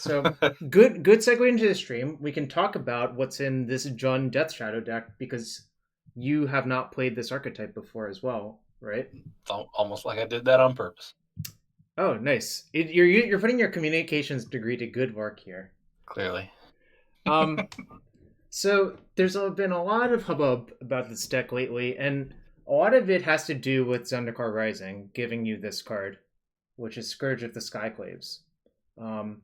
So good segue into the stream. We can talk about what's in this Jund Death Shadow deck because you have not played this archetype before as well, right? It's almost like I did that on purpose. Oh, nice. You're putting your communications degree to good work here. Clearly. Um, so there's been a lot of hubbub about this deck lately, and a lot of it has to do with Zendikar Rising giving you this card, which is Scourge of the Skyclaves. Um,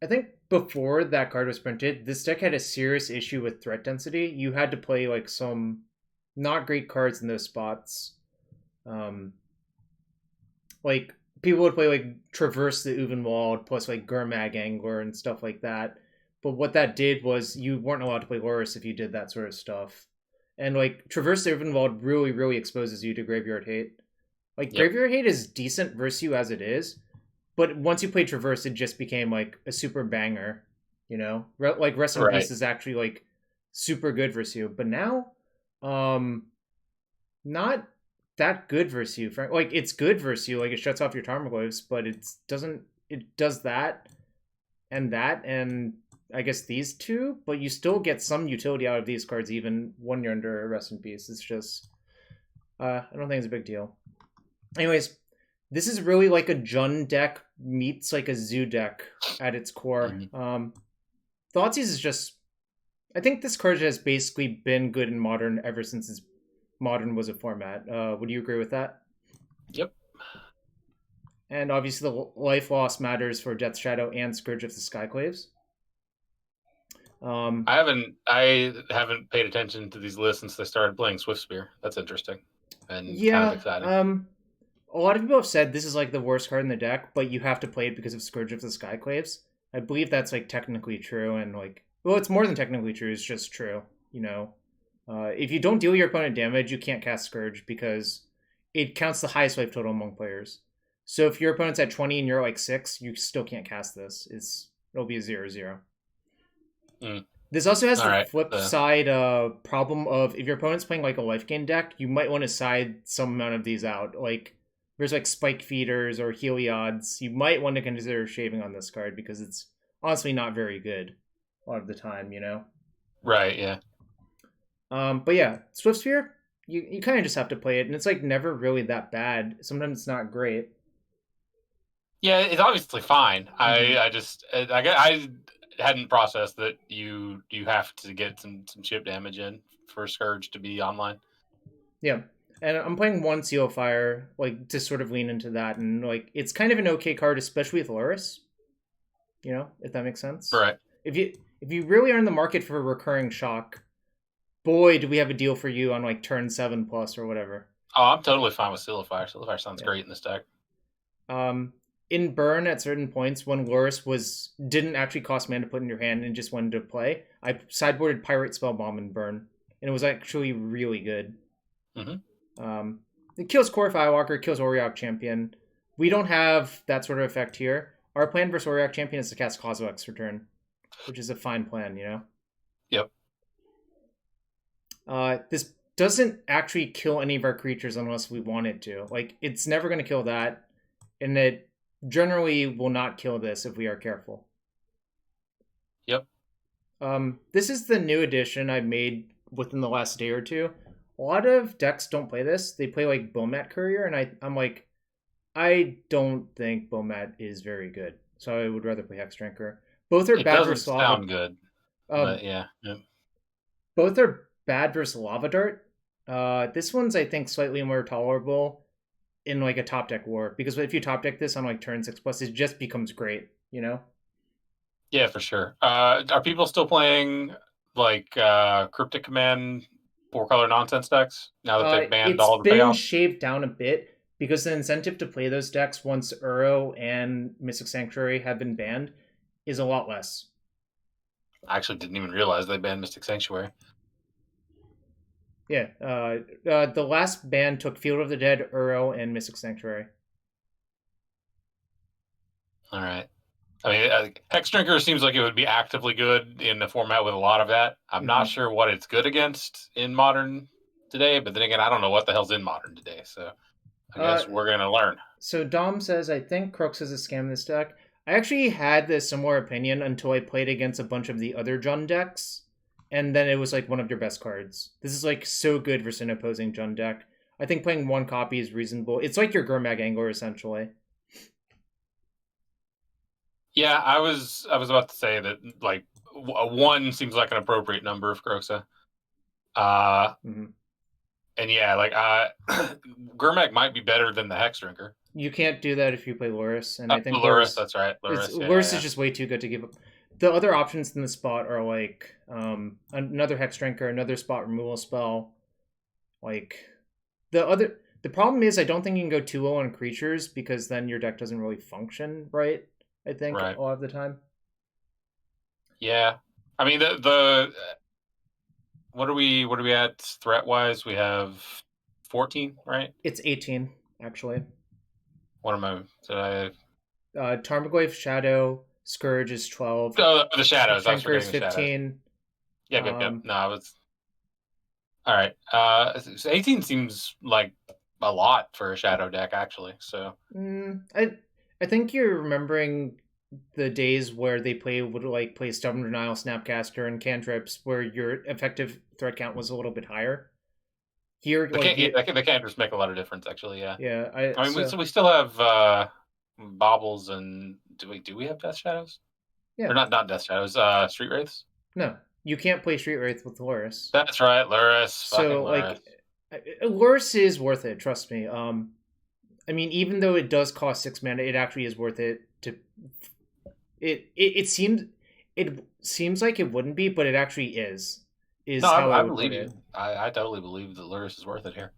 I think before that card was printed, this deck had a serious issue with threat density. You had to play like some not great cards in those spots. Um, like people would play like Traverse the Uvenwald plus like Gurmag Angler and stuff like that. But what that did was you weren't allowed to play Loris if you did that sort of stuff. And like Traverse the Uvenwald really, really exposes you to Graveyard Hate. Like Yep. Graveyard Hate is decent versus you as it is, but once you play Traverse, it just became like a super banger. You know, like Rest in Right. Peace is actually like super good versus you. But now, um, not that good versus you. Like it's good versus you. Like it shuts off your Tarmogoyfs, but it doesn't. It does that, and I guess these two. But you still get some utility out of these cards, even when you're under Rest in Peace. It's just, I don't think it's a big deal. Anyways, this is really like a Jund deck meets like a Zoo deck at its core. Mm-hmm. Thoughtseize is just. I think this card has basically been good in Modern ever since Modern was a format. Would you agree with that? Yep. And obviously, the life loss matters for Death Shadow and Scourge of the Skyclaves. Um, I haven't paid attention to these lists since they started playing Swiftspear. That's interesting and kind of yeah. exciting. A lot of people have said this is like the worst card in the deck, but you have to play it because of Scourge of the Skyclaves. I believe that's like technically true, and like, well, it's more than technically true. It's just true. You know, if you don't deal your opponent damage, you can't cast Scourge because it counts the highest life total among players. So if your opponent's at 20 and you're like 6, you still can't cast this. It'll be a 0-0. Mm. This also has All the right. flip side problem of if your opponent's playing like a life gain deck, you might want to side some amount of these out. Like there's like Spike Feeders or Heliod's. You might want to consider shaving on this card because it's honestly not very good a lot of the time, you know? Right. Yeah. But yeah, Swiftspear, you kind of just have to play it, and it's like never really that bad. Sometimes it's not great. Yeah. It's obviously fine. Mm-hmm. I hadn't processed that you have to get some chip damage in for Scourge to be online. Yeah. And I'm playing one Seal Fire, like to sort of lean into that, and like it's kind of an okay card, especially with Loris. You know, if that makes sense. Right. If you really are in the market for a recurring shock, boy, do we have a deal for you on like turn 7+ or whatever. Oh, I'm totally fine with Silifire. Silifire sounds Yeah. great in this deck. In burn at certain points when Loris didn't actually cost mana to put in your hand and just wanted to play, I sideboarded Pirate Spellbomb in burn, and it was actually really good. Mm-hmm. It kills Core Firewalker, kills Oriok Champion. We don't have that sort of effect here. Our plan versus Oriok Champion is to cast Kozilek's Return, which is a fine plan, you know? Yep. This doesn't actually kill any of our creatures unless we want it to. Like, it's never going to kill that, and it generally will not kill this if we are careful. Yep. This is the new addition I made within the last day or two. A lot of decks don't play this. They play like Bomat Courier, and I'm like, I don't think Bomat is very good. So I would rather play Hex Drinker. Both are It bad doesn't versus Lava. sound good, Uh, but yeah. Yep. both are bad versus Lava Dart. This one's I think slightly more tolerable in like a top deck war because if you top deck this on like turn 6+, it just becomes great. You know. Yeah, for sure. Are people still playing like Cryptic Command 4-color nonsense decks now that they've banned It's all the been payoff? shaved down a bit because the incentive to play those decks once Uro and Mystic Sanctuary have been banned is a lot less. I actually didn't even realize they banned Mystic Sanctuary. Yeah, the last ban took Field of the Dead, Uro, and Mystic Sanctuary. All right. I mean, Hex Drinker seems like it would be actively good in the format with a lot of that. I'm not sure what it's good against in Modern today, but then again, I don't know what the hell's in Modern today, so I guess we're going to learn. So Dom says, I think Crux is a scam in this deck. I actually had this similar opinion until I played against a bunch of the other Jund decks, and then it was like one of your best cards. This is like so good versus an opposing Jund deck. I think playing one copy is reasonable. It's like your Gurmag Angler, essentially. Yeah, I was about to say that like one seems like an appropriate number of Groxa. And yeah, like Gurmag might be better than the Hex Drinker. You can't do that if you play Loris, and I think Loris, that's right. Loris is just way too good to give up. The other options in the spot are like another Hex Drinker, another spot removal spell. Like the problem is I don't think you can go too low on creatures because then your deck doesn't really function right. I think a lot of the time. Yeah, I mean the what are we at threat wise? We have 14, right? It's 18 actually. What am I? Did I? Tarmogoyf Shadow Scourge is 12. Oh, the shadows. I was Drinker is forgetting 15. Yep. No, I was. All right. 18 seems like a lot for a shadow deck, actually. So. I think you're remembering the days where they would play Stubborn Denial, Snapcaster, and cantrips, where your effective threat count was a little bit higher. Here, the cantrips make a lot of difference, actually. Yeah. Yeah. I mean, we still have baubles and do we have Death Shadows? Yeah. Or not Death Shadows. Street Wraiths. No, you can't play Street Wraith with Loris. That's right, Loris. So Loris is worth it. Trust me. I mean, even though it does cost 6 mana, it actually is worth it to. It seems like it wouldn't be, but it actually is. I believe you. I totally believe that Luris is worth it here.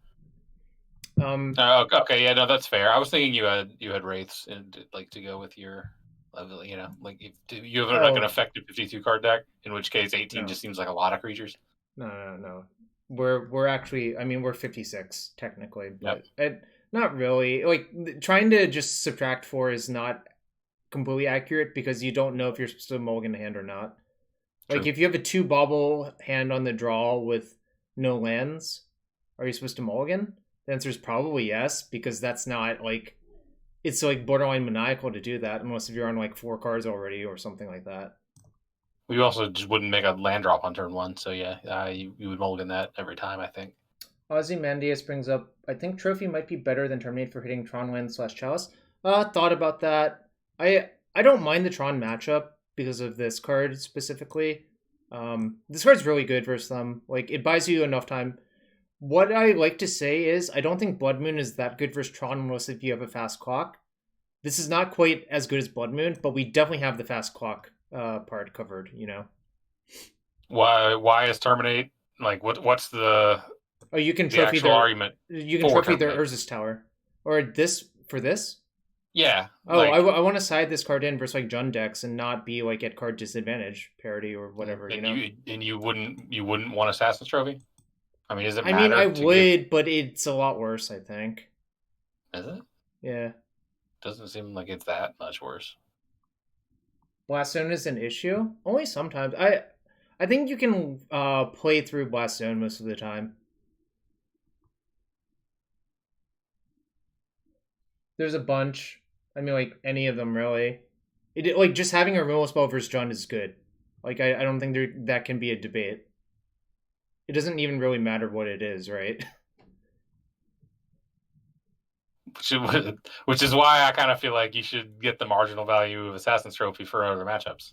Okay, yeah, no, that's fair. I was thinking you had Wraiths and like to go with your level, like if you have like an effective 52 card deck, in which case 18 just seems like a lot of creatures. No. We're actually, I mean, we're 56 technically, but not really. Like trying to just subtract 4 is not completely accurate because you don't know if you're supposed to mulligan a hand or not. True. Like if you have a 2 bobble hand on the draw with no lands, are you supposed to mulligan? The answer is probably yes, because that's not like it's like borderline maniacal to do that unless if you're on like 4 cards already or something like that. We also just wouldn't make a land drop on turn 1, so yeah, you would mulligan that every time, I think. Ozymandias brings up, I think Trophy might be better than Terminate for hitting Tron land / Chalice. Thought about that. I don't mind the Tron matchup because of this card specifically. This card's really good versus them. Like, it buys you enough time. What I like to say is, I don't think Blood Moon is that good versus Tron unless if you have a fast clock. This is not quite as good as Blood Moon, but we definitely have the fast clock part covered, Why is Terminate? Like, what's the... Oh, you can trophy their argument. You can trophy their Urza's Tower. Or this, for this? Yeah. Oh, like, I want to side this card in versus like Jund decks and not be like at card disadvantage parity or whatever. You wouldn't want Assassin's Trophy. I mean, does it matter? I mean, I would, but it's a lot worse. I think. Is it? Yeah. Doesn't seem like it's that much worse. Blast Zone is an issue. Only sometimes. I think you can play through Blast Zone most of the time. There's a bunch. I mean, like, any of them, really. Like, just having a removal spell versus Jund is good. Like, I don't think that can be a debate. It doesn't even really matter what it is, right? Which is why I kind of feel like you should get the marginal value of Assassin's Trophy for other matchups.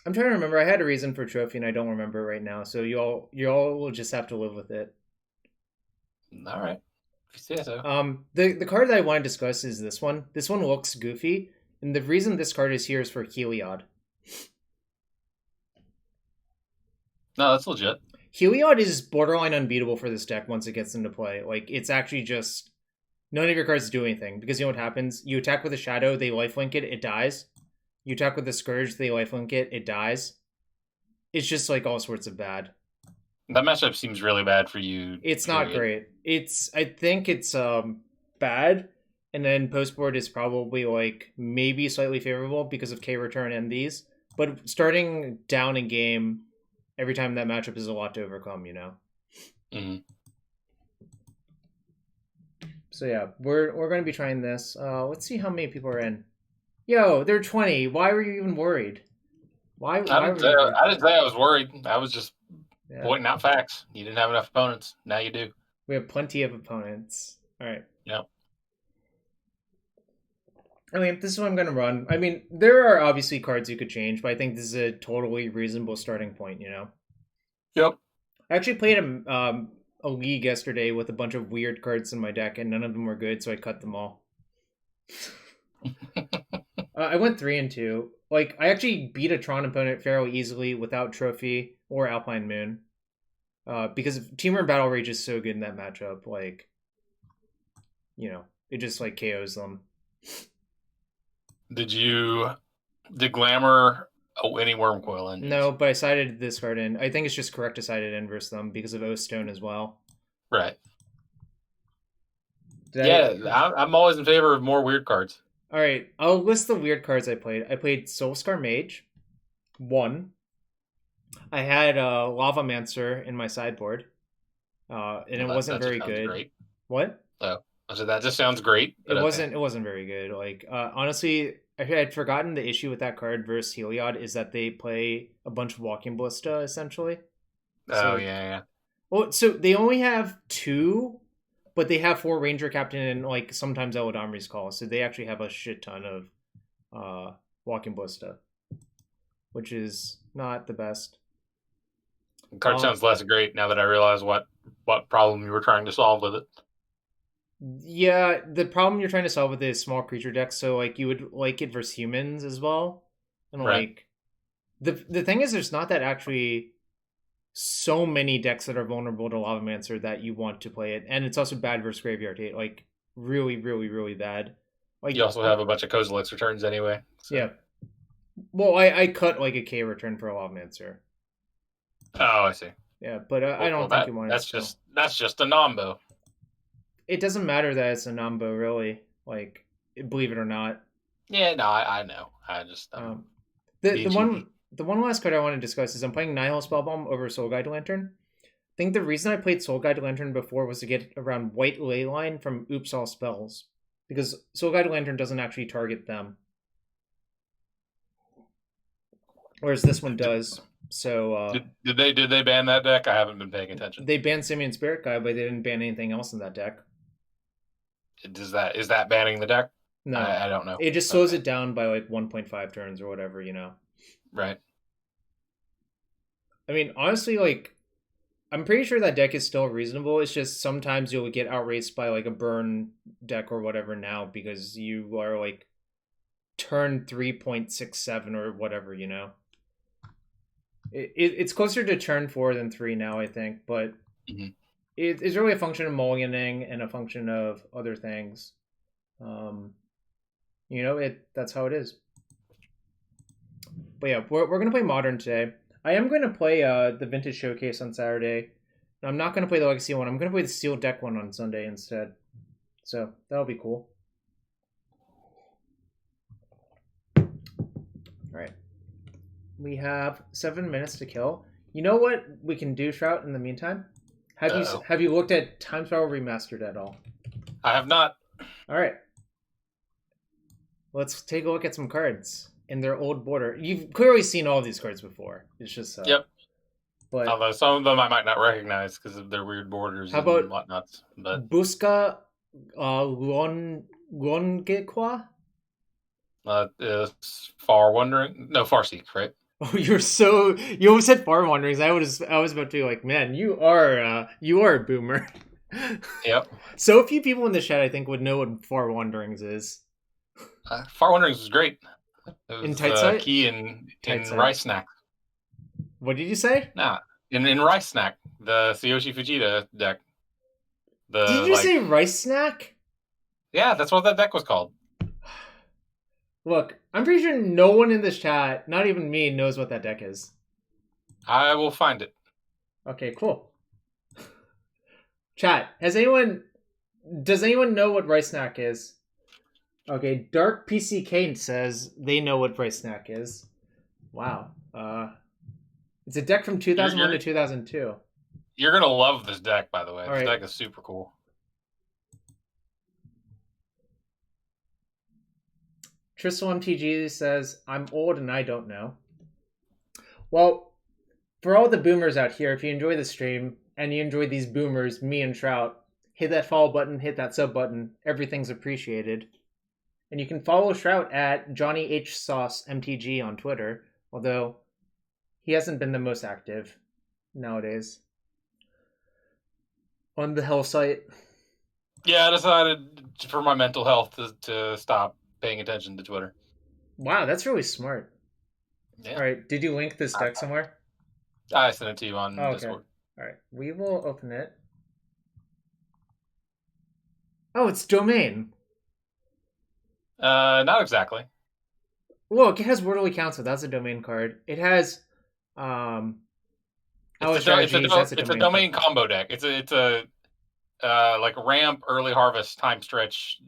I'm trying to remember. I had a reason for Trophy, and I don't remember right now. So you all will just have to live with it. All right. Yeah, so. The card that I want to discuss is this one. This one looks goofy, and the reason this card is here is for Heliod. No, that's legit. Heliod is borderline unbeatable for this deck once it gets into play. Like, it's actually just... None of your cards do anything, because you know what happens? You attack with a Shadow, they lifelink it, it dies. You attack with a Scourge, they lifelink it, it dies. It's just, like, all sorts of bad. That matchup seems really bad for you. It's not great. I think it's bad, and then postboard is probably, like, maybe slightly favorable because of K-Return and these. But starting down in game... Every time that matchup is a lot to overcome, Mm-hmm. So yeah, we're going to be trying this. Let's see how many people are in. Yo, they're 20. Why were you even worried? Why were you worried? I didn't say I was worried. I was just Yeah. pointing out facts. You didn't have enough opponents. Now you do. We have plenty of opponents. All right. Yep. I mean, this is what I'm going to run. I mean, there are obviously cards you could change, but I think this is a totally reasonable starting point, you know? Yep. I actually played a league yesterday with a bunch of weird cards in my deck, and none of them were good, so I cut them all. I went 3-2. Like, I actually beat a Tron opponent fairly easily without Trophy or Alpine Moon. Because Temur Battle Rage is so good in that matchup. Like, you know, it just, like, KOs them. Did Glamour any Wormcoil in? No, but I sided this card in. I think it's just correct to side it in versus them because of O Stone as well. Right. I'm always in favor of more weird cards. All right, I'll list the weird cards I played. I played Soulscar Mage, 1. I had Lavamancer in my sideboard, and it wasn't very good. Great. What? Oh, so that just sounds great. It wasn't. It wasn't very good. Like honestly, I had forgotten the issue with that card versus Heliod is that they play a bunch of Walking Ballista essentially. Oh yeah. Well, so they only have 2. But they have 4 Ranger Captain and like sometimes Eladamri's Call, so they actually have a shit ton of Walking Ballista, which is not the best. The card sounds less great now that I realize what problem you were trying to solve with it. Yeah, the problem you're trying to solve with it is small creature decks, so like you would like it versus humans as well, and like the thing is, there's not that actually so many decks that are vulnerable to Lavamancer that you want to play it, and it's also bad versus Graveyard Hate, like really, really, really bad. Like you also have a bunch of Kozilek's returns anyway. So. Yeah. Well, I cut like a K return for a Lavamancer. Oh, I see. Yeah, but I don't think you want it. That's just a Nombo. It doesn't matter that it's a Nombo, really. Like, believe it or not. Yeah, no, I know. I just the one last card I want to discuss is I'm playing Nihil Spellbomb over Soul Guide Lantern. I think the reason I played Soul Guide Lantern before was to get around White Leyline from Oops All Spells. Because Soul Guide Lantern doesn't actually target them. Whereas this one does. So did they ban that deck? I haven't been paying attention. They banned Simian Spirit Guide, but they didn't ban anything else in that deck. Is that banning the deck? No. I don't know. It just slows it down by like 1.5 turns or whatever, you know. Right. I mean, honestly, like, I'm pretty sure that deck is still reasonable. It's just sometimes you'll get outraced by like a burn deck or whatever now because you are like turn 3.67 or whatever, you know. It's closer to turn 4 than 3 now, I think, but it's really a function of mulliganing and a function of other things. You know, that's how it is. But yeah, we're going to play Modern today. I am going to play the Vintage Showcase on Saturday. I'm not going to play the Legacy one. I'm going to play the Sealed Deck one on Sunday instead. So that'll be cool. All right. We have 7 minutes to kill. You know what we can do, Shrout, in the meantime? Have you looked at Time Spiral Remastered at all? I have not. All right. Let's take a look at some cards in their old border. You've clearly seen all these cards before. It's just yep. But although some of them I might not recognize because of their weird borders and whatnots. But Busca Luongekwa? Far Wandering? No, Farseek, right? Oh, you almost said Far Wanderings. I was about to be like, man, you are a boomer. Yep. So few people in the chat I think would know what Far Wanderings is. Far Wanderings was great. It was in Thoughtseize? Key in Rice Snack. What did you say? Nah, in Rice Snack, the Tsuyoshi Fujita deck. Did you say Rice Snack? Yeah, that's what that deck was called. Look, I'm pretty sure no one in this chat, not even me, knows what that deck is. I will find it. Okay, cool. Chat, does anyone know what Rice Snack is? Okay, Dark PC Kane says they know what Rice Snack is. Wow. It's a deck from 2001 to 2002. You're gonna love this deck, by the way. All this deck is super cool. Tristal MTG says, I'm old and I don't know. Well, for all the boomers out here, if you enjoy the stream and you enjoy these boomers, me and Shrout, hit that follow button, hit that sub button. Everything's appreciated. And you can follow Shrout at Johnny H Sauce MTG on Twitter, although he hasn't been the most active nowadays on the Hell site. Yeah, I decided for my mental health to stop paying attention to Twitter. Wow, that's really smart. Yeah. All right, did you link this deck somewhere? I sent it to you on okay. Discord. All right, we will open it. Oh, it's Domain. Not exactly. Look, it has Worldly Council. That's a Domain card. It has It's a domain combo deck. It's a like ramp early harvest time stretch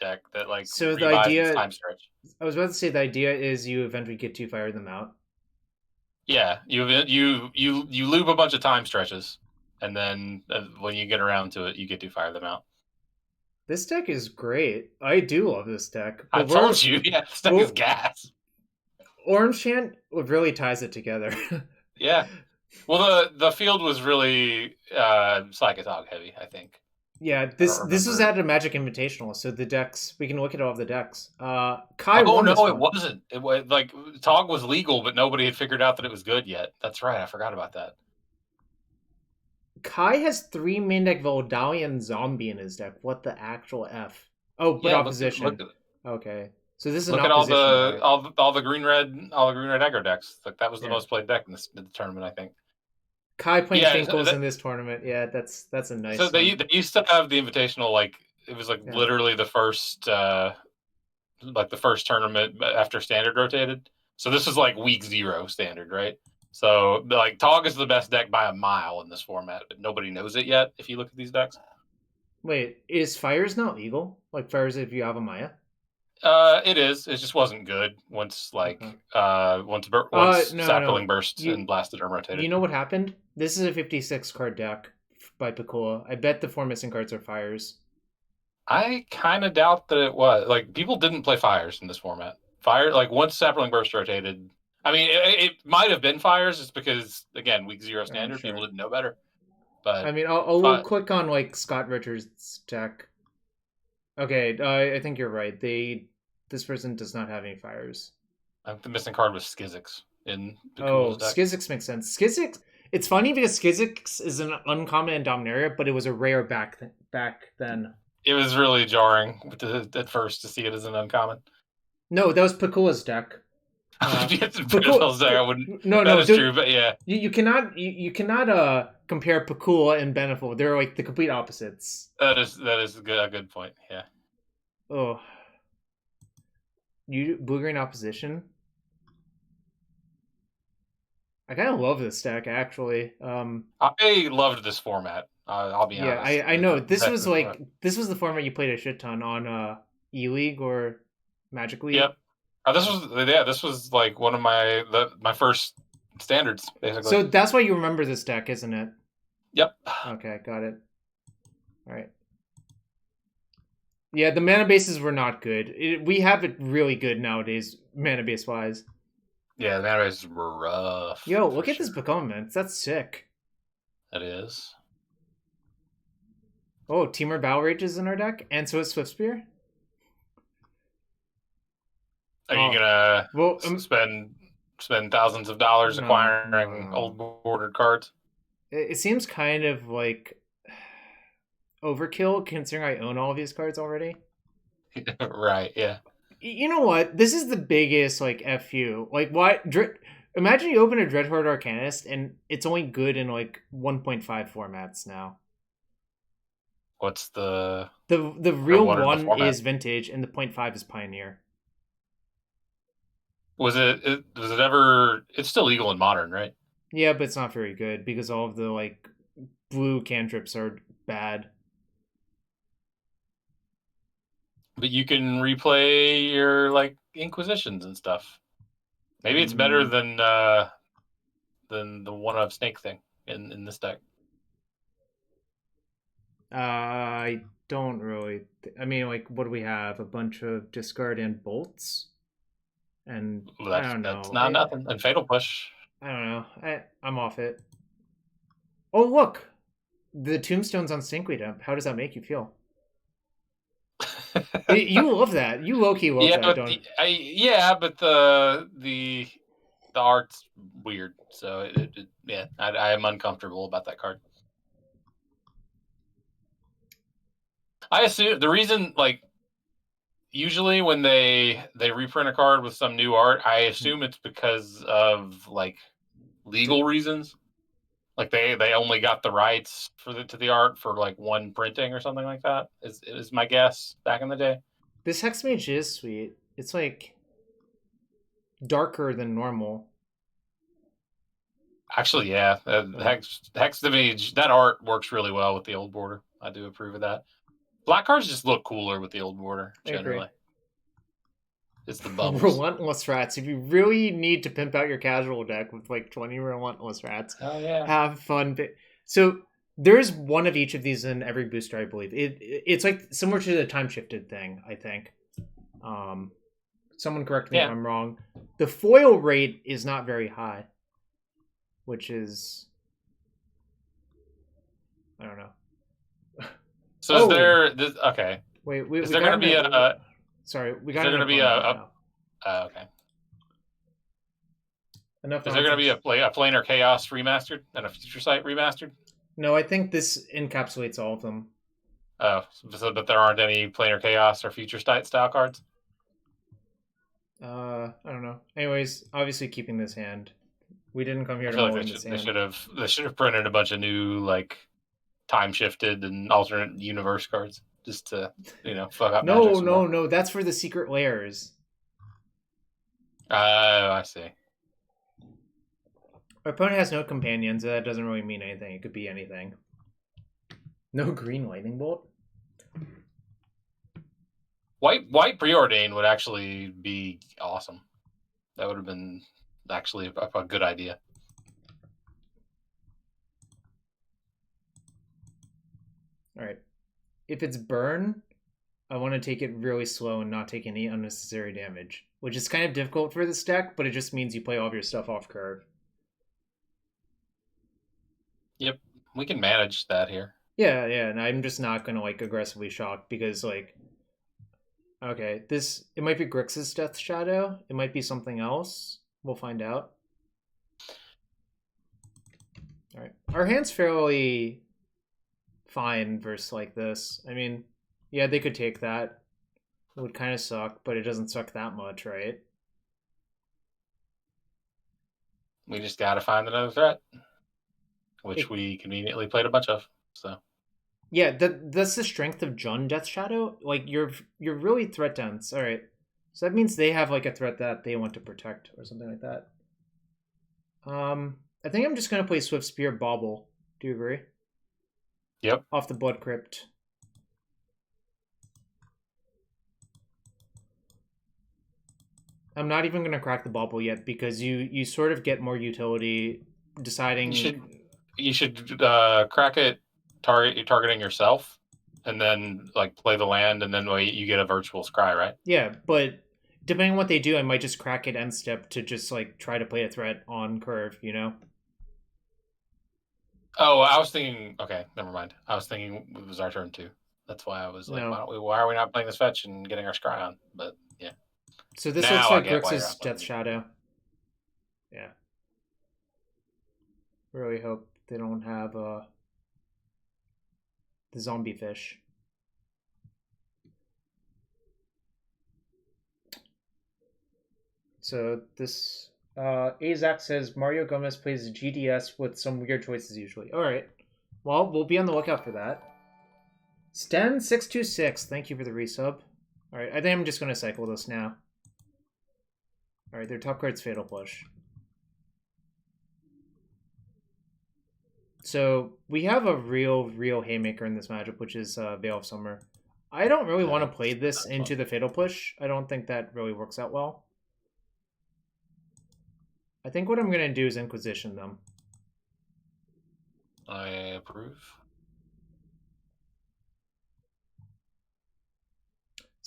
deck that like so the idea time stretch. I was about to say the idea is you eventually get to fire them out. Yeah, you loop a bunch of time stretches, and then when you get around to it, you get to fire them out. This deck is great. I do love this deck. I told you, yeah, this deck is gas. Orange Chant really ties it together. Yeah. Well, the field was really Psychotog heavy, I think. Yeah, this was at a Magic Invitational, so the decks, we can look at all the decks. Kai won this one. It wasn't. It was like Tog was legal, but nobody had figured out that it was good yet. That's right, I forgot about that. Kai has 3 main deck Voldalian Zombie in his deck. What the actual F? Oh, but yeah, opposition. Okay. So this is look an opposition. Look at all the green red aggro decks. Like that was the most played deck in the tournament, I think. Kai playing Finkel's in this tournament. Yeah, that's a nice. So they used to have the Invitational, like it was like literally the first like the first tournament after Standard rotated. So this is like week 0 Standard, right? So like Tog is the best deck by a mile in this format, but nobody knows it yet. If you look at these decks. Wait, is Fires not legal? Like Fires if you have a Maya? It is. It just wasn't good once Sapling burst and blasted or rotated. You know what happened? This is a 56 card deck by Pakula. I bet the 4 missing cards are Fires. I kind of doubt that it was. Like people didn't play Fires in this format. Fire like once Sapling burst rotated. I mean, it might have been Fires just because again week 0 Standard people didn't know better. But I mean, I'll click on like Scott Richards' deck. Okay, I think you're right. This person does not have any Fires. I think the missing card was Skizzix in Pakula's deck. Skizzix makes sense. Skizzix. It's funny because Skizzix is an uncommon in Dominaria, but it was a rare back then. It was really jarring at first to see it as an uncommon. No, that was Pakula's deck. Pakula's deck. I wouldn't. No, that is true, but yeah, you cannot compare Pakula and Beneficial. They're like the complete opposites. That is a good point. Yeah. Oh. You blue-green opposition. I kind of love this deck actually. I loved this format. I'll be honest. Yeah, I know. This was the format you played a shit ton on E-League or Magic League. Yep. This was like one of my first standards basically. So that's why you remember this deck, isn't it? Yep. Okay, got it. All right. Yeah, the mana bases were not good. We have it really good nowadays, mana base wise. Yeah, the mana bases were rough. Yo, look at this Becomment. That's sick. That is. Oh, Temur Battle Rage is in our deck, and so is Swiftspear. Are you gonna spend thousands of dollars acquiring old bordered cards? It seems kind of like overkill considering I own all of these cards already. Right, yeah. You know what? This is the biggest like FU. Like what? Imagine you open a Dreadhorde Arcanist and it's only good in like 1.5 formats now. What's the real one is Vintage and the 0.5 is Pioneer. Was it ever? It's still legal in Modern, right? Yeah, but it's not very good because all of the like blue cantrips are bad. But you can replay your like Inquisitions and stuff. Maybe it's better than the one of Snake thing in this deck. I don't really. I mean, like, what do we have? A bunch of discard and bolts, and Well, I don't that's know. not nothing. And Fatal Push. I don't know. I'm off it. Oh look, the tombstones on Stinkweed Dump. How does that make you feel? You love that. You low key love Yeah, that, but don't? the art's weird. So yeah, I am uncomfortable about that card. I assume the reason, like, usually when they reprint a card with some new art, I assume it's because of like legal reasons. Like they only got the rights to the art for like one printing or something like that. Is my guess back in the day. This Hexmage is sweet. It's like darker than normal. Actually, yeah, Hex Image, that art works really well with the old border. I do approve of that. Black cards just look cooler with the old border generally. It's the bubbles. Relentless Rats. If you really need to pimp out your casual deck with like 20 Relentless Rats, oh yeah, have fun. So there's one of each of these in every booster, I believe. It's like similar to the time shifted thing, I think. Someone correct me if I'm wrong. The foil rate is not very high, which is, I don't know. So is there this? Okay. Wait, is there going to be a? Sorry, we got. Is there going to be a? Okay. Enough. Is there going to be a Planar Chaos remastered and a Future Sight remastered? No, I think this encapsulates all of them. Oh, so that there aren't any Planar Chaos or Future Sight style cards? I don't know. Anyways, obviously keeping this hand. We didn't come here to like they should have printed a bunch of new like time shifted and alternate universe cards just to fuck up. No. That's for the secret layers. Oh, I see. Our opponent has no companions, so that doesn't really mean anything. It could be anything. No green lightning bolt. White preordain would actually be awesome. That would have been actually a good idea. All right. If it's burn, I want to take it really slow and not take any unnecessary damage, which is kind of difficult for this deck, but it just means you play all of your stuff off curve. Yep, we can manage that here. Yeah, and I'm just not going to like aggressively shock because like, okay, it might be Grixis Death Shadow. It might be something else. We'll find out. All right, our hand's fairly fine versus like this. I mean, yeah, they could take that. It would kind of suck, but it doesn't suck that much, right? We just got to find another threat, which we conveniently played a bunch of. So yeah, that's the strength of Jund Death Shadow. Like you're really threat dense. All right, so that means they have like a threat that they want to protect or something like that. I think I'm just gonna play Swiftspear Bauble. Do you agree? Yep. Off the Blood Crypt. I'm not even going to crack the Bauble yet because you sort of get more utility deciding. You should crack it. Targeting yourself, and then like play the land, and then you get a virtual scry, right? Yeah, but depending on what they do, I might just crack it end step to just like try to play a threat on curve. Oh, I was thinking. Okay, never mind. I was thinking it was our turn too. That's why I was like, no. why are we not playing this fetch and getting our scry on? But yeah. So this looks like Grixis Death Shadow. Yeah. Really hope they don't have the zombie fish. So this Azak says Mario Gomez plays GDS with some weird choices usually. All right. Well, we'll be on the lookout for that. Sten626, thank you for the resub. All right, I think I'm just going to cycle this now. All right, their top card's Fatal Push. So we have a real haymaker in this matchup, which is Veil of Summer. I don't really want to play this into the Fatal Push. I don't think that really works out well. I think what I'm going to do is Inquisition them. I approve.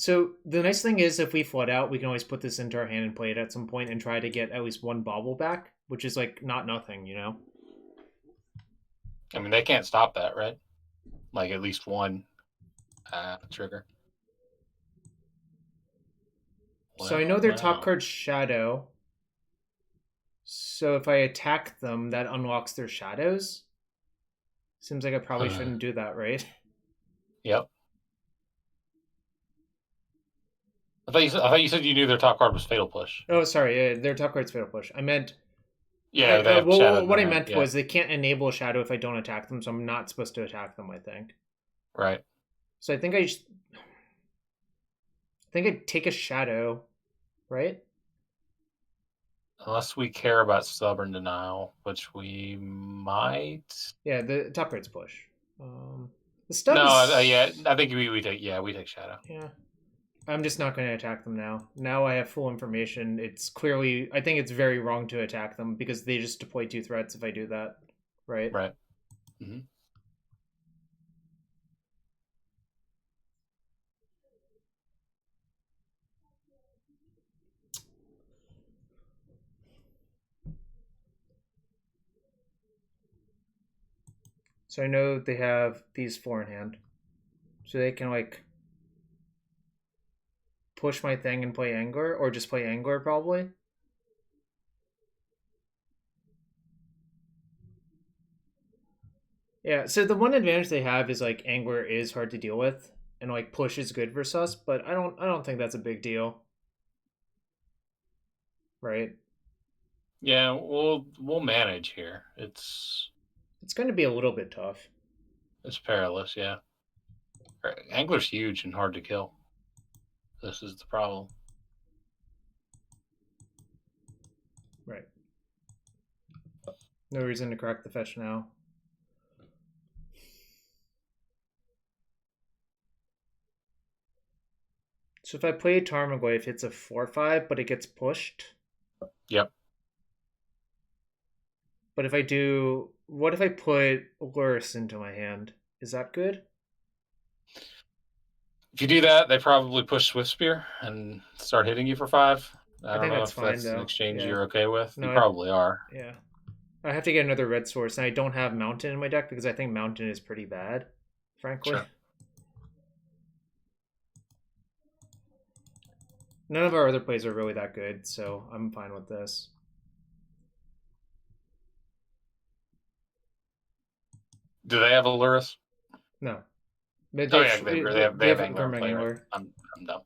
So the nice thing is, if we flood out, we can always put this into our hand and play it at some point and try to get at least one bauble back, which is like not nothing, you know? I mean, they can't stop that, right? Like at least one trigger. So I know their top card's Shadow. So if I attack them, that unlocks their shadows. Seems like I probably shouldn't do that, right? Yep. I thought you said you knew their top card was Fatal Push. Oh, sorry. Their top card's Fatal Push. I meant... Yeah, they have shadow. What I meant was they can't enable a shadow if I don't attack them, so I'm not supposed to attack them, I think. Right. So I think I take a shadow, right? Unless we care about Stubborn Denial, which we might. Yeah, the top card's push. The stub. No, yeah, I think we take shadow. Yeah, I'm just not going to attack them now. Now I have full information. It's clearly, I think it's very wrong to attack them because they just deploy 2 threats if I do that, right? Right. Mm-hmm. So I know they have these 4 in hand. So they can, like, push my thing and play Angler, or just play Angler, probably. Yeah, so the one advantage they have is, like, Angler is hard to deal with, and, like, push is good versus us, but I don't think that's a big deal. Right? Yeah, we'll manage here. It's going to be a little bit tough. It's perilous, yeah. Angler's huge and hard to kill. This is the problem. Right. No reason to crack the fetch now. So if I play Tarmogoyf, it's a 4/5, but it gets pushed. Yep. But if I do... What if I put Lurrus into my hand? Is that good? If you do that, they probably push Swiftspear and start hitting you for 5. I don't know if that's an exchange you're okay with. No, you probably are. Yeah. I have to get another red source, and I don't have Mountain in my deck because I think Mountain is pretty bad, frankly. Sure. None of our other plays are really that good, so I'm fine with this. Do they have a Lurrus? No. They have Angler. I'm dumb.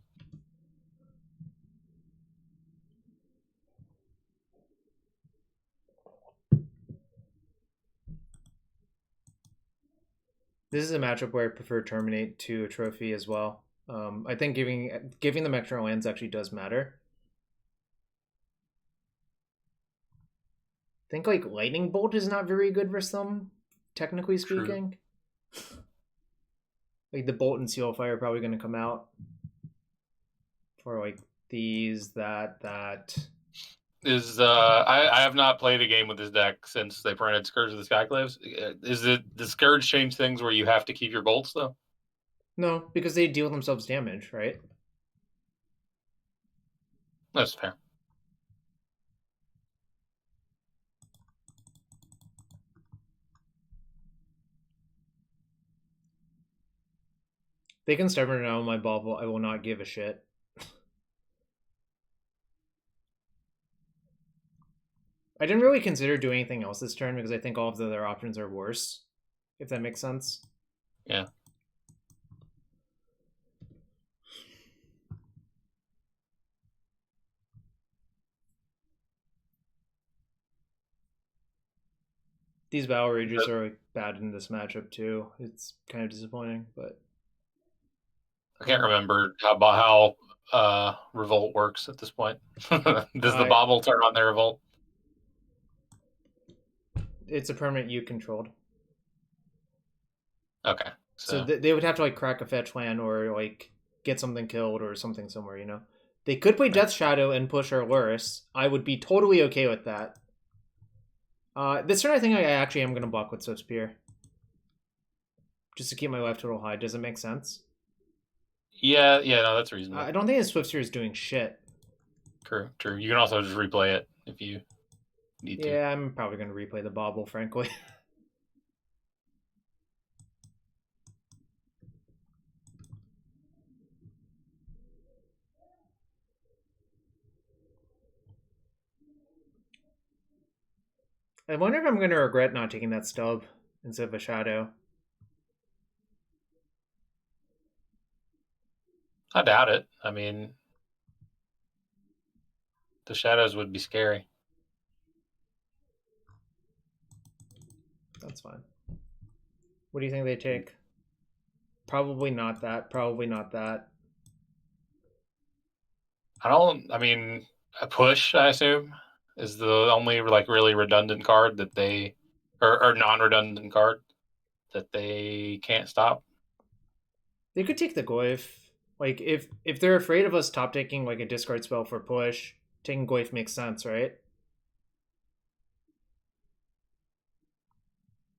This is a matchup where I prefer Terminate to a trophy as well. I think giving them extra lands actually does matter. I think like Lightning Bolt is not very good versus them, technically speaking. True. Like the Bolt and Seal Fire are probably going to come out for like these, that. Is I have not played a game with this deck since they printed Scourge of the Skyclaves. Does Scourge change things where you have to keep your bolts though? No, because they deal themselves damage, right? That's fair. They can stubborn it out on my bauble. I will not give a shit. I didn't really consider doing anything else this turn because I think all of the other options are worse, if that makes sense. Yeah. These Battle Rages are like bad in this matchup too. It's kind of disappointing, but I can't remember how Revolt works at this point. Does the bauble turn on their Revolt? It's a permanent you controlled. Okay. So they would have to like crack a fetch land or like get something killed or something somewhere, you know? They could play Death Shadow and push our Lurrus. I would be totally okay with that. This turn I think I actually am going to block with Swiftspear. Just to keep my life total high. Does it make sense? Yeah, no, that's reasonable. I don't think the Swiftspear is doing shit. True. You can also just replay it if you need to. Yeah, I'm probably going to replay the Bauble, frankly. I wonder if I'm going to regret not taking that stub instead of a shadow. I doubt it. I mean, the shadows would be scary. That's fine. What do you think they take? Probably not that. Probably not that. I mean, a push, I assume, is the only like really redundant card that they, or non-redundant card that they can't stop. They could take the Goyf. Like if they're afraid of us top taking like a discard spell for push, taking Goyf makes sense, right?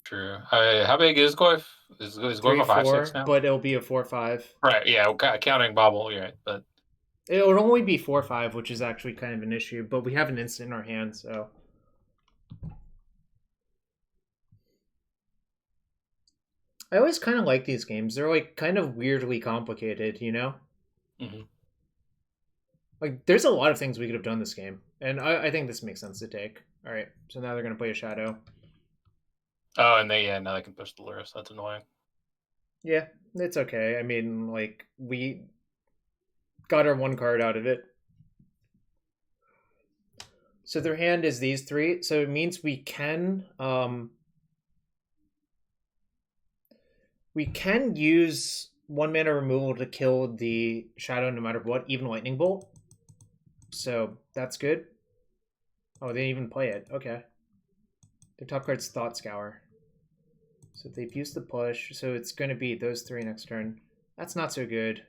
True. How big is Goyf? Is Goyf Three, a 5/6 four, now? but it'll be a 4/5. Right. Yeah. Counting Bobble. You're right. But It would only be 4/5, which is actually kind of an issue. But we have an instant in our hand, so I always kind of like these games. They're like kind of weirdly complicated, you know? mm-hmm. Like there's a lot of things we could have done this game, and I think this makes sense to take. All right, so now they're gonna play a shadow. Oh, and now they can push the Lurrus. That's annoying. Yeah, it's okay. I mean, like we got our one card out of it. So their hand is these three. So it means we can use 1 mana removal to kill the shadow no matter what, even lightning bolt. So that's good. Oh, they didn't even play it. Okay. Their top card's Thought Scour. So they've used the push. So it's going to be those three next turn. That's not so good.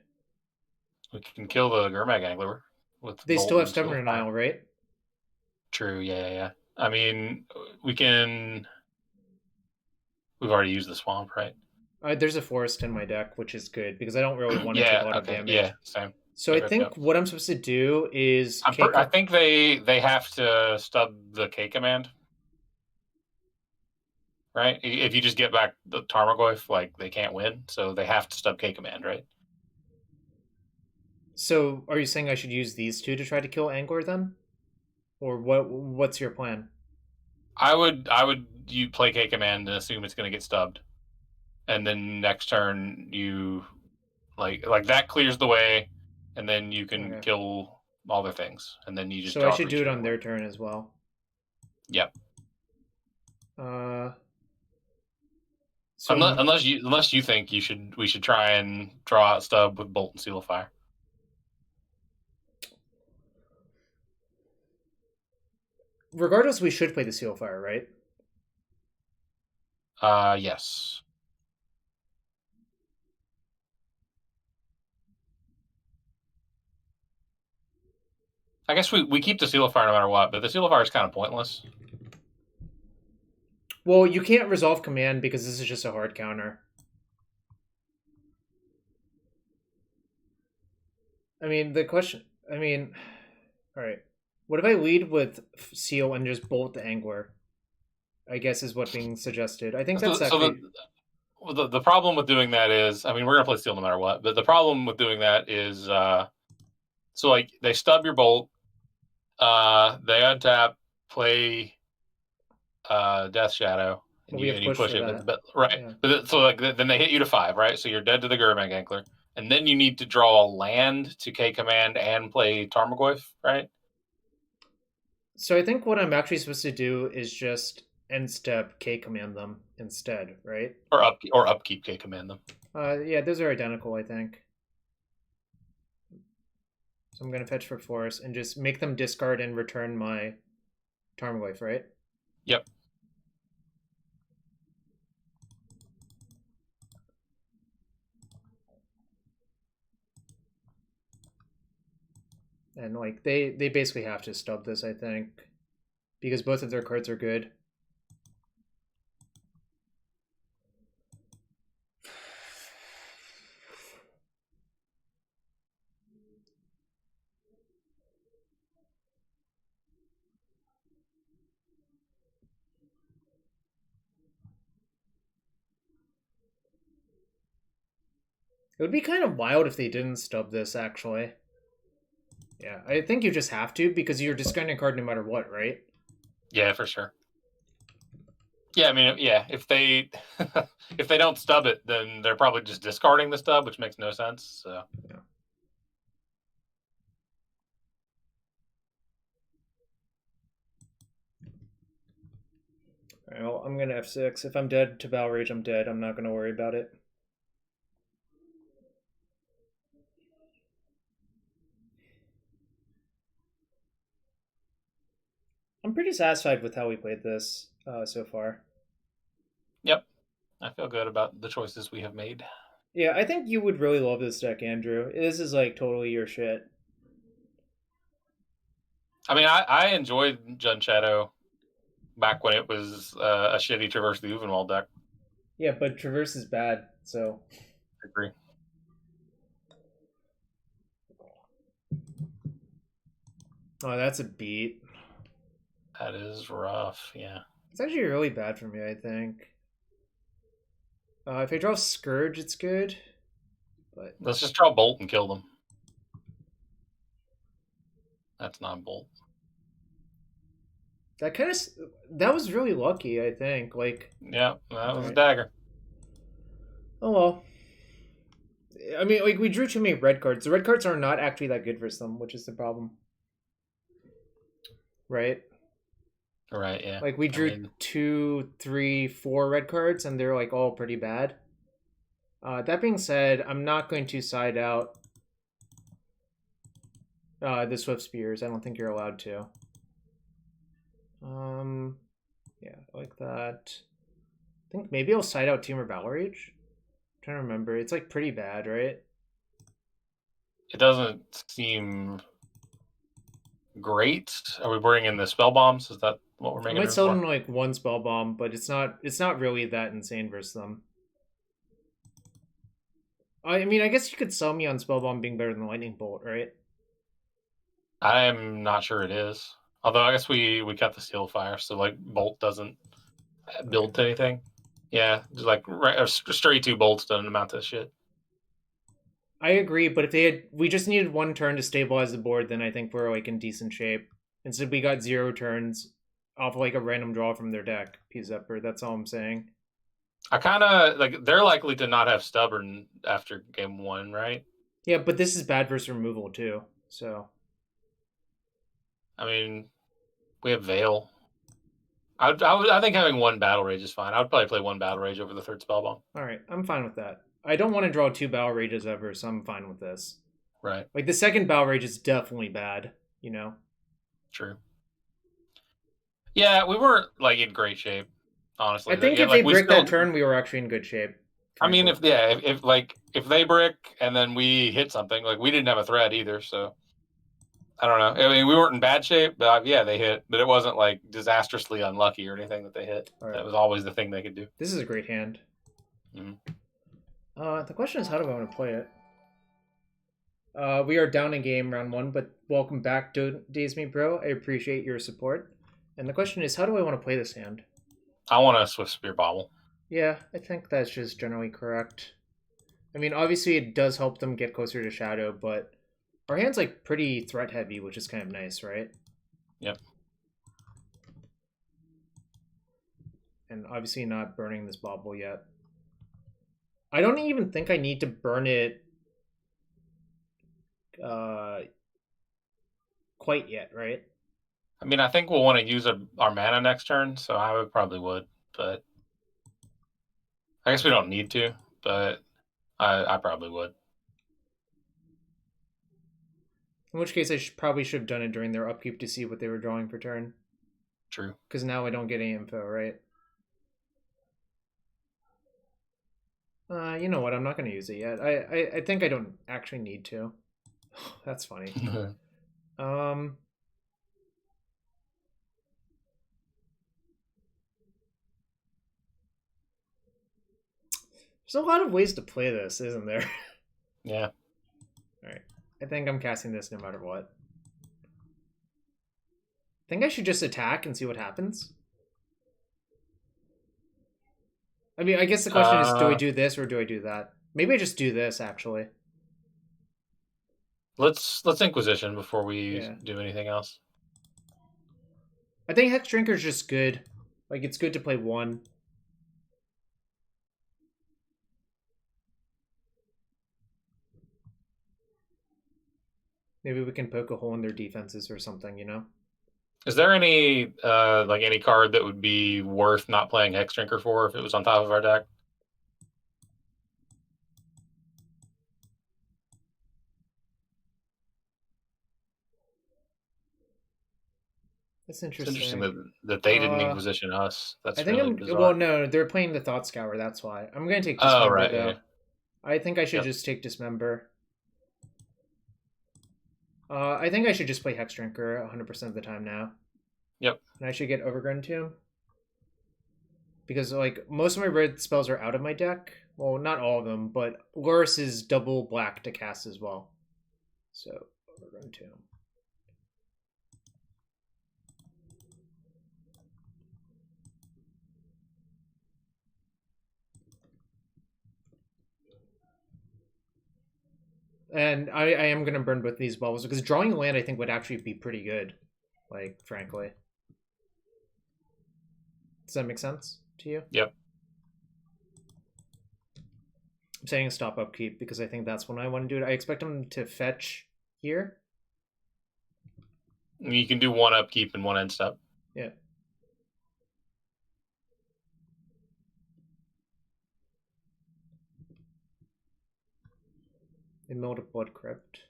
We can kill the Gurmag Angler with. They Bolt still have and Stubborn Steel Denial, Fire. right? True. Yeah. I mean, we can. We've already used the swamp, right? There's a forest in my deck, which is good because I don't really want to take a Yeah. lot of Okay. damage. Yeah. Same. So I think what I'm supposed to do is I think they have to stub the K command, right? If you just get back the Tarmogoyf, like they can't win, so they have to stub K command, right? So are you saying I should use these two to try to kill Angler then, or what's your plan? I would you play K command and assume it's going to get stubbed, and then next turn you like that clears the way, and then you can kill all their things, and then you just so draw I should do it on anyway. their turn as well. Yep. So unless you think we should try and draw out stub with Bolt and Seal of Fire. Regardless, we should play the Seal of Fire, right? Yes. I guess we keep the Seal of Fire no matter what, but the Seal of Fire is kind of pointless. Well, you can't resolve command because this is just a hard counter. I mean, all right. What if I lead with Seal and just bolt the Angler? I guess is what's being suggested. I think that's actually... the problem with doing that is, I mean, we're going to play Steel no matter what, but the problem with doing that is, so like they stub your Bolt, they untap, play Death Shadow, and you push it. But right. Yeah. But so like then they hit you to 5, right? So you're dead to the Gurmag Ankler. And then you need to draw a land to K command and play Tarmogoyf, right? So I think what I'm actually supposed to do is just end step K command them instead, right? Or upkeep K command them. Yeah, those are identical, I think. So I'm gonna fetch for force and just make them discard and return my Tarmogoyf, right? Yep. And like they basically have to stub this, I think, because both of their cards are good. It would be kind of wild if they didn't stub this, actually. Yeah, I think you just have to, because you're discarding a card no matter what, right? Yeah, for sure. Yeah, I mean, yeah, if they if they don't stub it, then they're probably just discarding the stub, which makes no sense. So yeah. Alright, well, I'm gonna F6. If I'm dead to Battle Rage, I'm dead. I'm not gonna worry about it. I'm pretty satisfied with how we played this so far. Yep. I feel good about the choices we have made. Yeah, I think you would really love this deck, Andrew. This is like totally your shit. I mean, I enjoyed Jund Shadow back when it was a shitty Traverse the Uvenwald deck. Yeah, but Traverse is bad, so. I agree. Oh, that's a beat. That is rough, yeah. It's actually really bad for me, I think. If I draw Scourge, it's good. But let's just draw Bolt and kill them. That's not Bolt. That was really lucky, I think. Like, yeah, that was a dagger. Oh well. I mean, like, we drew too many red cards. The red cards are not actually that good for some, which is the problem. Right? Right, yeah. Like, we drew 2, 3, 4 red cards, and they're, like, all pretty bad. That being said, I'm not going to side out the Swiftspears. I don't think you're allowed to. Yeah, like that. I think maybe I'll side out Temur Battle Rage. I'm trying to remember. It's, like, pretty bad, right? It doesn't seem great. Are we bringing in the spell bombs? Is that what we're making? I might sell them like one spell bomb, but it's not really that insane versus them. I mean, I guess you could sell me on spell bomb being better than lightning bolt, right? I'm not sure it is. Although I guess we cut the steel fire, so like bolt doesn't build to anything. Yeah, just like straight 2 bolts doesn't amount to shit. I agree, but if we just needed 1 turn to stabilize the board, then I think we're like in decent shape. Instead, we got 0 turns off like a random draw from their deck. P-Zepper, that's all I'm saying. I kind of like they're likely to not have stubborn after game 1, right? Yeah, but this is bad versus removal too. So, I mean, we have Veil. I think having 1 Battle Rage is fine. I would probably play 1 Battle Rage over the 3rd Spellbomb. All right, I'm fine with that. I don't want to draw 2 Battle Rages ever, so I'm fine with this. Right. Like, the 2nd Battle Rage is definitely bad, you know? True. Yeah, we weren't like in great shape, honestly. I think if they brick that turn, we were actually in good shape. Frankly. I mean, if they brick and then we hit something, like we didn't have a threat either, so I don't know. I mean, we weren't in bad shape, but yeah, they hit, but it wasn't like disastrously unlucky or anything that they hit. Right. That was always the thing they could do. This is a great hand. Mm-hmm. The question is, how do I want to play it? We are down in game round 1, but welcome back, Daze Me Bro. I appreciate your support. And the question is, how do I want to play this hand? I want a Swiftspear Bobble. Yeah, I think that's just generally correct. I mean, obviously it does help them get closer to Shadow, but our hand's like pretty threat heavy, which is kind of nice, right? Yep. And obviously not burning this Bobble yet. I don't even think I need to burn it quite yet, right? I mean, I think we'll want to use our mana next turn, so I probably would, but I guess we don't need to, but I probably would. In which case, I probably should have done it during their upkeep to see what they were drawing for turn. True. Because now I don't get any info, right? You know what? I'm not going to use it yet. I think I don't actually need to. That's funny. There's a lot of ways to play this, isn't there? Yeah. Alright. I think I'm casting this no matter what. I think I should just attack and see what happens. I mean, I guess the question is, do I do this or do I do that? Maybe I just do this, actually. Let's Inquisition before we do anything else. I think Hex Drinker is just good. Like, it's good to play one. Maybe we can poke a hole in their defenses or something, you know? Is there any like any card that would be worth not playing Hex Drinker for if it was on top of our deck? That's interesting. It's interesting that they didn't Inquisition us. That's I think really bizarre. Well, no, they're playing the Thought Scour. That's why I'm going to take Dismember. Right, though. yeah. I think I should just take Dismember. I think I should just play Hex Drinker 100% of the time now. Yep. And I should get Overgrown Tomb. Because, like, most of my red spells are out of my deck. Well, not all of them, but Lurrus is double black to cast as well. So, Overgrown Tomb. And I am going to burn both these bubbles because drawing a land I think would actually be pretty good. Like, frankly. Does that make sense to you? Yep. I'm saying stop upkeep because I think that's when I want to do it. I expect him to fetch here. You can do one upkeep and one end step. Yeah. They milled a Blood Crypt.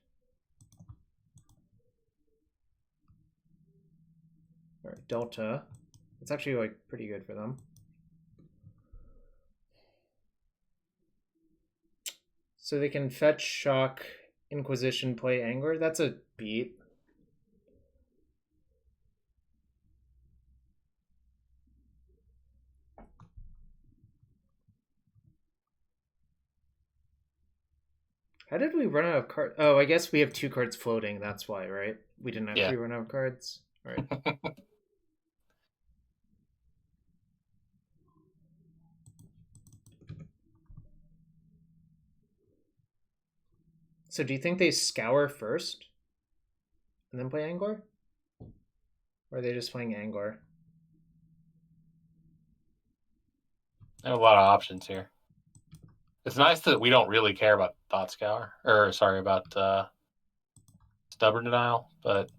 Alright, Delta. It's actually like pretty good for them. So they can fetch, shock, Inquisition, play Anger. That's a beat. How did we run out of cards? Oh, I guess we have 2 cards floating. That's why, right? We didn't actually run out of cards. All right. So do you think they scour first and then play Angor? Or are they just playing Angor? There are a lot of options here. It's nice that we don't really care about Thought Scour, or sorry, about Stubborn Denial, but...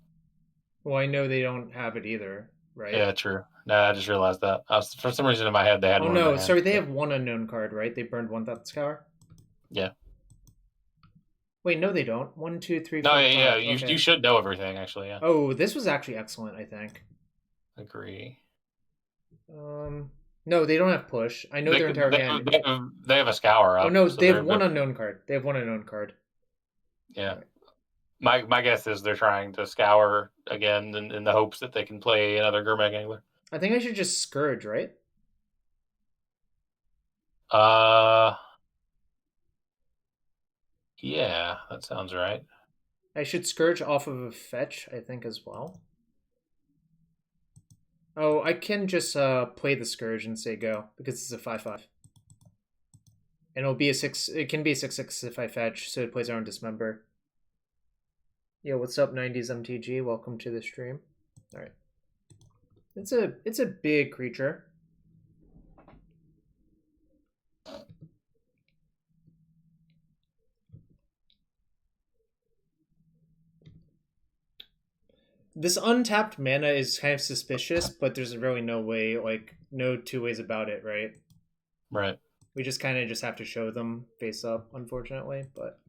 Well, I know they don't have it either, right? Yeah, true. No, I just realized that. For some reason in my head they had one. Oh no, sorry, they have one unknown card, right? They burned one Thought Scour? Yeah. Wait, no they don't. 1, 2, 3, 4, no, 5. yeah, Okay. You should know everything, actually, yeah. Oh, this was actually excellent, I think. Agree. No, they don't have push. I know their entire hand. They have a Scour up. Oh no, so they have one unknown card. They have one unknown card. Yeah. Right. My guess is they're trying to Scour again in the hopes that they can play another Gurmag Angler. I think I should just Scourge, right? Yeah, that sounds right. I should Scourge off of a fetch, I think, as well. Oh, I can just play the Scourge and say go, because it's a 5/5. And it'll be a 6. It can be a 6/6 if I fetch, so it plays around Dismember. Yo, what's up, 90s MTG? Welcome to the stream. Alright. It's a big creature. This untapped mana is kind of suspicious, but there's really no way, like, no 2 ways about it, right? Right. We just kind of just have to show them face up, unfortunately, but...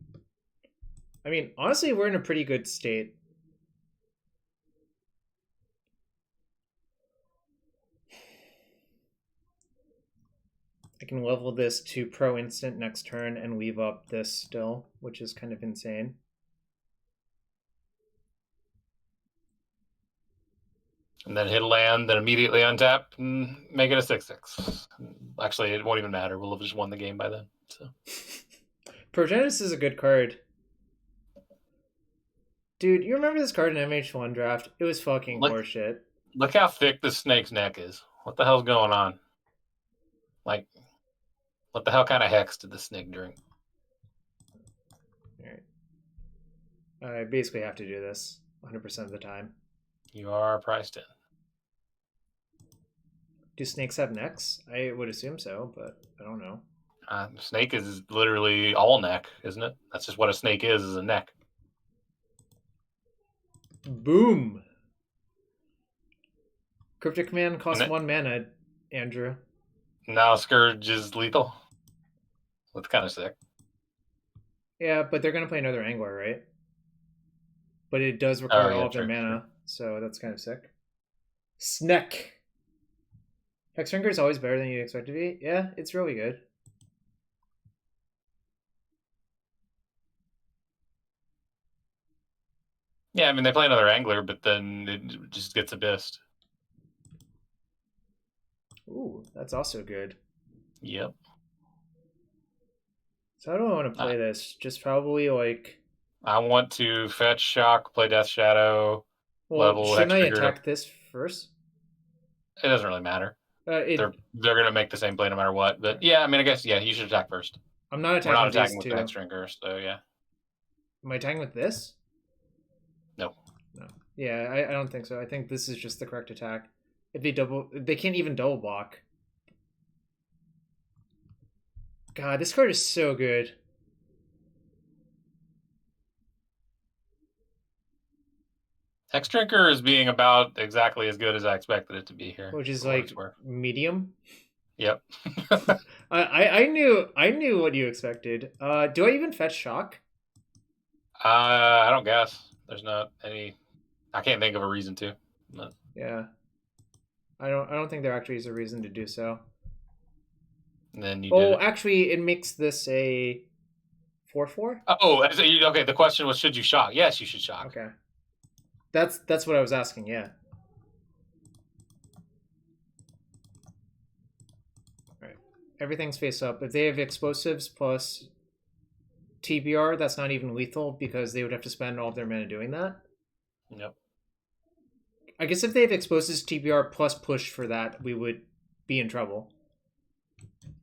I mean, honestly, we're in a pretty good state. I can level this to pro instant next turn and leave up this still, which is kind of insane. And then hit a land, then immediately untap and make it a 6/6. Actually, it won't even matter. We'll have just won the game by then. So, Progenitus is a good card. Dude, you remember this card in MH1 draft? It was fucking horseshit. Look how thick the snake's neck is. What the hell's going on? Like, what the hell kind of hex did the snake drink? I basically have to do this 100% of the time. You are priced in. Do snakes have necks? I would assume so, but I don't know. Snake is literally all neck, isn't it? That's just what a snake is a neck. Boom! Cryptic Command costs 1 mana, Andrew. Now Scourge is lethal. That's kind of sick. Yeah, but they're going to play another Angler, right? But it does require all of their mana, so that's kind of sick. Sneck! Hexdrinker is always better than you expect it to be. Yeah, it's really good. Yeah, I mean, they play another Angler, but then it just gets abyssed. Ooh, that's also good. Yep. So how do I want to play this? Just probably like... I want to fetch Shock, play Death Shadow, level shouldn't I attack this first? It doesn't really matter. They're going to make the same play no matter what. But yeah, I mean, I guess, yeah, you should attack first. I'm not attacking. We're not attacking with the Hexdrinker, so yeah. Am I attacking with this? No. No. Yeah, I don't think so. I think this is just the correct attack. If they can't even double block. God, this card is so good. Hexdrinker is being about exactly as good as I expected it to be here. Which is like medium. Yep. I knew what you expected. Do I even fetch Shock? I don't guess. There's not any. I can't think of a reason to. But... Yeah. I don't think there actually is a reason to do so. And then you actually, it makes this a 4/4. Oh, okay. The question was, should you shock? Yes, you should shock. Okay. That's what I was asking. Yeah. All right. Everything's face up. If they have explosives plus TBR, that's not even lethal because they would have to spend all of their mana doing that. Yep. I guess if they have explosives, TBR plus push for that, we would be in trouble.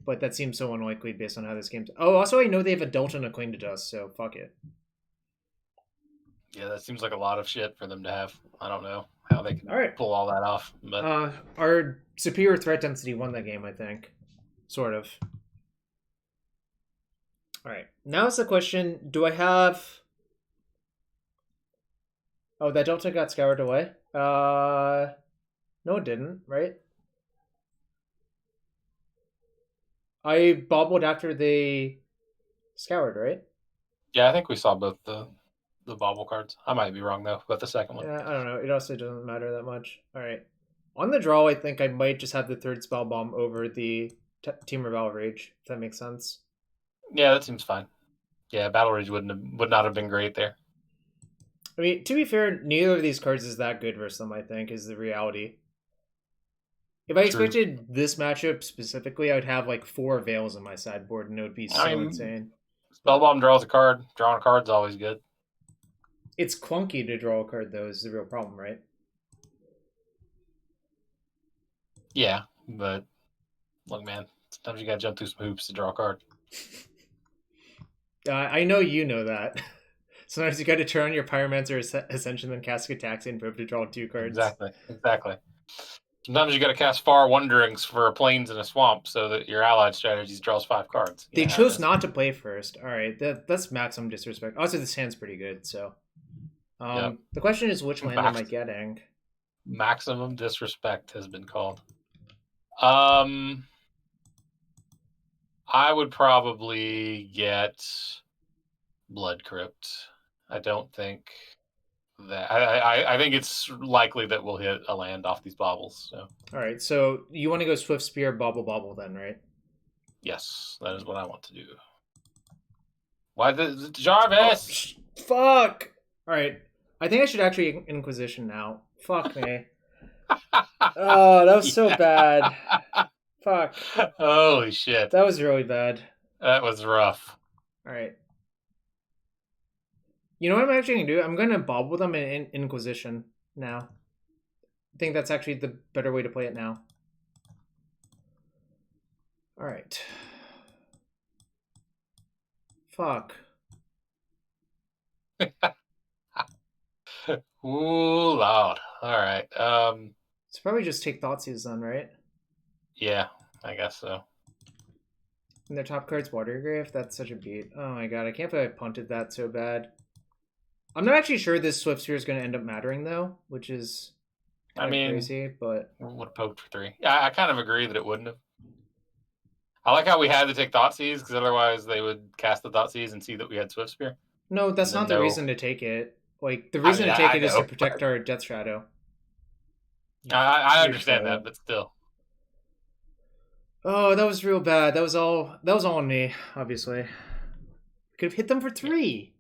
But that seems so unlikely based on how this game's... Oh, also I know they have a Delta and a Cling to Dust, so fuck it. Yeah, that seems like a lot of shit for them to have. I don't know how they can pull all that off. But our superior threat density won that game, I think. Sort of. Alright, now it's the question, do I have... Oh, that Delta got scoured away? No, it didn't, right? I bobbled after they scoured, right? Yeah, I think we saw both the bobble cards. I might be wrong, though, about the second one. Yeah, I don't know. It also doesn't matter that much. All right. On the draw, I think I might just have the third spell bomb over the Temur Battle Rage, if that makes sense. Yeah, that seems fine. Yeah, Battle Rage would not have been great there. I mean, to be fair, neither of these cards is that good versus them, I think, is the reality. If I expected this matchup specifically, I would have like 4 Veils on my sideboard, and it would be so insane. Spellbomb draws a card. Drawing a card's always good. It's clunky to draw a card, though, is the real problem, right? Yeah, but look, man, sometimes you gotta jump through some hoops to draw a card. I know you know that. Sometimes you got to turn on your Pyromancer Ascension, then cast Ataxian and Probe to draw 2 cards. Exactly. Sometimes you got to cast Far Wanderings for plains in a swamp so that your allied strategies draws 5 cards. They chose not to play first. All right, that's maximum disrespect. Also, this hand's pretty good, so... The question is, which land am I getting? Maximum disrespect has been called. I would probably get Blood Crypt. I don't think that... I think it's likely that we'll hit a land off these bobbles. So. All right, so you want to go Swiftspear, bobble then, right? Yes, that is what I want to do. Why the Jarvis? Oh, fuck! All right, I think I should actually Inquisition now. Fuck me. Oh, that was so bad. Fuck. Holy shit. That was really bad. That was rough. All right. You know what I'm actually going to do? I'm going to bobble them in Inquisition now. I think that's actually the better way to play it now. All right. Fuck. Ooh, loud. All right. So probably just take Thoughtseize then, right? Yeah, I guess so. And their top card's Watergrave. That's such a beat. Oh my god, I can't believe I punted that so bad. I'm not actually sure this Swiftspear is going to end up mattering though, which is I kind of mean, crazy. But would have poked for 3. Yeah, I kind of agree that it wouldn't have. I like how we had to take Thoughtseize because otherwise they would cast the Thoughtseize and see that we had Swiftspear. no, And that's then not the no. reason to take it. Like the I reason mean, to take I it is to know. protect our Death Shadow. I You're understand that, troll. but still. Oh, that was real bad. That was all. That was all on me. Obviously, could have hit them for Yeah. 3.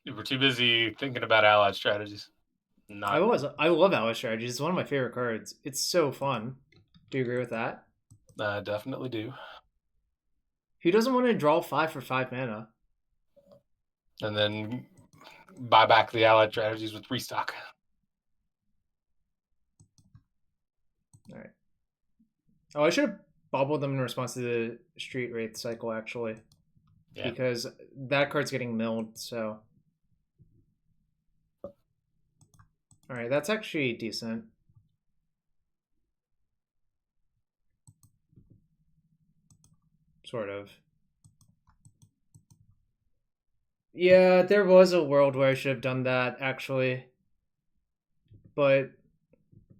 We're too busy thinking about allied strategies. I Not was. I love Ally Strategies. It's one of my favorite cards. It's so fun. Do you agree with that? definitely do. Who doesn't want to draw 5 for 5 mana? And then buy back the allied strategies with restock. All right. Oh, I should have bobbled them in response to the Street Wraith cycle, actually. Yeah. Because that card's getting milled, so. Alright, that's actually decent. Sort of. Yeah, there was a world where I should have done that, actually. But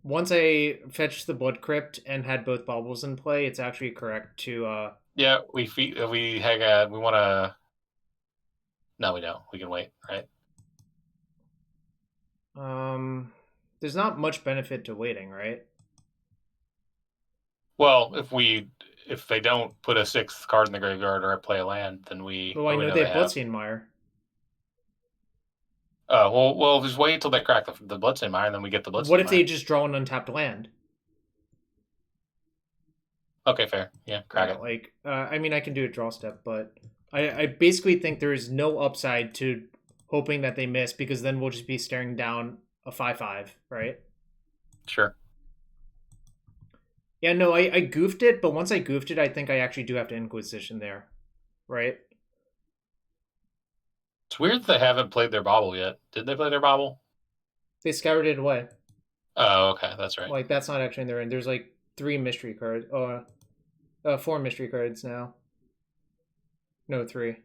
once I fetched the Blood Crypt and had both baubles in play, it's actually correct to Yeah, we want to. No, we don't. We can wait, right? there's not much benefit to waiting, right? Well, if they don't put a 6th card in the graveyard or play a land, then Well, I we know know they they have have. Bloodstained Mire. Well, just wait till they crack the Bloodstained Mire, and then we get the What Bloodstained if Mire. they just draw an untapped land? Okay, fair. Yeah, crack Yeah, it. like I mean, I can do a draw step, but I basically think there is no upside to hoping that they miss because then we'll just be staring down a 5/5, right? Sure. Yeah, no, I goofed it, but once I goofed it, I think I actually do have to Inquisition there, right? It's weird that they haven't played their bobble yet. Did they play their bobble? They scoured it away. Oh, okay, that's right. Like that's not actually in their end. There's like 3 mystery cards. 4 mystery cards now. No, 3.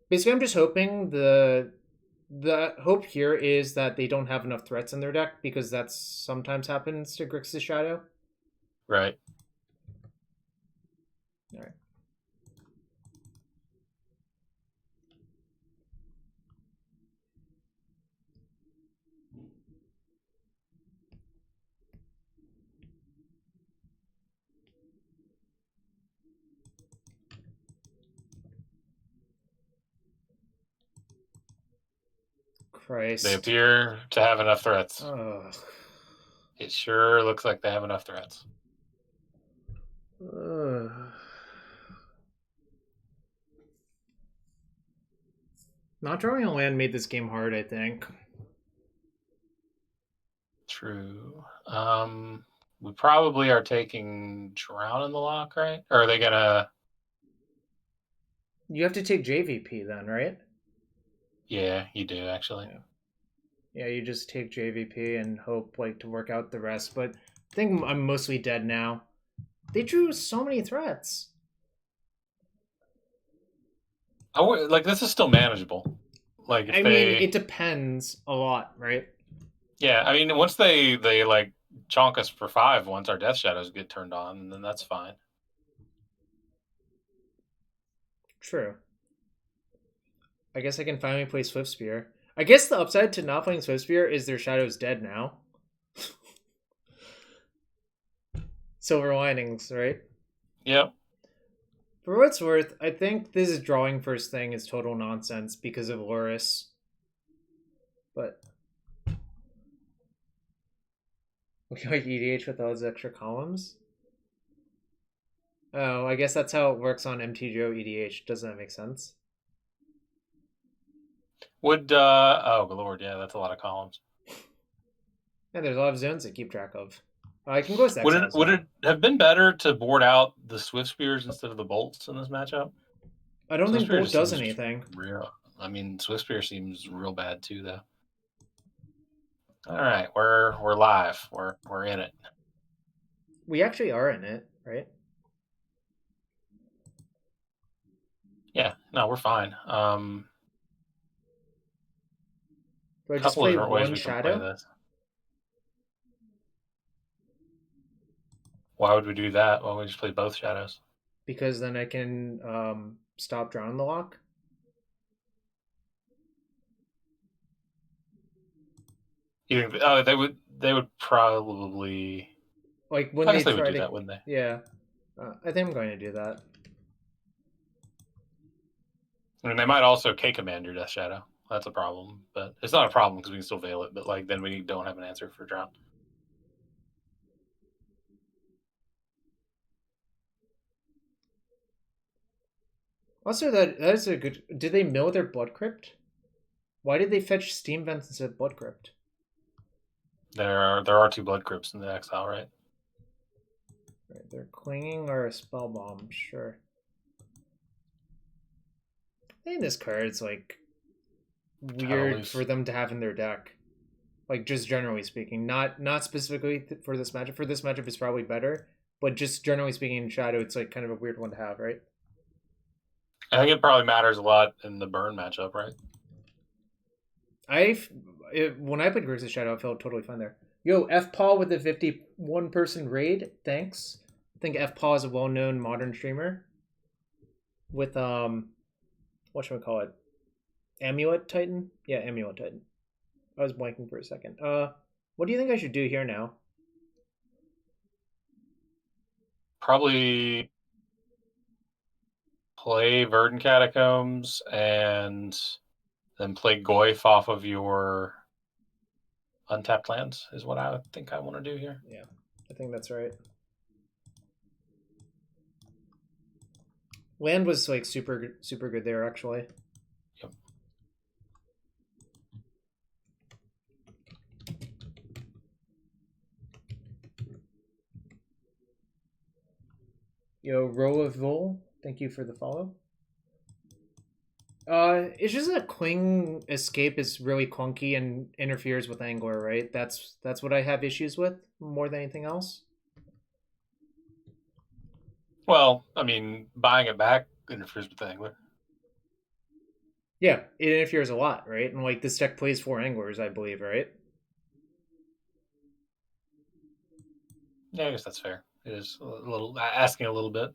Basically, I'm just hoping the hope here is that they don't have enough threats in their deck because that sometimes happens to Grixis Shadow. Right. All right. Christ. They appear to have enough threats. Ugh. It sure looks like they have enough threats. Ugh. Not drawing a land made this game hard, I think. True. We probably are taking Drown in the lock, right? Or are they gonna? You have to take JVP then, right? Yeah, you do actually. Yeah, you just take JVP and hope like to work out the rest. But I think I'm mostly dead now. They drew so many threats. Like this is still manageable. Like if I they, mean, it depends a lot, right? yeah, I mean once they like chonk us for 5 once our Death Shadows get turned on, then that's fine. True. I guess I can finally play Swiftspear. I guess the upside to not playing Swiftspear is their Shadow's dead now. Silver linings, right? Yep. For what it's worth, I think this is drawing first thing is total nonsense because of Loris. But we like EDH with all those extra columns. Oh, I guess that's how it works on MTGO EDH. Doesn't that make sense? Would oh good lord, yeah, that's a lot of columns. Yeah, there's a lot of zones to keep track of. I can go with Exiles. Would it have been better to board out the Swiftspears instead of the bolts in this matchup? I don't think Swiftspear Bolt just does seems anything. real. I mean, Swiftspear seems real bad too, though. All right, we're live. We're in it. We actually are in it, right? Yeah, no, we're fine. Do I A just couple of play different ways one we can play shadow? this. Why would we do that? Why don't we just play both shadows? Because then I can stop drawing the lock. You think? Oh, they would probably. Like when I they guess they would try do to. that, wouldn't they? Yeah. I think I'm going to do that. I mean, they might also K-command your Death Shadow. That's a problem, but it's not a problem because we can still veil it. But like, then we don't have an answer for drown. Also, that's a good. Did they mill their Blood Crypt? Why did they fetch Steam Vents instead of Blood Crypt? There are 2 Blood Crypts in the exile, right? Right, they're clinging or a spell bomb, sure. I think this card's like weird for them to have in their deck. Like just generally speaking, not specifically for this matchup. For this matchup, it's probably better, but just generally speaking, in Shadow, it's like kind of a weird one to have, right? I think it probably matters a lot in the burn matchup, right? When I played Grixis Shadow, I felt totally fine there. Yo, F Paul with the 51 person raid. Thanks. I think F Paul is a well known modern streamer with what should we call it? Amulet Titan? Yeah, Amulet Titan. I was blanking for a second. What do you think I should do here now? Probably play Verdant Catacombs and then play Goyf off of your untapped lands is what I think I want to do here. Yeah, I think that's right. Land was like super good there actually. Yep. Yo, Roll of Vol, thank you for the follow. It's just that Cling Escape is really clunky and interferes with Angler, right? That's what I have issues with more than anything else. Well, I mean, buying it back interferes with the Angler. Yeah, it interferes a lot, right? And like this deck plays 4 Anglers, I believe, right? Yeah, I guess that's fair. It is a little asking a little bit.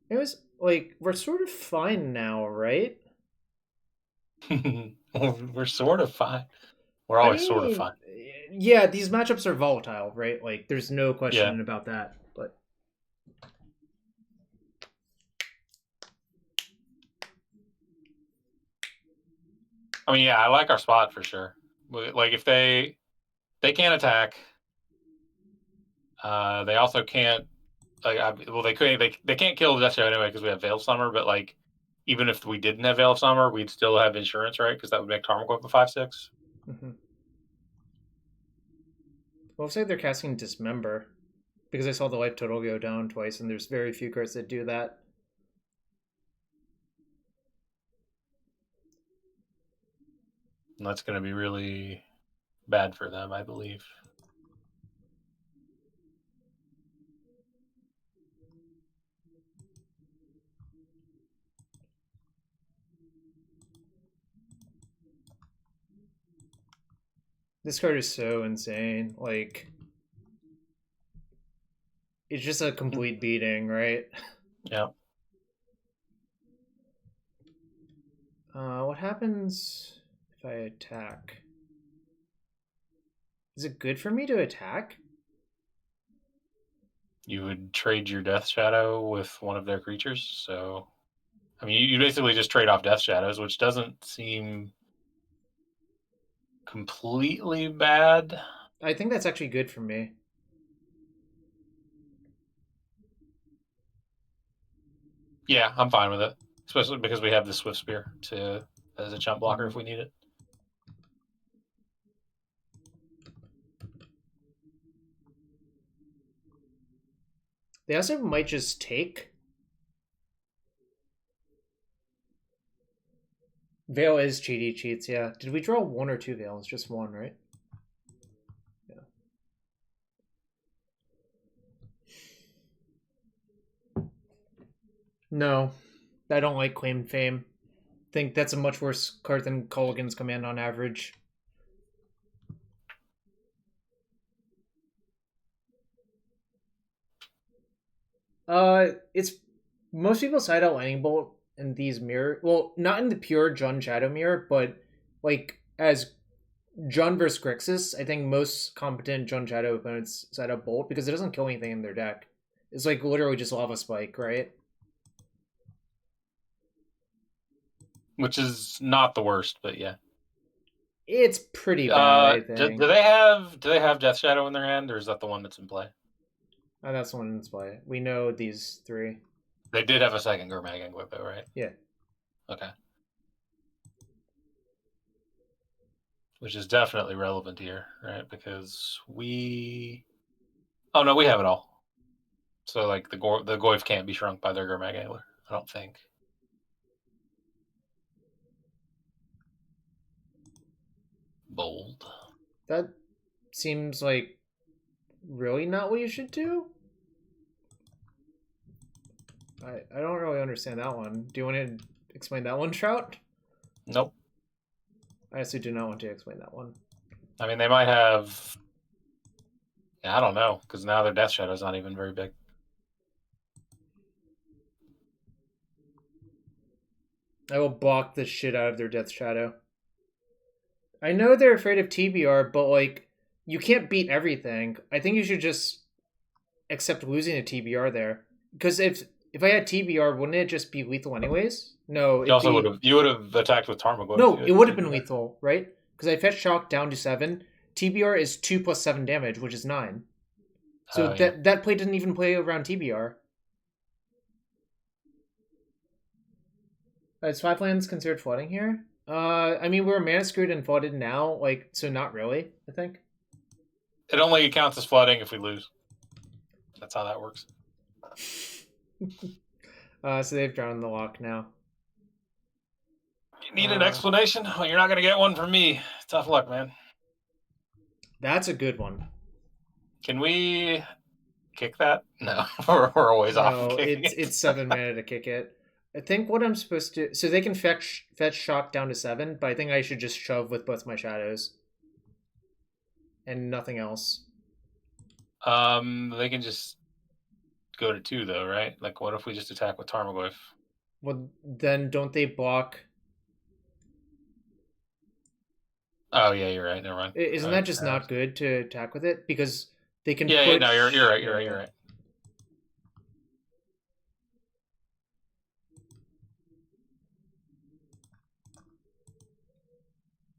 It was like we're sort of fine now, right? We're sort of fine. We're always sort of fine. Yeah, these matchups are volatile, right? Like there's no question about that. But I mean, yeah, I like our spot for sure. Like if they can't attack, they also can't. They couldn't. They can't kill the Death Shadow anyway because we have Veil of Summer. But like, even if we didn't have Veil of Summer, we'd still have insurance, right? Because that would make Tarmogoyf a 5/6. mm-hmm. Well, looks like they're casting Dismember because I saw the life total go down twice, and there's very few cards that do that. And that's going to be really bad for them, I believe. This card is so insane. Like, it's just a complete beating, right? Yeah. What happens if I attack? Is it good for me to attack? You would trade your Death Shadow with one of their creatures. So, I mean, you basically just trade off Death Shadows, which doesn't seem completely bad. I think that's actually good for me. Yeah, I'm fine with it, especially because we have the Swiftspear as a chump blocker if we need it. They also might just take. Veil is cheaty cheats, yeah. Did we draw 1 or 2 veils? Just 1, right? Yeah. No, I don't like Claim Fame. Think that's a much worse card than Culligan's Command on average. It's most people side out Lightning Bolt in these mirror. Well, not in the pure Jund Shadow mirror, but like as Jund versus Grixis, I think most competent Jund Shadow opponents side out Bolt because it doesn't kill anything in their deck. It's like literally just Lava Spike, right? Which is not the worst, but yeah. It's pretty bad, I think. Do they have Death Shadow in their hand, or is that the one that's in play? Oh, that's the one in play. We know these 3. They did have a second Gurmag Angler, though, right? Yeah. Okay. Which is definitely relevant here, right? Because we... Oh, no, we have it all. So, like, the Goyf can't be shrunk by their Gurmag Angler, I don't think. Bold. That seems like really not what you should do. I don't really understand that one. Do you want to explain that one, Shrout? Nope. I actually do not want to explain that one. I mean, they might have... Yeah, I don't know, because now their Death Shadow's not even very big. I will block the shit out of their Death Shadow. I know they're afraid of TBR, but like, you can't beat everything. I think you should just accept losing a TBR there. Because if I had TBR, wouldn't it just be lethal anyways? No, You would have attacked with Tarmogoyf. No, it would have been lethal, right? Because I fetched Shock down to 7. TBR is 2 plus 7 damage, which is 9. So that play didn't even play around TBR. Is 5 lands considered flooding here? I mean, we're mana screwed and flooded now, like, so not really, I think. It only counts as flooding if we lose. That's how that works. So they've drawn the lock now. You need an explanation? Well, you're not going to get one from me. Tough luck, man. That's a good one. Can we kick that? No, we're always off. No, it's 7 mana to kick it. I think what I'm supposed to... So they can fetch Shock down to 7, but I think I should just shove with both my shadows. And nothing else. They can just go to 2, though, right? Like, what if we just attack with Tarmogoyf? Well, then don't they block... Oh, yeah, you're right. Never mind. Isn't that just not good to attack with it? Because they can Yeah, no, you're right. You're right.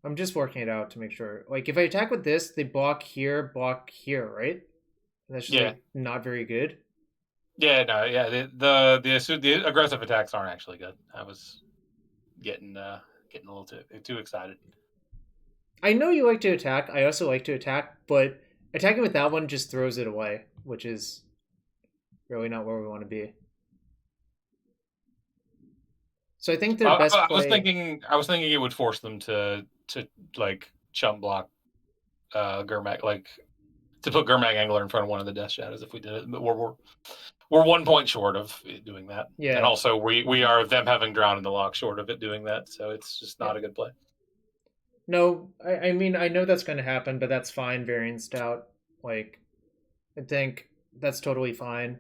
I'm just working it out to make sure. Like, if I attack with this, they block here, right? And that's just like, not very good. Yeah, no, yeah. The aggressive attacks aren't actually good. I was getting a little too excited. I know you like to attack. I also like to attack, but attacking with that one just throws it away, which is really not where we want to be. So I think their best play... I was thinking it would force them to like chump block Gurmag, like to put Gurmag Angler in front of one of the Death Shadows if we did it. But we're 1 point short of doing that. Yeah. And also we are them having Drown in the Lock short of it doing that, so it's just not a good play. No, I mean, I know that's going to happen, but that's fine, Variant Stout. Like, I think that's totally fine.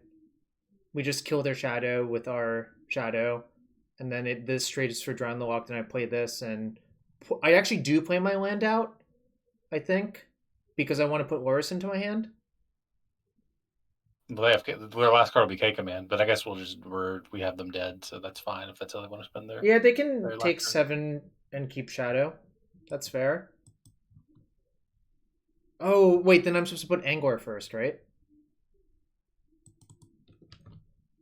We just kill their Shadow with our Shadow, and then this straight is for Drown the Lock, then I play this, and I actually do play my land out, I think, because I want to put Loris into my hand. Well, their last card will be K Command, but I guess we have them dead, so that's fine if that's how they want to spend their... Yeah, they can take 7 and keep Shadow. That's fair. Oh, wait, then I'm supposed to put Angor first, right?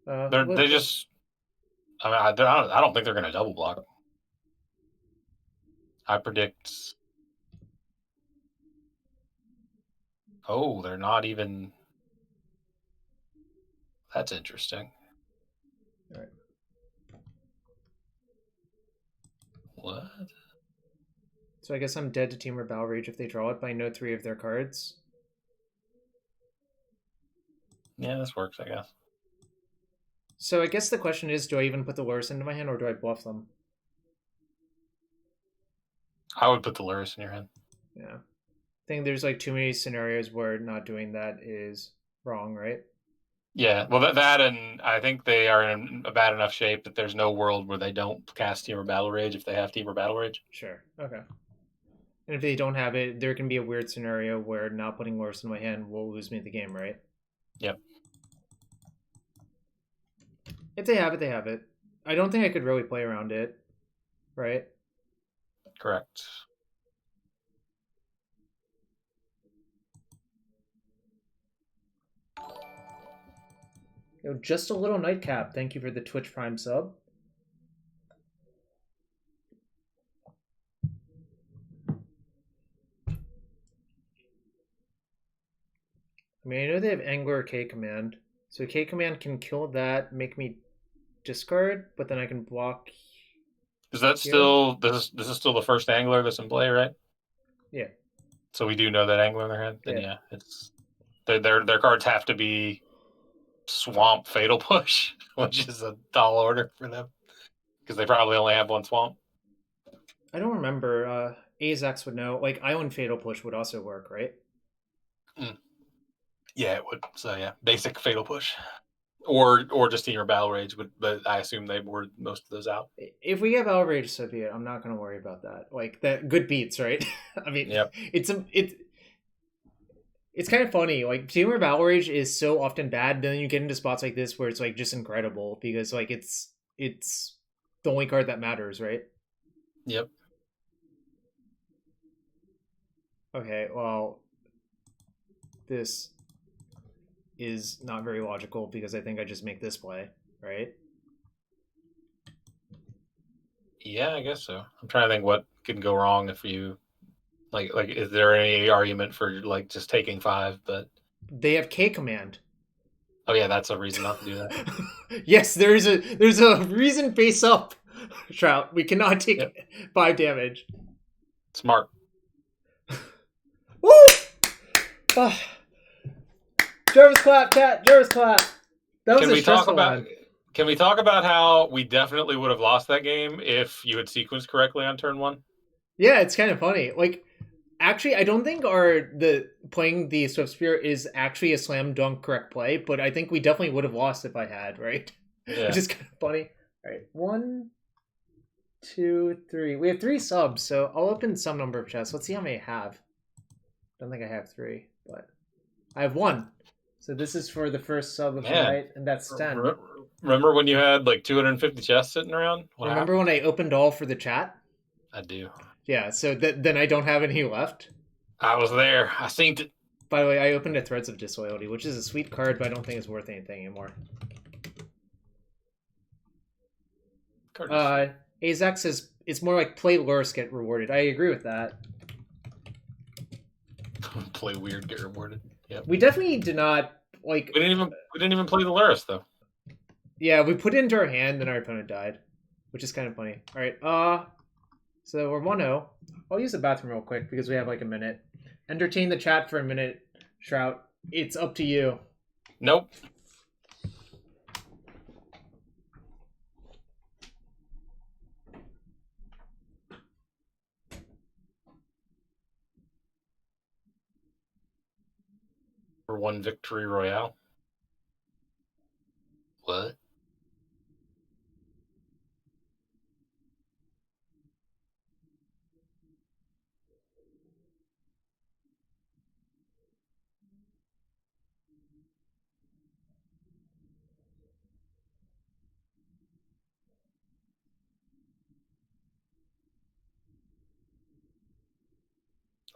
They just... I mean, I don't think they're going to double block. I predict... Oh, they're not even... That's interesting. All right. What? So I guess I'm dead to Temur Battle Rage if they draw it, but I know 3 of their cards. Yeah, this works, I guess. So I guess the question is, do I even put the Lurrus into my hand, or do I bluff them? I would put the Lurrus in your hand. Yeah. I think there's like too many scenarios where not doing that is wrong, right? Yeah, well, that and I think they are in a bad enough shape that there's no world where they don't cast Temur Battle Rage if they have Temur Battle Rage. Sure. Okay. And if they don't have it, there can be a weird scenario where not putting Lurrus in my hand will lose me the game, right? Yep. If they have it, they have it. I don't think I could really play around it, right? Correct. Yo, just a little nightcap. Thank you for the Twitch Prime sub. I mean, I know they have Angler K command, so K command can kill that, make me discard, but then I can block. Is that still this is still the first angler that's in play, right? Yeah. So we do know that angler in their hand. Then yeah, it's their cards have to be Swamp Fatal Push, which is a tall order for them because they probably only have one swamp. I don't remember. Azax would know. Like Island Fatal Push would also work, right? Yeah, it would. So yeah, basic Fatal Push, or just Temur Battle Rage. But I assume they wore most of those out. If we get Battle Rage Soviet, I'm not going to worry about that. Like that good beats, right? I mean, yep. It's kind of funny. Like Temur Battle Rage is so often bad, then you get into spots like this where it's like just incredible because like it's the only card that matters, right? Yep. Okay, well, this is not very logical because I think I just make this play, right? Yeah, I guess so. I'm trying to think what can go wrong if you like is there any argument for like just taking 5, but they have K command. Oh yeah, that's a reason not to do that. Yes, there's a reason face up, Shrout. We cannot take 5 damage. Smart. Woo! Jarvis clap, chat. Jarvis clap. That was a stressful one. Can we talk about how we definitely would have lost that game if you had sequenced correctly on turn 1? Yeah, it's kind of funny. Like, actually, I don't think playing the Swiftspear is actually a slam dunk correct play, but I think we definitely would have lost if I had, right? Yeah. Which is kind of funny. All right, 1, 2, 3. We have 3 subs, so I'll open some number of chests. Let's see how many I have. Don't think I have 3, but I have 1. So this is for the first sub of the night, and that's 10. Remember when you had like 250 chests sitting around? Remember when I opened all for the chat? I do. Yeah, so then I don't have any left. I was there. I seen it. By the way, I opened a Threads of Disloyalty, which is a sweet card, but I don't think it's worth anything anymore. Azax says it's more like play Lurrus, get rewarded. I agree with that. Play weird, get rewarded. Yep. We definitely did not like. We didn't even play the Lurrus though. Yeah, we put it into our hand, then our opponent died, which is kind of funny. All right, so we're 1-0. I'll use the bathroom real quick because we have like a minute. Entertain the chat for a minute, Shrout. It's up to you. Nope. For 1 victory royale. What?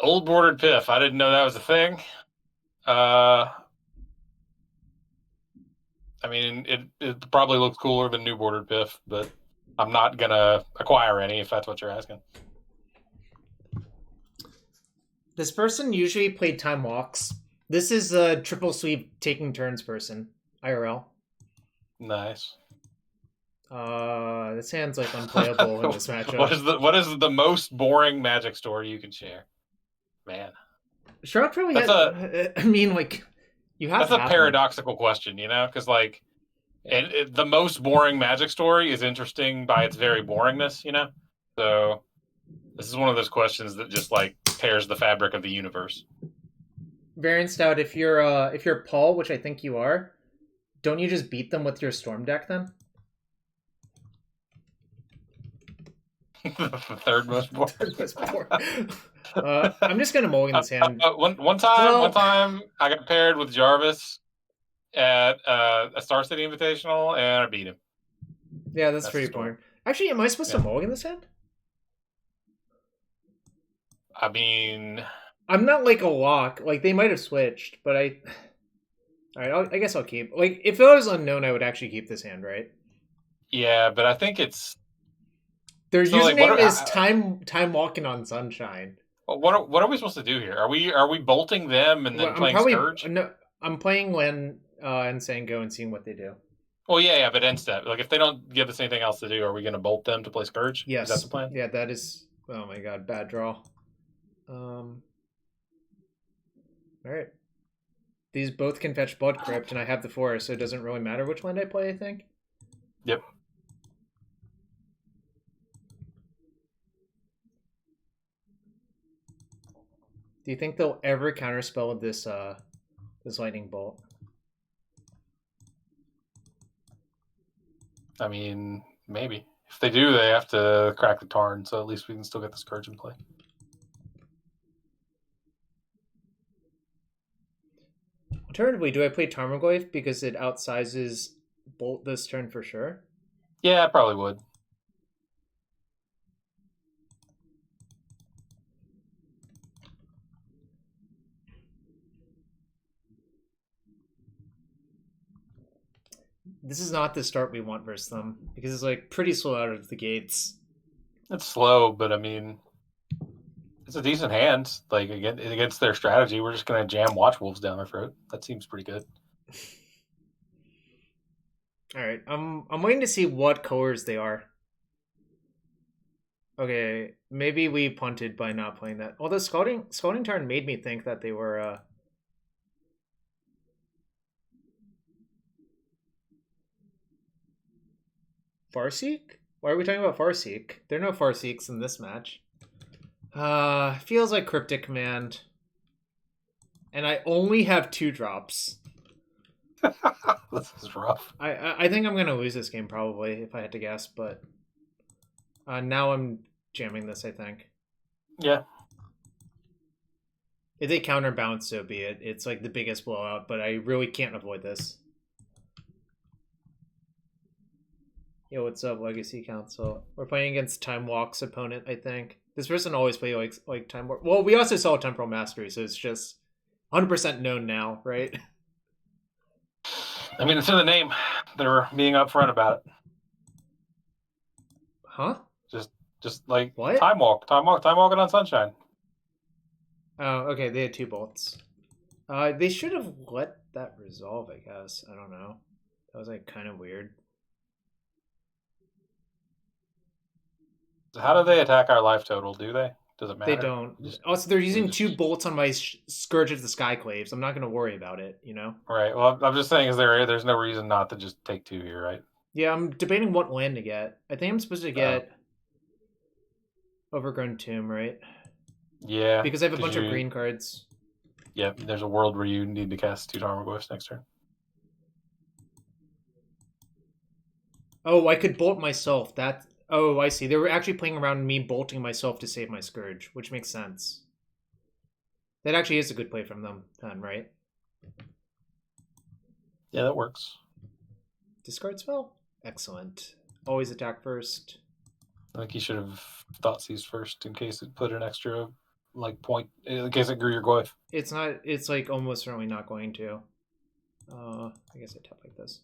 Old bordered piff. I didn't know that was a thing. I mean, it probably looks cooler than new bordered piff, but I'm not gonna acquire any if that's what you're asking. This person usually played time walks. This is a triple sweep taking turns person, IRL. Nice. This hand's like unplayable in this matchup. What is the most boring Magic story you can share? Man, Shroud probably that's had. I mean, like, you have that's to a have paradoxical question, because like, yeah. the most boring Magic story is interesting by its very boringness, So this is one of those questions that just like tears the fabric of the universe. Variant Stout, if you're Paul, which I think you are, don't you just beat them with your Storm deck then? The third most boring. I'm just gonna mulligan this hand. One time, I got paired with Jarvis at a Star City Invitational, and I beat him. Yeah, that's pretty boring. Actually, am I supposed to mulligan this hand? I mean, I'm not like a lock. Like they might have switched, but all right. I guess I'll keep. Like if it was unknown, I would actually keep this hand, right? Yeah, but I think it's their username is time walking on sunshine. What are we supposed to do here? Are we bolting them and then playing Scourge? No, I'm playing Len and saying go and seeing what they do. Well, yeah, but end step. Like if they don't give us anything else to do, are we going to bolt them to play Scourge? Yes, is that the plan? Yeah, that is. Oh my god, bad draw. All right. These both can fetch Blood Crypt, and I have the forest, so it doesn't really matter which land I play, I think. Yep. Do you think they'll ever counterspell this this lightning bolt? I mean, maybe. If they do, they have to crack the Tarn, so at least we can still get the Scourge in play. Alternatively, do I play Tarmogoyf because it outsizes Bolt this turn for sure? Yeah, I probably would. This is not the start we want versus them because it's like pretty slow out of the gates. It's slow, but I mean, it's a decent hand. Like against their strategy, we're just gonna jam Watchwolves down their throat. That seems pretty good. All right, I'm waiting to see what colors they are. Okay, maybe we punted by not playing that. Although scouting turn made me think that they were Farseek? Why are we talking about Farseek? There are no Farseeks in this match. Feels like Cryptic Command. And I only have 2 drops. This is rough. I think I'm gonna lose this game probably if I had to guess, but now I'm jamming this, I think. Yeah. If they counterbounce, so be it. It's like the biggest blowout, but I really can't avoid this. Yo, what's up, Legacy Council? We're playing against Time Walk's opponent, I think. This person always play like Time Walk. Well, we also saw Temporal Mastery, so it's just 100% known now, right? I mean, it's in the name. They're being upfront about it. Huh? Just like what? Time walking on Sunshine. Oh, okay. They had 2 bolts. They should have let that resolve, I guess. I don't know. That was like kind of weird. How do they attack our life total? Do they? Does it matter? They don't. Also, they're using 2 bolts on my Scourge of the Skyclaves. I'm not going to worry about it, you know? Right. Well, I'm just saying, there's no reason not to just take 2 here, right? Yeah, I'm debating what land to get. I think I'm supposed to get Overgrown Tomb, right? Yeah. Because I have a bunch of green cards. Yep, there's a world where you need to cast 2 Tarmogoyfs next turn. Oh, I could bolt myself. Oh, I see. They were actually playing around me bolting myself to save my Scourge, which makes sense. That actually is a good play from them, then, right? Yeah, that works. Discard spell? Excellent. Always attack first. I think you should have Thoughtseize first in case it put an extra point, in case it grew your Goyf. It's not. It's like almost certainly not going to. I guess I tap like this.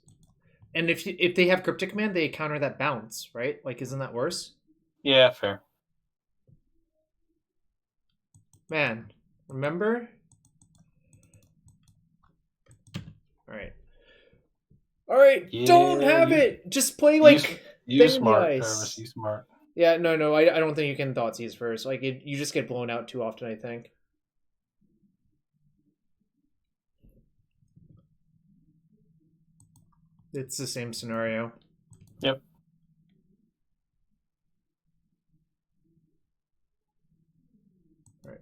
And if they have Cryptic Command, they counter that bounce, right? Like, isn't that worse? Yeah, fair. Man, remember? All right. All right, don't Yeah, have it. Just play you like you thing in the smart, Jarvis. ice. You smart. Yeah, no. I don't think you can Thoughtseize first. Like you just get blown out too often. I think. It's the same scenario. Yep. All right.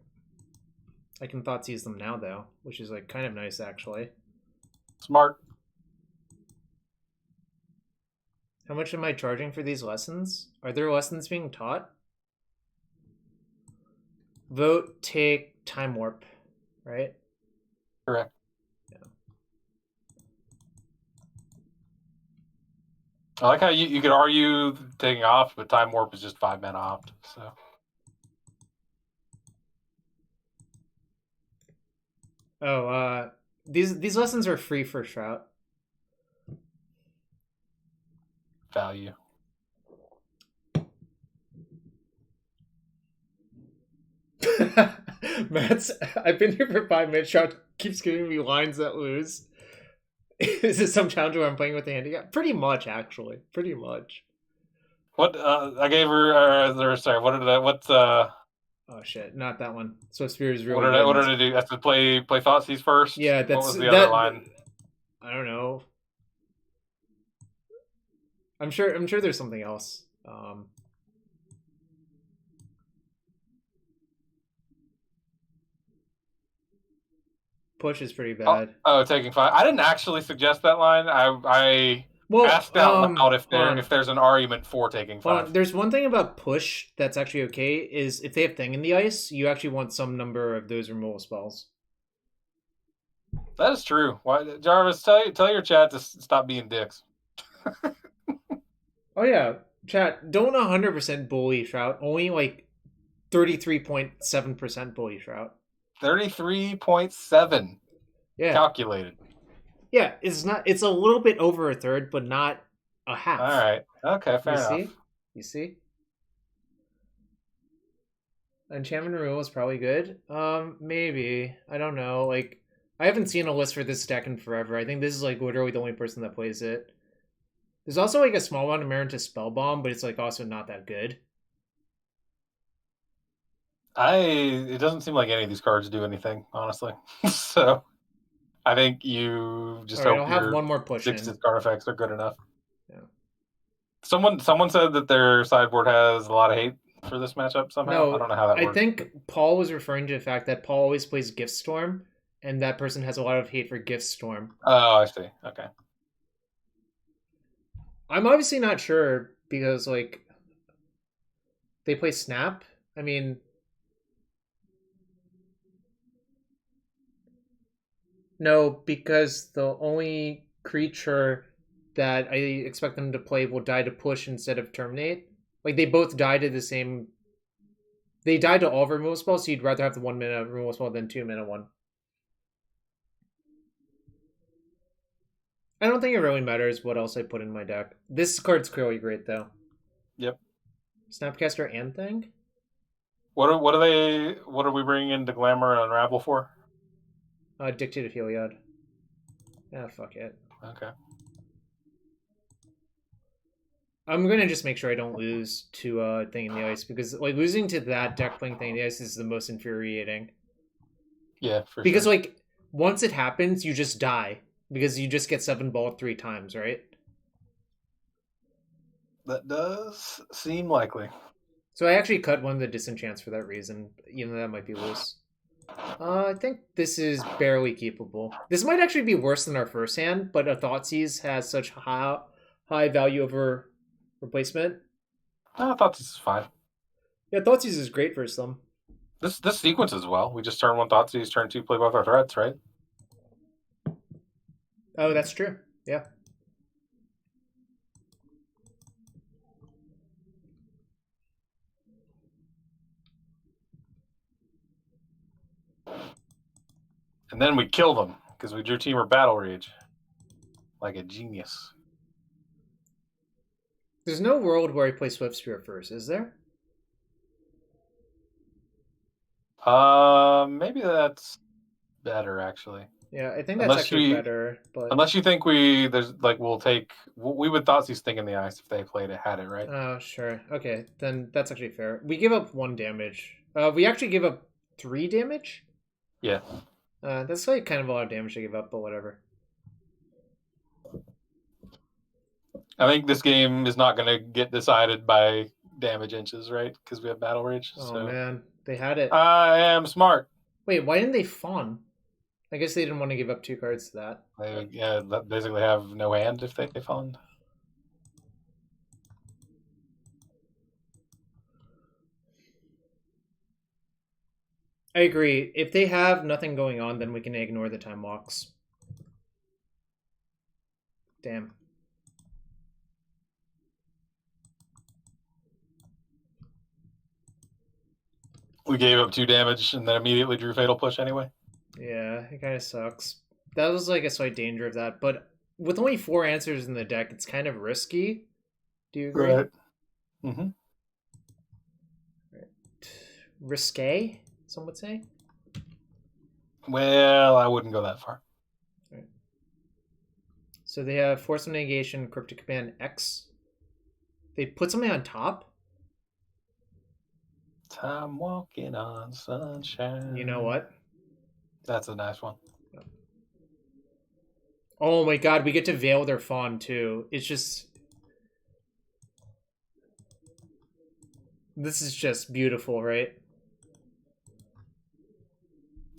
I can Thoughtseize them now though, which is like kind of nice actually. Smart. How much am I charging for these lessons? Are there lessons being taught? Vote, take, time warp, right? Correct. Yeah. I like how you could argue taking off, but time warp is just 5 mana opt. So these lessons are free for Shrout. value. Matt's. I've been here for 5 minutes. Shrout keeps giving me lines that lose. Is this some challenge where I'm playing with the handicap? Pretty much, actually. Pretty much. What I gave her? Sorry. What did I? What? Oh shit! Not that one. Swiftspear is really What did good. I? What did I do? I have to play Thoughtseize first. Yeah, What that's was the that. other line? I don't know. I'm sure there's something else. Push is pretty bad. Oh, taking 5. I didn't actually suggest that line. I well, asked out loud if there's an argument for taking 5. There's one thing about push that's actually okay is if they have thing in the ice, you actually want some number of those removal spells. That is true. Why, Jarvis? Tell your chat to stop being dicks. Oh yeah, chat. Don't 100% bully Shrout. Only like 33.7% bully Shrout. 33.7. Yeah. Calculated. Yeah, it's not. It's a little bit over a third, but not a half. All right. Okay. Fair enough. See? You see? Enchantment removal is probably good. Maybe. I don't know. Like, I haven't seen a list for this deck in forever. I think this is like literally the only person that plays it. There's also like a small amount of merit to spell bomb, but it's like also not that good. It doesn't seem like any of these cards do anything, honestly. So I think you just hope I'll have one more push 6 in. card effects are good enough. Yeah. Someone said that their sideboard has a lot of hate for this matchup somehow. No, I don't know how that works. I think Paul was referring to the fact that Paul always plays Gift Storm, and that person has a lot of hate for Gift Storm. Oh, I see. Okay. I'm obviously not sure because like they play Snap. I mean, no, because the only creature that I expect them to play will die to push instead of terminate. Like they both die to the same. They die to all removal spells, so you'd rather have the 1 mana removal spell than 2 mana one. I don't think it really matters what else I put in my deck. This card's clearly great though. Yep. Snapcaster and thing. What are we bringing into Glamour and Unravel for? Dictate of Heliod. Ah, fuck it. Okay. I'm gonna just make sure I don't lose to Thing in the Ice because like losing to that deck playing Thing in the Ice is the most infuriating. Yeah, because sure. like once it happens, you just die because you just get 7 balled 3 times, right? That does seem likely. So I actually cut one of the disenchants for that reason, even though that might be loose. I think this is barely keepable. This might actually be worse than our first hand, but a Thoughtseize has such high value over replacement. I thought this is fine. Yeah, Thoughtseize is great for some. This sequence as well. We just turn 1 Thoughtseize, turn 2 play both our threats, right? Oh, that's true. Yeah. And then we kill them because we drew Temur Battle Rage like a genius. There's no world where I play Swiftspear first, is there? Maybe that's better actually. Yeah, I think that's actually better. But unless you think we would Thoughtseize Sting in the Ice if they had it, right? Oh, sure. Okay, then that's actually fair. We give up 1 damage. We actually give up 3 damage. Yeah. That's like kind of a lot of damage to give up, but whatever. I think this game is not going to get decided by damage inches, right? Because we have Battle Rage. Oh man, they had it. I am smart. Wait, why didn't they fawn? I guess they didn't want to give up 2 cards to that. They basically have no hand if they fawn. I agree. If they have nothing going on, then we can ignore the time walks. Damn. We gave up 2 damage and then immediately drew Fatal Push anyway. Yeah, it kind of sucks. That was like a slight danger of that, but with only 4 answers in the deck, it's kind of risky. Do you agree? Right. Mm-hmm. Right. Risque, some would say? Well, I wouldn't go that far. Right. So they have Force of Negation, Cryptic Command X. They put something on top? Time walking on sunshine. You know what? That's a nice one. Oh my god, we get to veil their fawn too. It's just... This is just beautiful, right?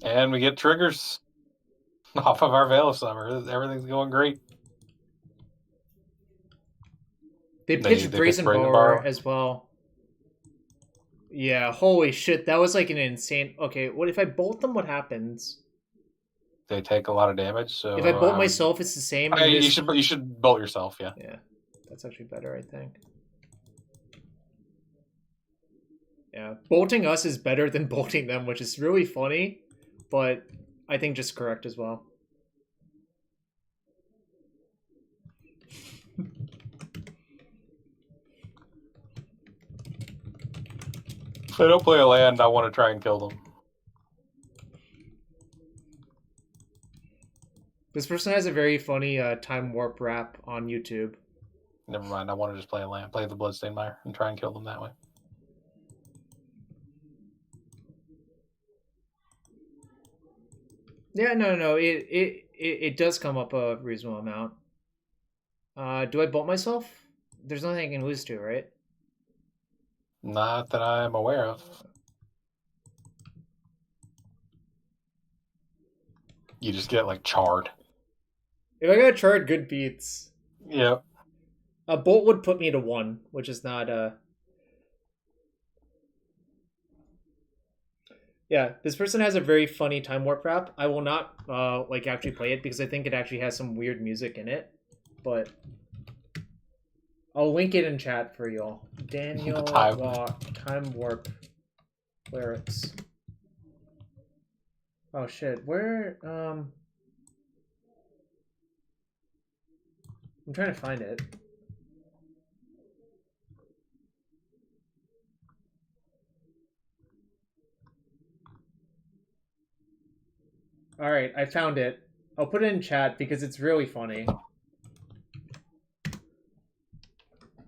And we get triggers off of our Veil of Summer. Everything's going great. They pitched Brazen Borrower as well. Yeah, holy shit, that was like an insane... Okay, what if I bolt them, what happens? They take a lot of damage, so... If I bolt myself, it's the same. You should bolt yourself, yeah. Yeah, that's actually better, I think. Yeah, bolting us is better than bolting them, which is really funny, but I think just correct as well. If I don't play a land, I want to try and kill them. This person has a very funny time warp rap on YouTube. Never mind, I want to just play a land, play the Bloodstained Mire, and try and kill them that way. Yeah, no. It does come up a reasonable amount. Do I bolt myself? There's nothing I can lose to, right? Not that I'm aware of. You just get like charred. If I got charred, good beats. Yep. A bolt would put me to 1, which is not Yeah, this person has a very funny time warp rap. I will not like actually play it because I think it actually has some weird music in it. But I'll link it in chat for y'all. Daniel time warp lyrics. Oh shit, where I'm trying to find it. All right, I found it. I'll put it in chat because it's really funny.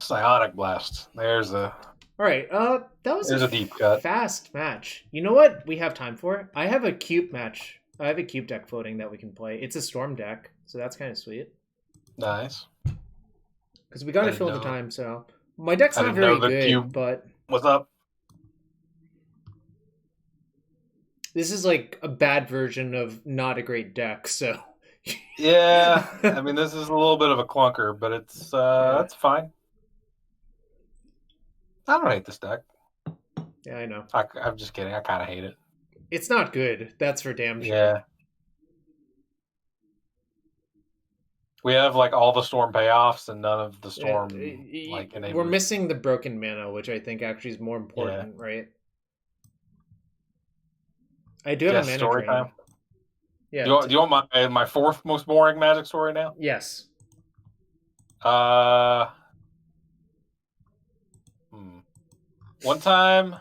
Psionic Blast. There's a... All right, that was a deep cut. Fast match. You know what we have time for? I have a cube match. I have a cube deck floating that we can play. It's a storm deck, so that's kind of sweet. Nice. Because we got to fill the time, so... My deck's not very good, but... What's up? This is like a bad version of not a great deck, so... Yeah, I mean, this is a little bit of a clunker, but it's that's fine. I don't hate this deck. Yeah, I know. I'm just kidding. I kind of hate it. It's not good. That's for damn sure. Yeah. We have like all the storm payoffs and none of the storm like enablers. We're missing the broken mana, which I think actually is more important, right? I do have a mana story drain. Time. Yeah. Do you want my 4th most boring Magic story now? Yes. One time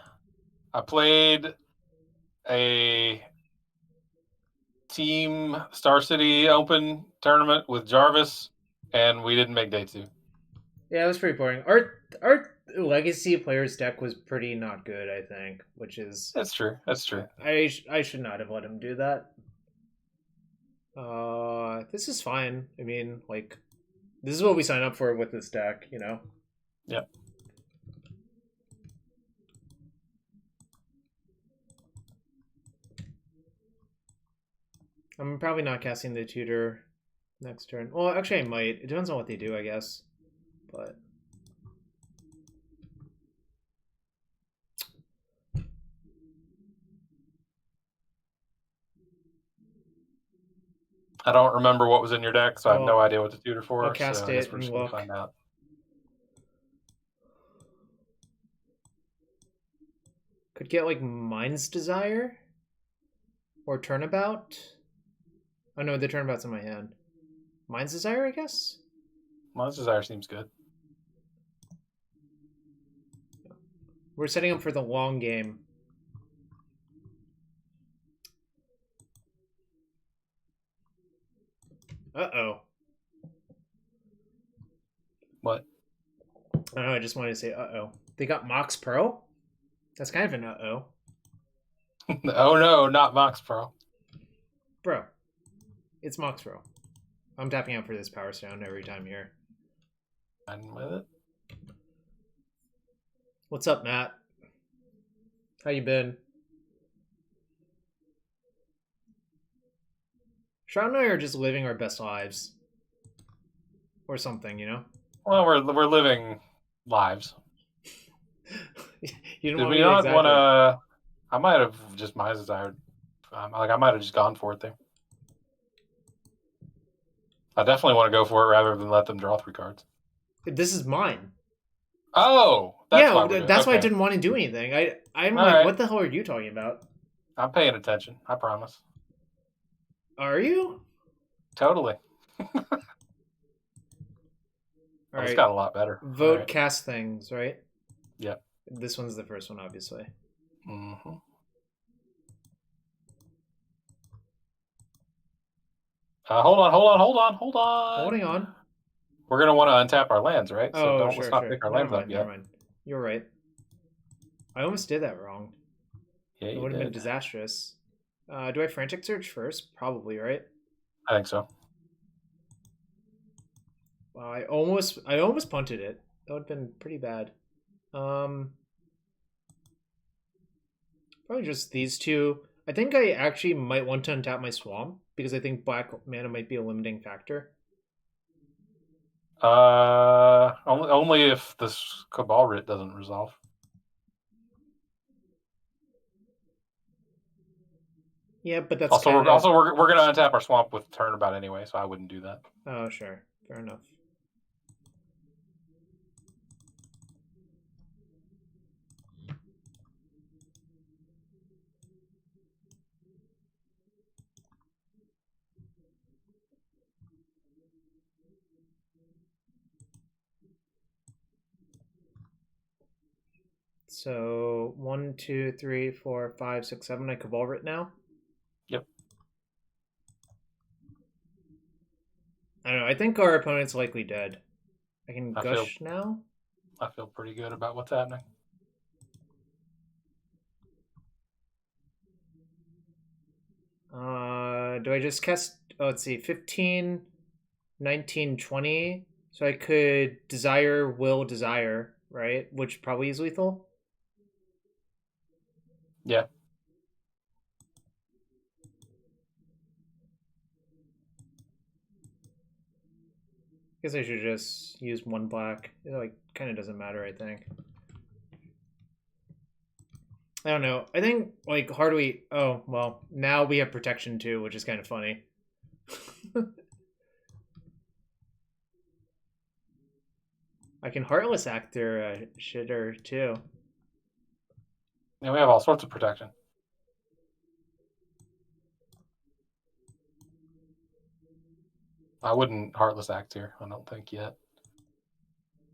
I played a Team Star City Open tournament with Jarvis, and we didn't make day 2. Yeah, it was pretty boring. Our legacy players deck was pretty not good, I think, which is That's true. That's true. I should not have let him do that. This is fine. I mean, like, this is what we sign up for with this deck, you know? Yep. I'm probably not casting the tutor next turn. Well, actually, I might. It depends on what they do, I guess. But I don't remember what was in your deck, so I have no Well, idea what to tutor for. I'll cast so I guess it we're and just gonna look. find out. Could get like Mind's Desire or Turnabout. Oh no, the Turnabout's in my hand. Mind's Desire, I guess. Mind's Desire seems good. We're setting up for the long game. Uh-oh. What? I don't know, I just wanted to say uh-oh. They got Mox Pro? That's kind of an uh-oh. Oh no, not Mox Pro. Bro. It's Mox Pro. I'm tapping out for this Power Stone every time here. I'm with it. What's up, Matt? How you been? Shroud and I are just living our best lives. Or something, you know? Well, we're living lives. You didn't Did want we me to not exactly... want to? I might have just Mind's Desire. I might have just gone for it there. I definitely want to go for it rather than let them draw 3 cards. This is mine. Oh, that's why. That's why I didn't want to do anything. I'm All like, right. what the hell are you talking about? I'm paying attention. I promise. Are you? Totally. All It's right. got a lot better. Vote right. cast things, right? Yep. This one's the first one, obviously. Mm-hmm. Hold on. Holding on. We're gonna want to untap our lands, right? So Oh, let's sure. not pick our Never lands up mind, yet. never mind. You're right. I almost did that wrong. Yeah, It would have been disastrous. Do I Frantic Search first? Probably, right? I think so. I almost punted it. That would have been pretty bad. Probably just these two. I think I actually might want to untap my Swamp because I think black mana might be a limiting factor. Only if this Cabal Writ doesn't resolve. Yeah, but that's also we're gonna untap our Swamp with Turnabout anyway, so I wouldn't do that. Oh, sure, fair enough. So 1, 2, 3, 4, 5, 6, 7. I Cabal Writ now. Yep. I don't know. I think our opponent's likely dead. I can gush now. I feel pretty good about what's happening. Do I just cast? Oh, let's see. 15, 19, 20. So I could Desire, Will, Desire, right? Which probably is lethal. Yeah. Guess I should just use 1 black. It like kind of doesn't matter, I think. I don't know. I think like Hardly. Oh well, now we have protection too, which is kind of funny. I can Heartless Actor shitter too. Yeah, we have all sorts of protection. I wouldn't Heartless Act here. I don't think yet.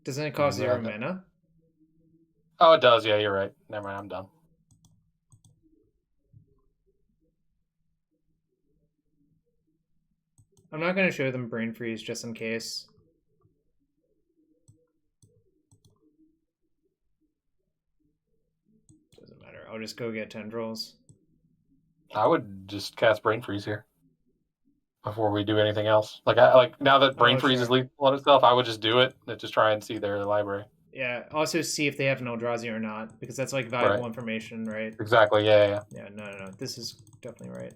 Doesn't it cost 0 mana? Oh, it does. Yeah, you're right. Never mind. I'm done. I'm not going to show them Brain Freeze just in case. Doesn't matter. I'll just go get Tendrils. I would just cast Brain Freeze here before we do anything else. Like now that Brain Freeze is lethal on itself, I would just do it and just try and see their library. Yeah. Also see if they have an Eldrazi or not, because that's like valuable information, right? Exactly. Yeah. Yeah. No. This is definitely right.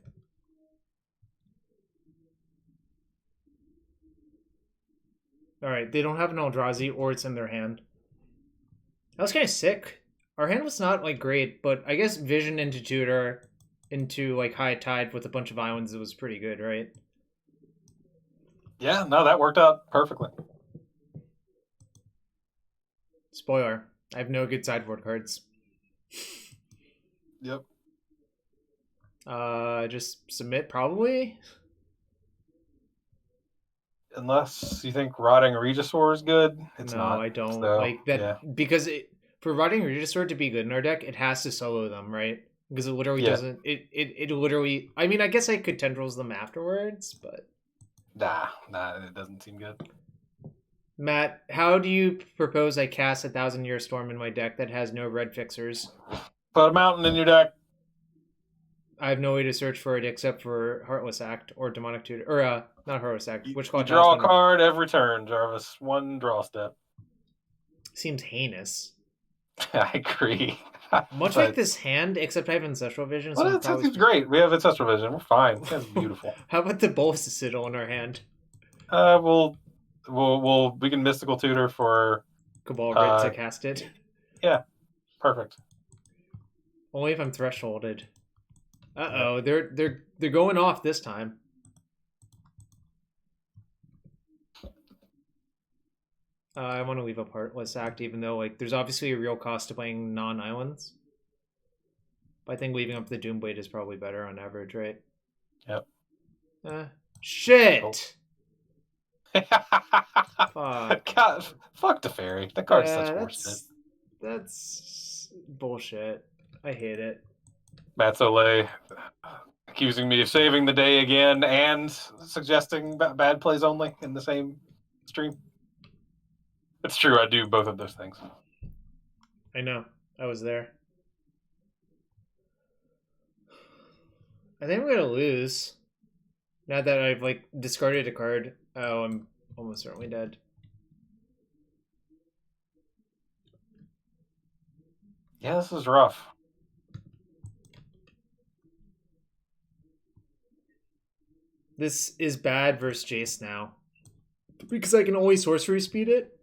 All right. They don't have an Eldrazi, or it's in their hand. That was kind of sick. Our hand was not like great, but I guess Vision into Tutor into like High Tide with a bunch of islands was pretty good, right? Yeah, no, that worked out perfectly. Spoiler, I have no good sideboard cards. Yep. Just submit probably. Unless you think Rotting Regisaur is good, it's not. No, I don't so, like that yeah. because for Rotting Regisaur to be good in our deck, it has to solo them, right? Because it literally doesn't. It literally. I mean, I guess I could Tendrils them afterwards, but nah, it doesn't seem good. Matt, how do you propose I cast 1,000-Year Storm in my deck that has no red fixers? Put a mountain in your deck. I have no way to search for it except for Heartless Act or Demonic Tutor, or not Heartless Act. You draw a card every turn, Jarvis. One draw step. Seems heinous. I agree. Much like this hand, except I have Ancestral Vision. Well, that seems great. We have Ancestral Vision. We're fine. That's beautiful. How about the Bolas Sigil in our hand? We can Mystical Tutor for Cabal Grit to cast it. Yeah, perfect. Only if I'm thresholded. Uh-oh, they're going off this time. I want to leave up Heartless Act, even though like there's obviously a real cost to playing non-islands. But I think leaving up the Doomblade is probably better on average, right? Yep. Shit! Fuck. God, fuck the fairy. That card's such bullshit. That's bullshit. I hate it. Matt Soleil accusing me of saving the day again and suggesting bad plays only in the same stream. It's true, I do both of those things. I know. I was there. I think we're gonna lose. Now that I've like discarded a card. Oh, I'm almost certainly dead. Yeah, this is rough. This is bad versus Jace now. Because I can only sorcery speed it.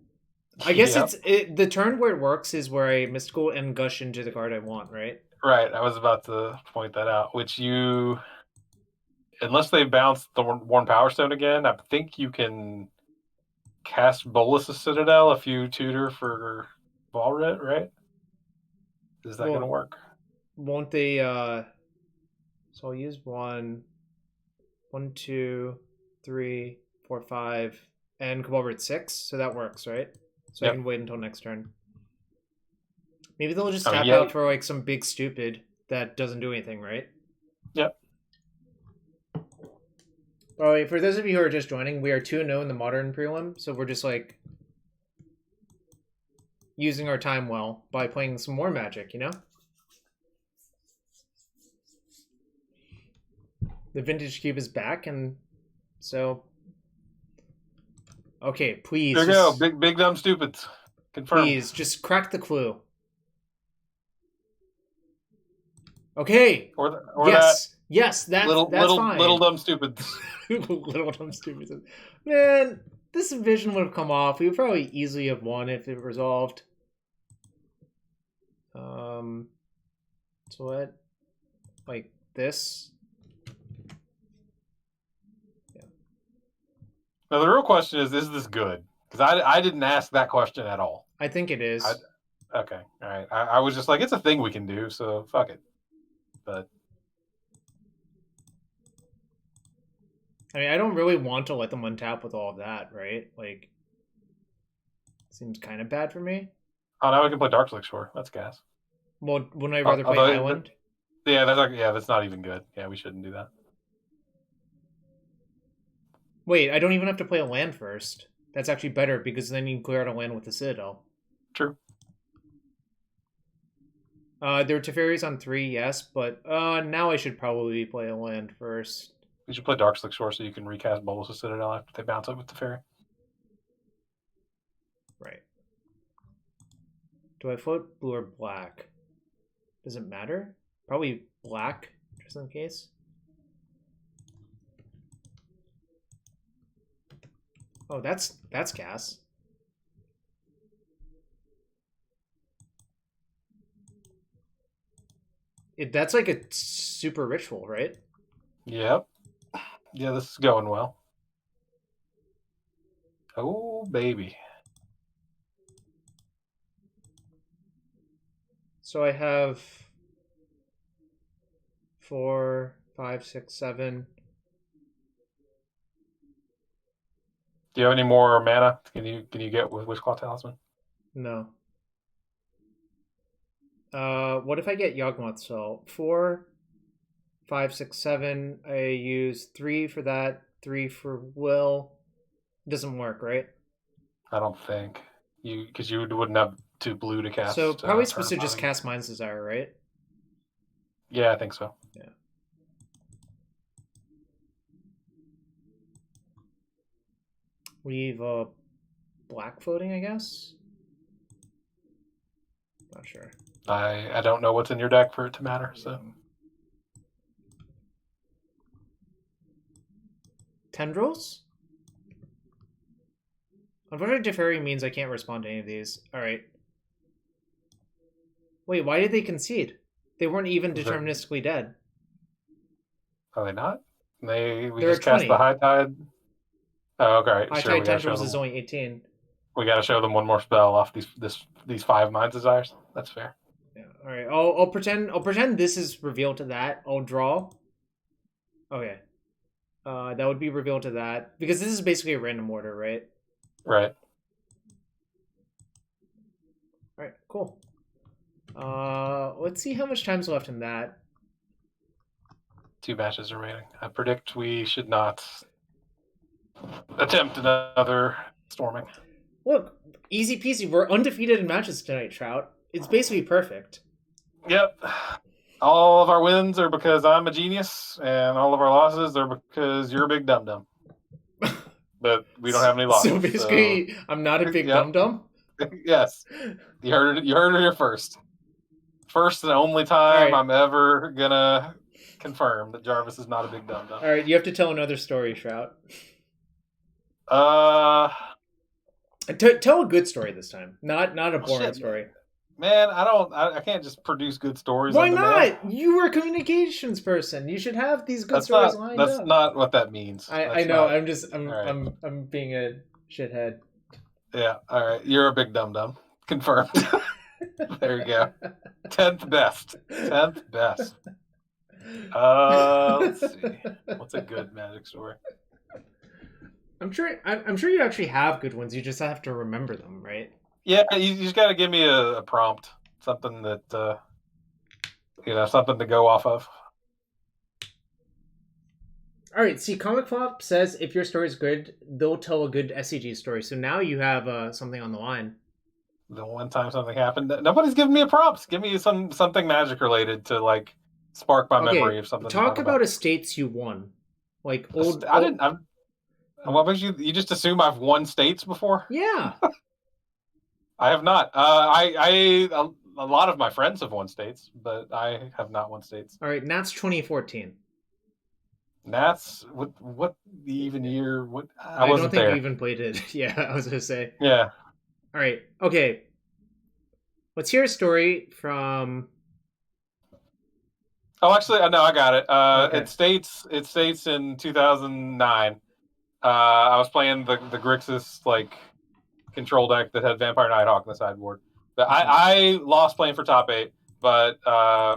I guess the turn where it works is where I mystical and gush into the card I want, right? Right, I was about to point that out. Which unless they bounce the Worn Power Stone again, I think you can cast Bolas' Citadel if you tutor for Balrit, right? Is that going to work? Won't they? So I'll use 1, 2, 3, 4, 5, and Cabalrit 6. So that works, right? So I can wait until next turn. Maybe they'll just tap out for like some big stupid that doesn't do anything, right? Yep. All right, for those of you who are just joining, we are 2-0 in the Modern Prelim, so we're just like using our time well by playing some more Magic, you know? The Vintage Cube is back, and so... Okay, please. There you go, big dumb stupids. Confirmed. Please, just crack the clue. Okay. Or yes. Yes, that's fine. Little dumb stupids. Little dumb stupids. Man, this vision would have come off. We would probably easily have won if it resolved. So what? Like this? Yeah. Now the real question is this good? Because I didn't ask that question at all. I think it is. Okay, all right. I was just like, it's a thing we can do, so fuck it. But I mean, I don't really want to let them untap with all of that, right? Like, seems kind of bad for me. Oh, now we can play Darkslick Shore. That's gas. Well, wouldn't I rather play Island? Yeah, that's not even good. Yeah, we shouldn't do that. Wait, I don't even have to play a land first. That's actually better because then you can clear out a land with the Citadel. True. There are Teferis on 3, yes, but now I should probably play a land first. You should play Darkslick Shore so you can recast Bolas' Citadel after they bounce up with the Teferi. Right. Do I float blue or black? Does it matter? Probably black, just in case. Oh, that's gas. That's like a super ritual, right? Yep. Yeah, this is going well. Oh, baby. So I have 4, 5, 6, 7. Do you have any more mana? Can you get with Wishclaw Talisman? No. What if I get Yawgmoth? So 4, 5, 6, 7. I use 3 for that, 3 for Will. Doesn't work, right? I don't think because you wouldn't have 2 blue to cast. So probably supposed to just cast Mind's Desire, right? Yeah, I think so. Yeah. We've black floating, I guess. Not sure. I don't know what's in your deck for it to matter. So Tendrils. Unfortunately, Teferi means I can't respond to any of these. All right. Wait, why did they concede? They weren't even deterministically dead. Are they not? We They're just cast the High Tide. Oh, okay. High Tide Tendrils is only 18. We got to show them one more spell off these 5 Mind's Desires. That's fair. Yeah. All right. I'll pretend this is revealed to that. I'll draw. Okay. That would be revealed to that because this is basically a random order, right? Right. All right. Cool. Let's see how much time's left in that. 2 matches remaining. I predict we should not attempt another storming. Look, easy peasy. We're undefeated in matches tonight, Shrout. It's basically perfect. Yep. All of our wins are because I'm a genius, and all of our losses are because you're a big dum-dum. But we don't have any losses. So basically, I'm not a big dum-dum? Yes. You heard it here first. First and only time I'm ever going to confirm that Jarvis is not a big dum-dum. All right, you have to tell another story, Shrout. Tell a good story this time, not a boring story. Man, I can't just produce good stories. Why not? You were a communications person. You should have these good stories lined up. That's not what that means. I know. I'm being a shithead. Yeah. All right. You're a big dum-dum. Confirmed. There you go. 10th best. Let's see. What's a good Magic story? I'm sure you actually have good ones. You just have to remember them, right? Yeah, you just got to give me a prompt, something that something to go off of. All right. See, Comic Flop says if your story is good, they'll tell a good SCG story. So now you have something on the line. The one time something happened, nobody's giving me a prompt. Give me something Magic related to like spark my memory of something. Talk about estates you won, like old. I didn't. What makes you just assume I've won states before? Yeah. I have not. A lot of my friends have won states, but I have not won states. All right, Nats 2014. Nats, what even year? What I don't think you even played it. Yeah, I was gonna say. Yeah. All right. Okay. Let's hear a story from. Oh, actually, no, I got it. Okay. It states in 2009. I was playing the Grixis control deck that had Vampire Nighthawk on the sideboard. But I lost playing for top 8, but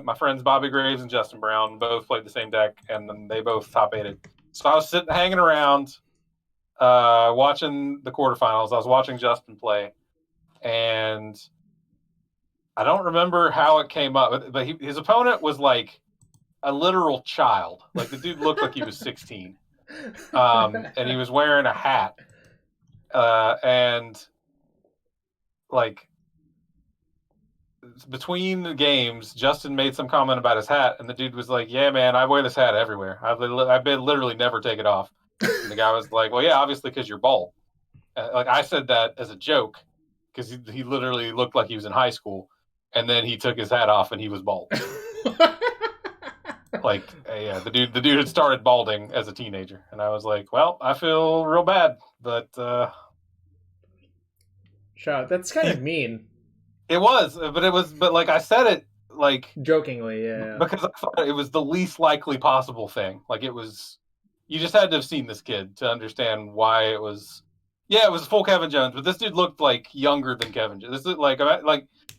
my friends Bobby Graves and Justin Brown both played the same deck, and then they both top 8'd. So I was hanging around, watching the quarterfinals. I was watching Justin play, and I don't remember how it came up, but his opponent was like a literal child. Like the dude looked like he was 16. And he was wearing a hat. And like between the games, Justin made some comment about his hat, and the dude was like, "Yeah, man, I wear this hat everywhere. I've been literally never take it off." And the guy was like, "Well, yeah, obviously because you're bald." Like I said that as a joke because he literally looked like he was in high school, and then he took his hat off and he was bald. Like, yeah, the dude had started balding as a teenager, and I was like, "Well, I feel real bad, but Shrout, that's kind of mean. but like I said it like Jokingly, yeah. because I thought it was the least likely possible thing. Like it was, you just had to have seen this kid to understand why it was. Yeah, it was full Kevin Jones, but this dude looked like younger than Kevin Jones. This is like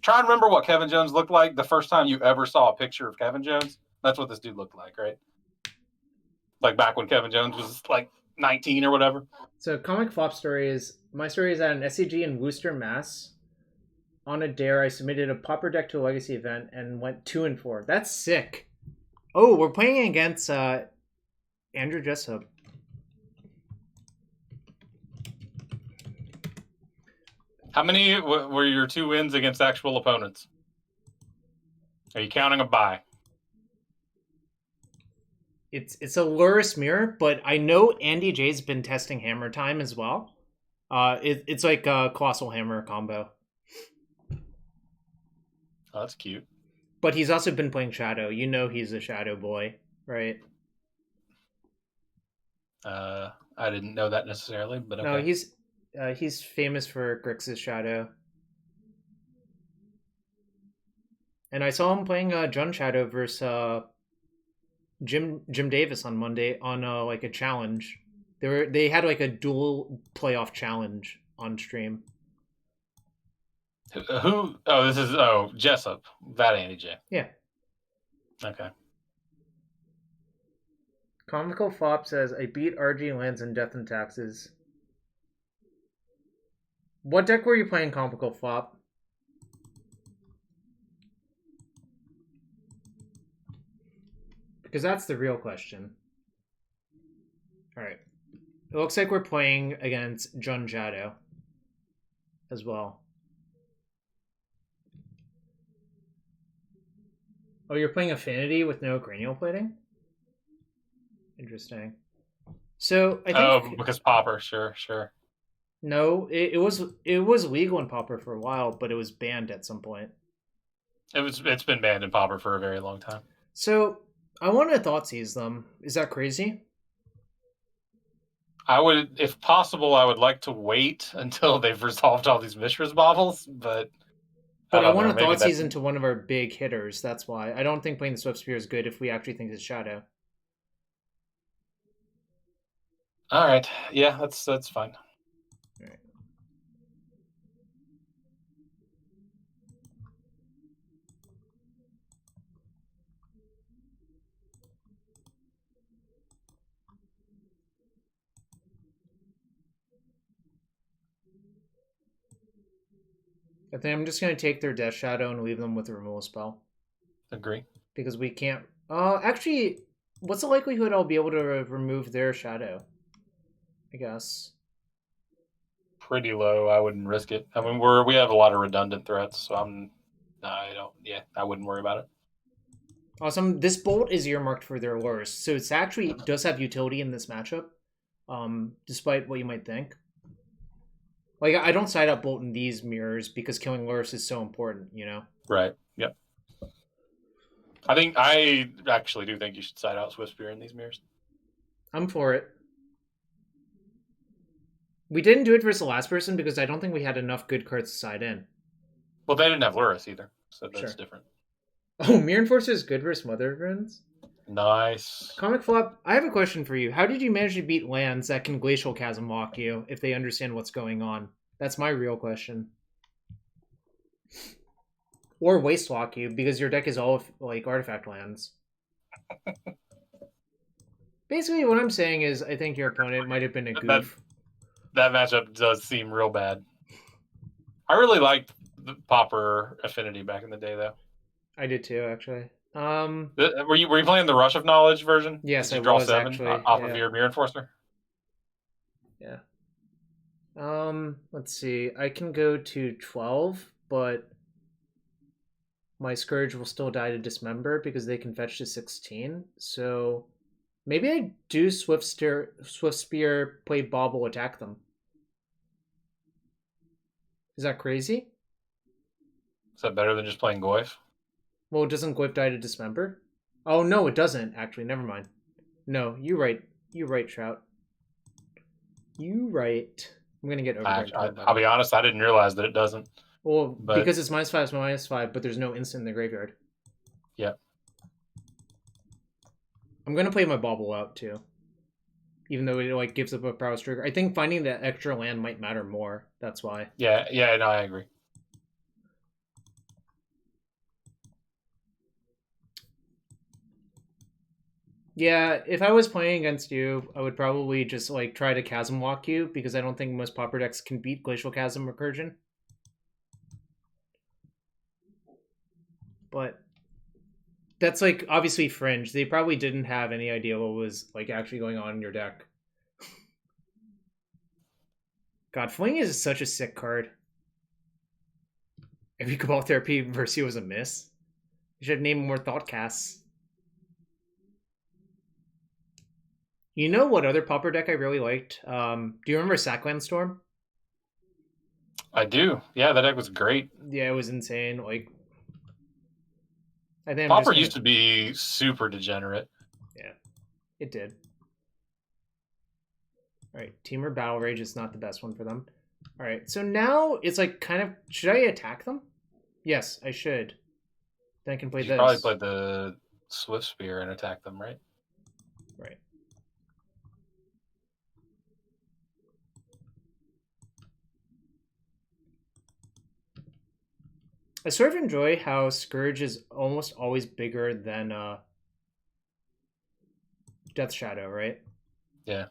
try and remember what Kevin Jones looked like the first time you ever saw a picture of Kevin Jones. That's what this dude looked like, right? Like back when Kevin Jones was like 19 or whatever. So, comic flop story is my story is at an SCG in Worcester, Mass. On a dare, I submitted a popper deck to a legacy event and went 2-4. That's sick. Oh, we're playing against Andrew Jessup. How many were your 2 wins against actual opponents? Are you counting a bye? It's a Luris mirror, but I know Andy J's been testing Hammer Time as well. It's like a Colossal Hammer combo. Oh, that's cute. But he's also been playing Shadow. You know he's a Shadow boy, right? I didn't know that necessarily, but okay. No, he's famous for Grix's Shadow. And I saw him playing Jun Shadow versus Jim Davis on Monday on like a challenge. They had like a dual playoff challenge on stream. Who? Oh, this is Jessup. That Andy J. Yeah. Okay. Comical Fop says I beat RG lands and Death and Taxes. What deck were you playing, Comical Fop? Because that's the real question. Alright. It looks like we're playing against Jun Shadow as well. Oh, you're playing Affinity with no cranial plating? Interesting. So I think because Popper, sure. No, it was legal in Pauper for a while, but it was banned at some point. It's been banned in Pauper for a very long time. So I want to Thoughtseize them. Is that crazy? I would, if possible, I would like to wait until they've resolved all these Mishra's bobbles, but I want to Thoughtseize into one of our big hitters. That's why I don't think playing the Swiftspear is good if we actually think it's Shadow. All right, yeah, that's fine. All right. I think I'm just going to take their Death Shadow and leave them with a removal spell. Agree. Because we can't... actually, what's the likelihood I'll be able to remove their Shadow? I guess. Pretty low. I wouldn't risk it. I mean, we have a lot of redundant threats, so I wouldn't worry about it. Awesome. This bolt is earmarked for their Lurrus, so it's actually does have utility in this matchup, despite what you might think. Like, I don't side up Bolt in these mirrors because killing Lurrus is so important, you know? Right. Yep. I actually do think you should side out Swiftspear in these mirrors. I'm for it. We didn't do it versus the last person because I don't think we had enough good cards to side in. Well, they didn't have Lurrus either, so that's different. Oh, Mirror Enforcer is good versus Mother Runes? Nice. Comic Flop, I have a question for you. How did you manage to beat lands that can Glacial Chasm walk you if they understand what's going on? That's my real question. Or Waste Walk you because your deck is all like artifact lands. Basically, what I'm saying is I think your opponent might have been a goof. That matchup does seem real bad. I really liked the Pauper Affinity back in the day, though. I did too, actually. Were you playing the Rush of Knowledge version? Yes, Did I you draw was 7 actually. off of Yeah. your Mirror Enforcer? Yeah. Let's see. I can go to 12, but my Scourge will still die to Dismember because they can fetch to 16. So maybe I do Swift Spear, play Bobble, attack them. Is that crazy? Is that better than just playing Goyf? Well, doesn't Gwip die to Dismember? Oh no, it doesn't. Actually, never mind. No, you right. You right, Shrout. You right. I'm gonna get Overgrown Temur I'll Battle. be honest, I didn't realize that it doesn't. Well, But because it's -5, but there's no instant in the graveyard. yeah. I'm gonna play my Bobble out too, even though it like gives up a prowess trigger. I think finding that extra land might matter more. That's why. Yeah, no, I agree. Yeah, if I was playing against you, I would probably just like try to Chasm Walk you because I don't think most Pauper decks can beat Glacial Chasm Recursion. But that's like obviously fringe. They probably didn't have any idea what was like actually going on in your deck. God, Fling is such a sick card. Every Cabal Therapy Versio was a miss. You should have named more Thoughtcasts. You know what other Pauper deck I really liked? Do you remember Sackland Storm? I do. Yeah, that deck was great. Yeah, it was insane. Like, I think Pauper used to be super degenerate. Yeah, it did. All right, Temur Battle Rage is not the best one for them. All right, so now it's like kind of, should I attack them? Yes, I should. Then I can play You this. probably play the Swiftspear and attack them, right? Right. I sort of enjoy how Scourge is almost always bigger than Death Shadow, right? Yeah.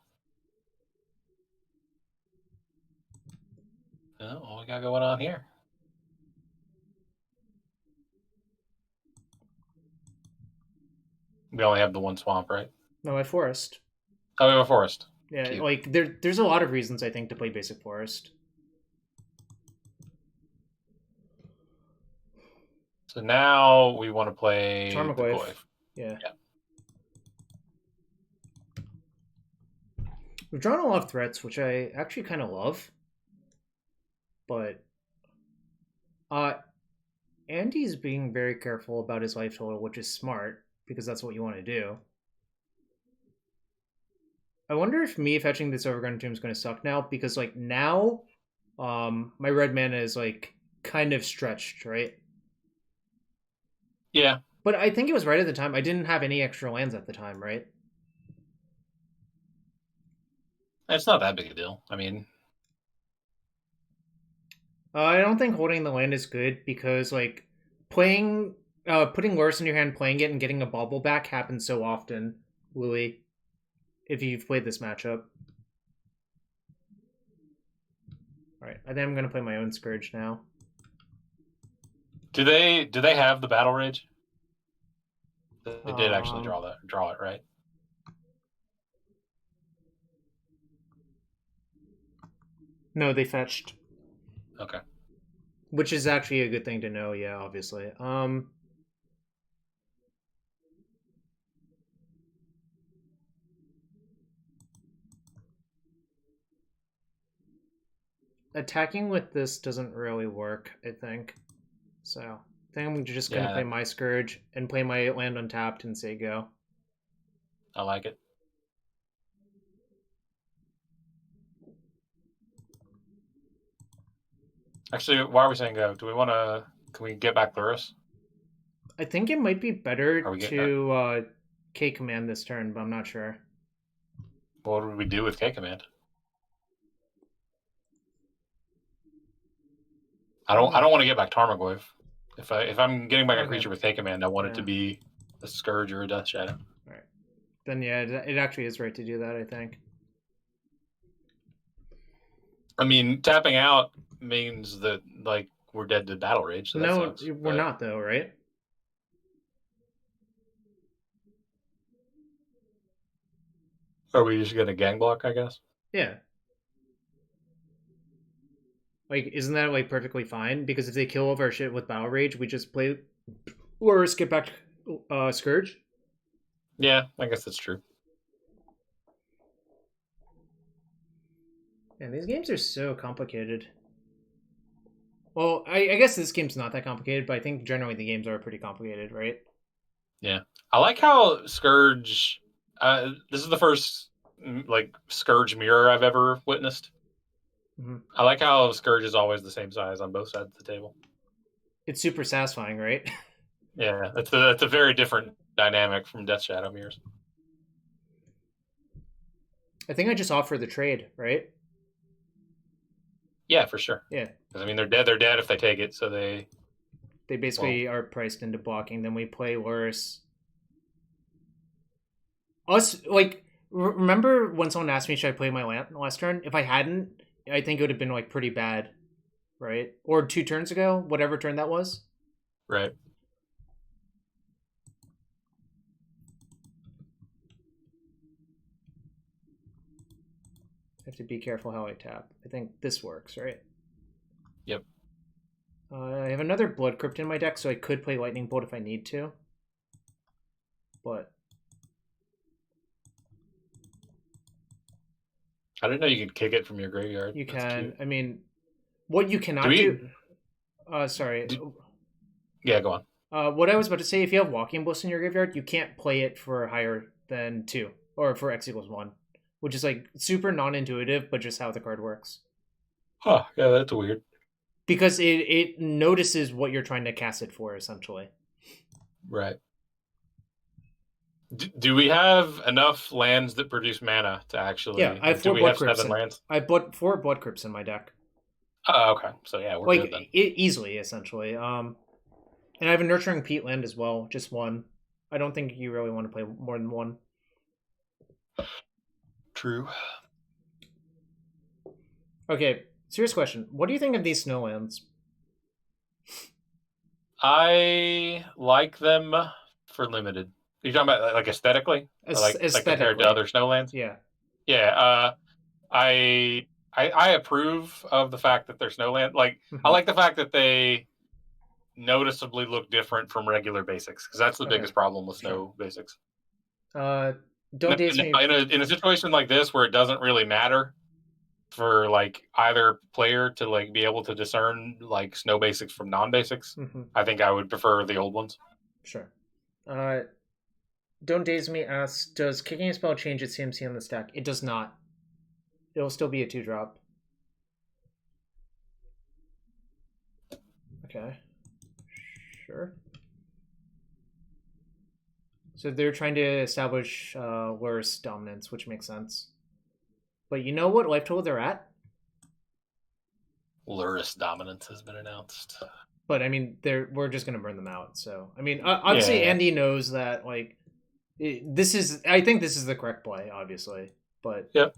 Oh, what we got going on here? We only have the one swamp, right? No, I Forest. Oh, we have a forest. Yeah, Cute. like there's a lot of reasons I think to play basic Forest. So now we want to play Tarmogoyf. the Goyf. Yeah. We've drawn a lot of threats, which I actually kind of love. But Andy's being very careful about his life total, which is smart, because that's what you want to do. I wonder if me fetching this Overgrown Tomb is going to suck now, because like now, my red mana is like kind of stretched, right? Yeah. But I think it was right at the time. I didn't have any extra lands at the time, right? It's not that big a deal. I mean, I don't think holding the land is good because like putting Loris in your hand, playing it, and getting a bubble back happens so often, Louis. If you've played this matchup. Alright, I think I'm gonna play my own Scourge now. do they have the Battle Rage? They did actually draw it, right? No, they fetched. Okay. Which is actually a good thing to know, yeah, obviously. Attacking with this doesn't really work, I think. So I think I'm just gonna play my Scourge and play my land untapped and say go. I like it. Actually, why are we saying go? Do we want to? Can we get back Luris? I think it might be better to K command this turn, but I'm not sure. What would we do with K command? I don't want to get back Tarmogoyf. If I'm getting back a creature with K command, I want it to be a Scourge or a Death Shadow. All right. Then yeah, it actually is right to do that, I think. I mean, tapping out means that like we're dead to Battle Rage. So no, we're not though, right? Are we just gonna gang block, I guess? Yeah. Like, isn't that like perfectly fine? Because if they kill all of our shit with Battle Rage, we just play or skip back Scourge. Yeah, I guess that's true. And these games are so complicated. Well, I guess this game's not that complicated, but I think generally the games are pretty complicated, right? Yeah, I like how Scourge. This is the first like Scourge mirror I've ever witnessed. Mm-hmm. I like how Scourge is always the same size on both sides of the table. It's super satisfying, right? Yeah, that's a very different dynamic from Death Shadow mirrors. I think I just offer the trade, right? Yeah, for sure. Yeah. Because I mean, they're dead. They're dead if they take it. So they basically are priced into blocking. Then we play Loris. Us like remember when someone asked me should I play my lamp last turn? If I hadn't, I think it would have been like pretty bad, right? Or 2 turns ago, whatever turn that was. Right. I have to be careful how I tap. I think this works, right? Yep. I have another Blood Crypt in my deck, so I could play Lightning Bolt if I need to. But I didn't know you could kick it from your graveyard. You That's can. cute. I mean, what you cannot do. Sorry. Yeah, go on. What I was about to say, if you have Walking Bliss in your graveyard, you can't play it for higher than 2, or for X equals 1, which is like super non-intuitive, but just how the card works. Huh? Yeah, that's weird. Because it notices what you're trying to cast it for, essentially. Right. Do we have enough lands that produce mana to actually? Yeah, I have 4 Blood Crypts. Lands? I bought 4 Blood Crypts in my deck. Oh, okay. So yeah, we're like, good then. Easily, essentially. And I have a Nurturing Peatland as well, just 1. I don't think you really want to play more than 1. True. Okay, serious question. What do you think of these snowlands? I like them for limited. Are you talking about like aesthetically? Like compared to other snowlands? Yeah. Yeah. I approve of the fact that they're snowland. Like I like the fact that they noticeably look different from regular basics because that's the biggest problem with snow basics. Don't daze me. In a situation like this where it doesn't really matter for like either player to like be able to discern like snow basics from non-basics, I think I would prefer the old ones. Sure. Don't Daze Me asks, does kicking a spell change its CMC on the stack? It does not. It'll still be a 2-drop. Okay. Sure. So they're trying to establish worse dominance, which makes sense. But you know what life total they're at? Luris dominance has been announced. But I mean, we're just gonna burn them out. So I mean, obviously Andy knows that. Like, this is. I think this is the correct play, obviously. But yep.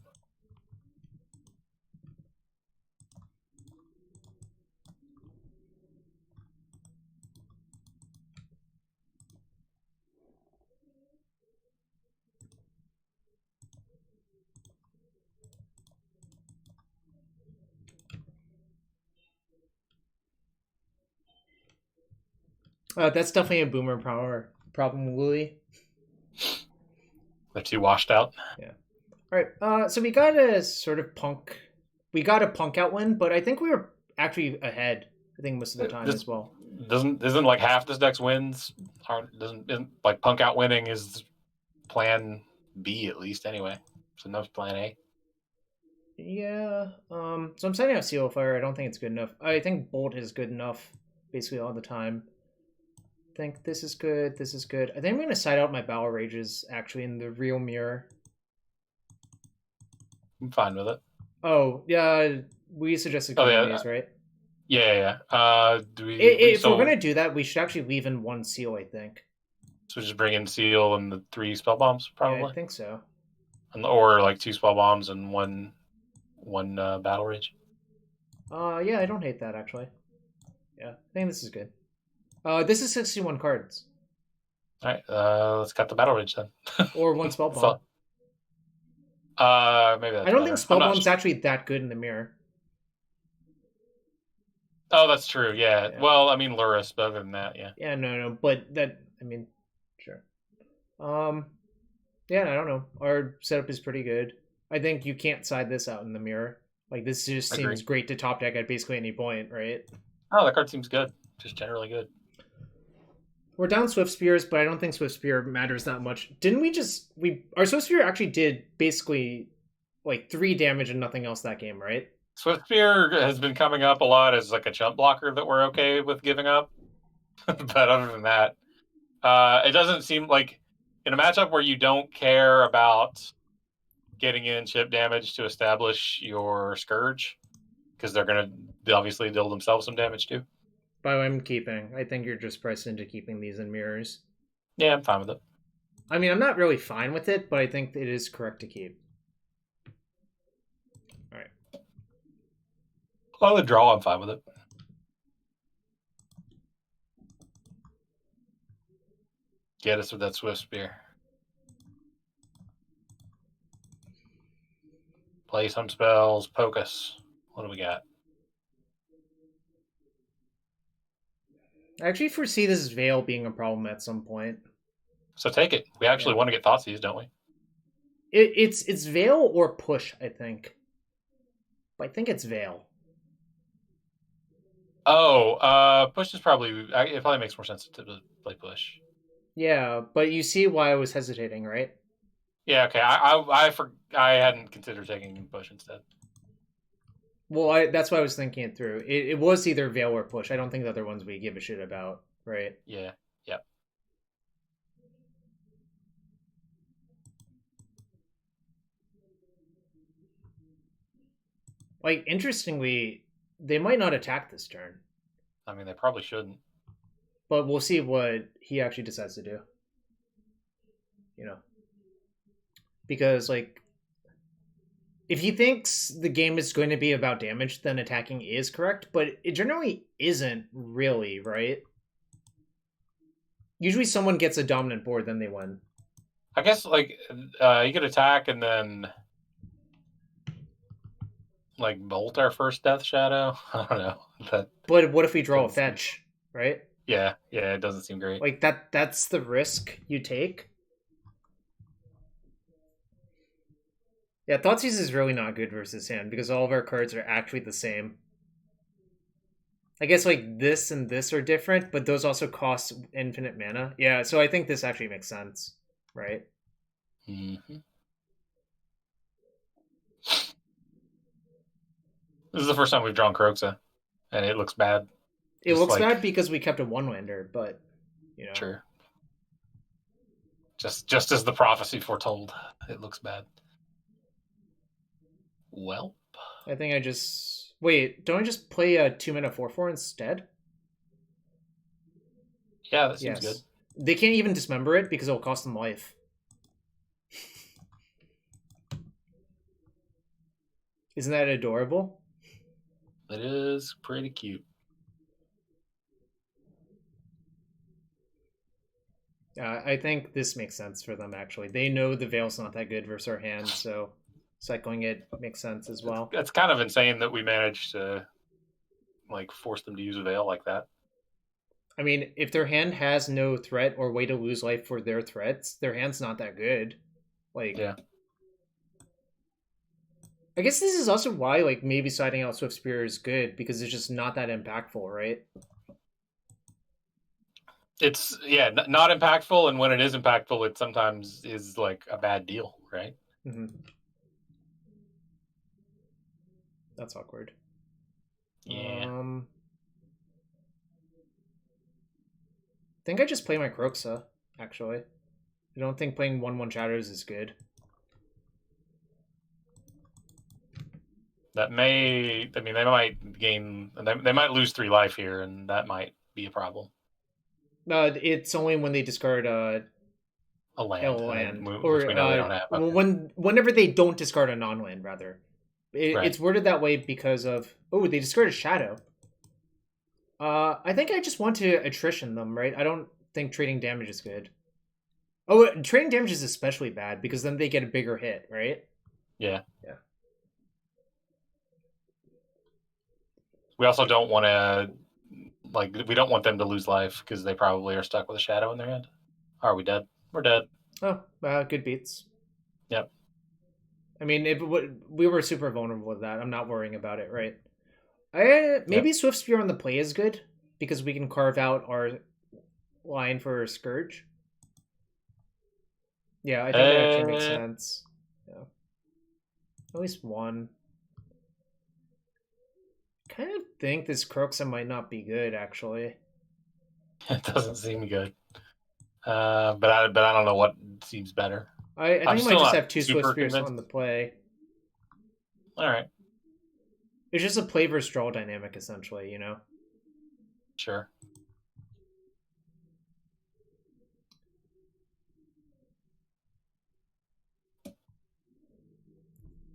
That's definitely a boomer problem, Louie. They're too washed out. Yeah. All right. So we got a sort of punk. We got a punk out win, but I think we were actually ahead. I think most of the time as well. Isn't like half this deck's wins isn't like punk out winning is plan B at least anyway. So no plan A. Yeah. So I'm setting up Seal of Fire. I don't think it's good enough. I think Bolt is good enough basically all the time. I think this is good. This is good. I think I'm going to side out my Battle Rages actually in the real mirror. I'm fine with it. Oh, yeah. We suggested these, right? Yeah. If we're going to do that, we should actually leave in 1 Seal, I think. So just bring in Seal and the 3 spell bombs, probably? Yeah, I think so. Or like 2 spell bombs and one Battle Rage. Yeah, I don't hate that, actually. Yeah, I think this is good. This is 61 cards. All right, let's cut the Battle Rage then. Or 1 spell bomb. Maybe that's I don't think better. I'm not Spellbomb's actually that good in the mirror. Oh, that's true. Yeah. Yeah. Well, I mean, Luris, but other than that, yeah. Yeah, no, but that, I mean, sure. Yeah, I don't know. Our setup is pretty good. I think you can't side this out in the mirror. Like, this just Agree. seems great to top deck at basically any point, right? Oh, that card seems good. Just generally good. We're down Swiftspears, but I don't think Swiftspear matters that much. Didn't our Swiftspear actually did basically like 3 damage and nothing else that game, right? Swiftspear has been coming up a lot as like a chump blocker that we're okay with giving up. But other than that, it doesn't seem like in a matchup where you don't care about getting in chip damage to establish your Scourge, because they're going to obviously deal themselves some damage too. But I'm keeping. I think you're just pressed into keeping these in mirrors. Yeah, I'm fine with it. I mean, I'm not really fine with it, but I think it is correct to keep. All right. Well, the draw, I'm fine with it. Get us with that Swiftspear. Play some spells. Poke us. What do we got? I actually foresee this Veil being a problem at some point. So take it. We actually want to get Thoughtseize, don't we? It's Veil or Push, I think. But I think it's Veil. Oh, Push is probably... It probably makes more sense to play Push. Yeah, but you see why I was hesitating, right? Yeah, okay. I hadn't considered taking Push instead. Well, that's why I was thinking it through. It was either Veil or Push. I don't think the other ones we give a shit about, right? Yeah, yep. Like, interestingly, they might not attack this turn. I mean, they probably shouldn't. But we'll see what he actually decides to do. You know? Because, like, if he thinks the game is going to be about damage, then attacking is correct, but it generally isn't really, right? Usually someone gets a dominant board, then they win. I guess, like, you could attack and then, like, bolt our first Death Shadow. I don't know. But what if we draw a fetch, right? Yeah, it doesn't seem great. Like, that's the risk you take. Yeah, Thoughtseize is really not good versus hand because all of our cards are actually the same. I guess like this and this are different, but those also cost infinite mana. Yeah, so I think this actually makes sense, right? Mm-hmm. This is the first time we've drawn Kroxa, and it looks bad. It looks bad because we kept a one-lander, but, you know. Sure. Just as the prophecy foretold, it looks bad. Well, I think I just... Wait, don't I just play a 2-mana 4/4 instead? Yeah, that seems good. They can't even dismember it because it'll cost them life. Isn't that adorable? It is pretty cute. I think this makes sense for them, actually. They know the Veil's not that good versus our hand, so cycling it makes sense as well. It's kind of insane that we managed to, like, force them to use a Veil like that. I mean, if their hand has no threat or way to lose life for their threats, their hand's not that good. Like, yeah. I guess this is also why, like, maybe siding out Swiftspear is good, because it's just not that impactful, right? It's, not impactful, and when it is impactful, it sometimes is, like, a bad deal, right? Mm-hmm. That's awkward. Yeah. I think I just play my Kroxa, actually. I don't think playing 1/1 Shatters is good. That may... I mean, they might gain... They might lose 3 life here, and that might be a problem. It's only when they discard a land. Or which we know they don't have. Okay. Whenever they don't discard a non-land, rather. Right. It's worded that way because of... Oh, they discarded Shadow. I think I just want to attrition them, right? I don't think trading damage is good. Oh, trading damage is especially bad because then they get a bigger hit, right? Yeah. Yeah. We also don't want to, like, we don't want them to lose life because they probably are stuck with a shadow in their hand. Are we dead? We're dead. Oh, good beats. Yep. I mean, we were super vulnerable with that. I'm not worrying about it, right? Maybe Yep. Swiftspear on the play is good because we can carve out our line for Scourge. Yeah, I think that actually makes sense. Yeah. At least one. Kind of think this Croxa might not be good, actually. It doesn't seem good. But I don't know what seems better. I think I might still just not have two super Swiftspears convinced. on the play. All right. It's just a play versus draw dynamic, essentially, you know? Sure.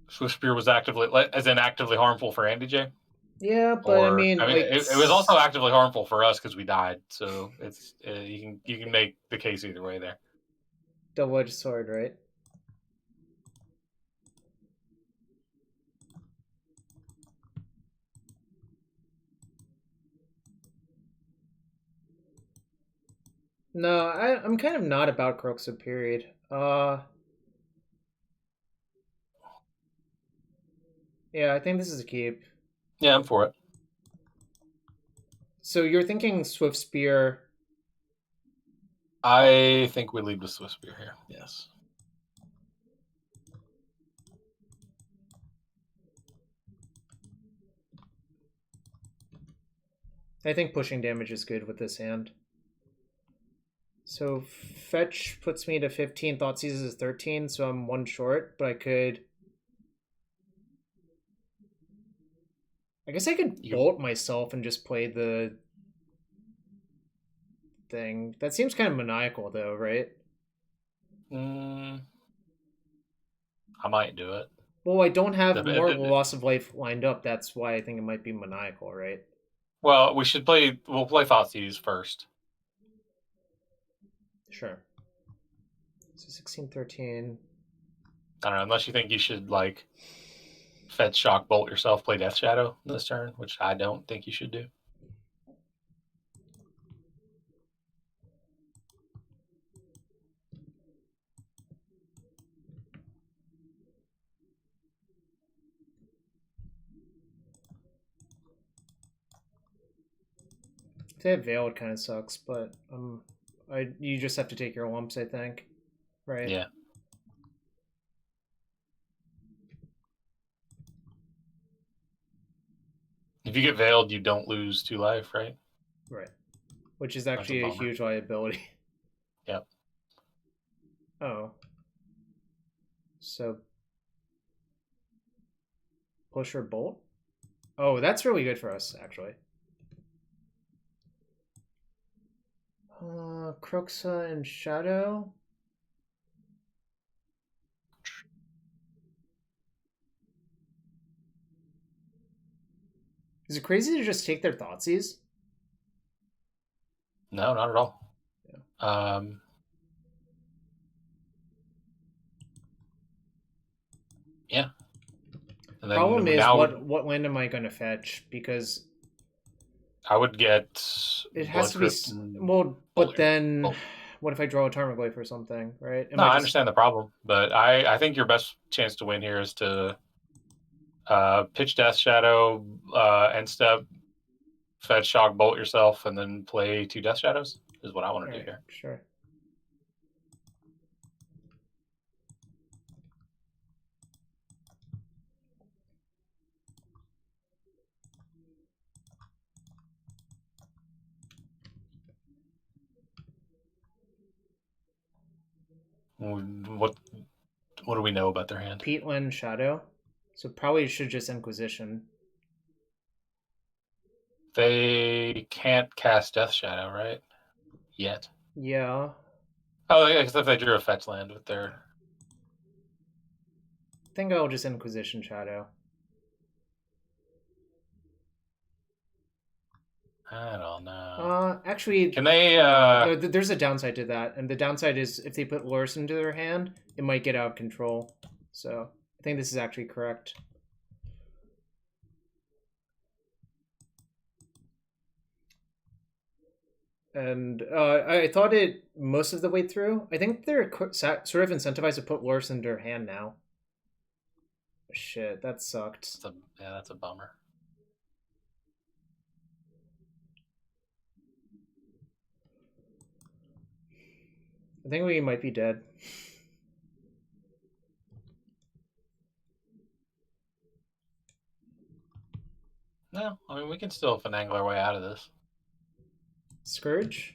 Swiftspear was actively harmful for Andy J. Yeah, but I mean, like, it was also actively harmful for us because we died. So it's you can make the case either way there. Double-edged sword, right? No, I'm kind of not about Croxa, period. Yeah, I think this is a keep. Yeah, I'm for it. So you're thinking Swiftspear. I think we leave the Swiftspear here. Yes. I think pushing damage is good with this hand. So fetch puts me to 15, Thoughtseize is 13, so I'm one short, but I guess I could bolt myself and just play the thing. That seems kind of maniacal, though, right? I might do it. Well, I don't have more loss of life lined up. That's why I think it might be maniacal, right? Well, we'll play Thoughtseize first. Sure. So 16, 13. I don't know, unless you think you should, like, fetch shock bolt yourself, play Death Shadow this turn, which I don't think you should do. To have Veiled kind of sucks, but you just have to take your lumps, I think. Right? Yeah. If you get Veiled, you don't lose 2 life, right? Right. Which is actually a huge liability. Yep. Oh. So push or bolt? Oh, that's really good for us, actually. Croxa and Shadow. Is it crazy to just take their Thoughtseize? No, not at all. Yeah. Yeah. And then problem is, what land am I going to fetch? Because I would get. It has to be well, but then what if I draw a Tarmogoyf or something, right? No, I understand the problem, but I think your best chance to win here is to pitch Death Shadow, end step, fetch Shock Bolt yourself, and then play 2 Death Shadows. Is what I want to do here. Sure. What do we know about their hand? Peatland Shadow. So probably should just Inquisition. They can't cast Death Shadow, right? Yet. Yeah. Oh, except they drew a fetch land with their. I think I'll just Inquisition Shadow. I don't know. Actually, can they? No, there's a downside to that, and the downside is if they put Lurrus into their hand, it might get out of control. So I think this is actually correct. And I thought it most of the way through. I think they're sort of incentivized to put Loris in their hand now. Shit, that sucked. That's a bummer. I think we might be dead. No, I mean, we can still finagle our way out of this. Scourge?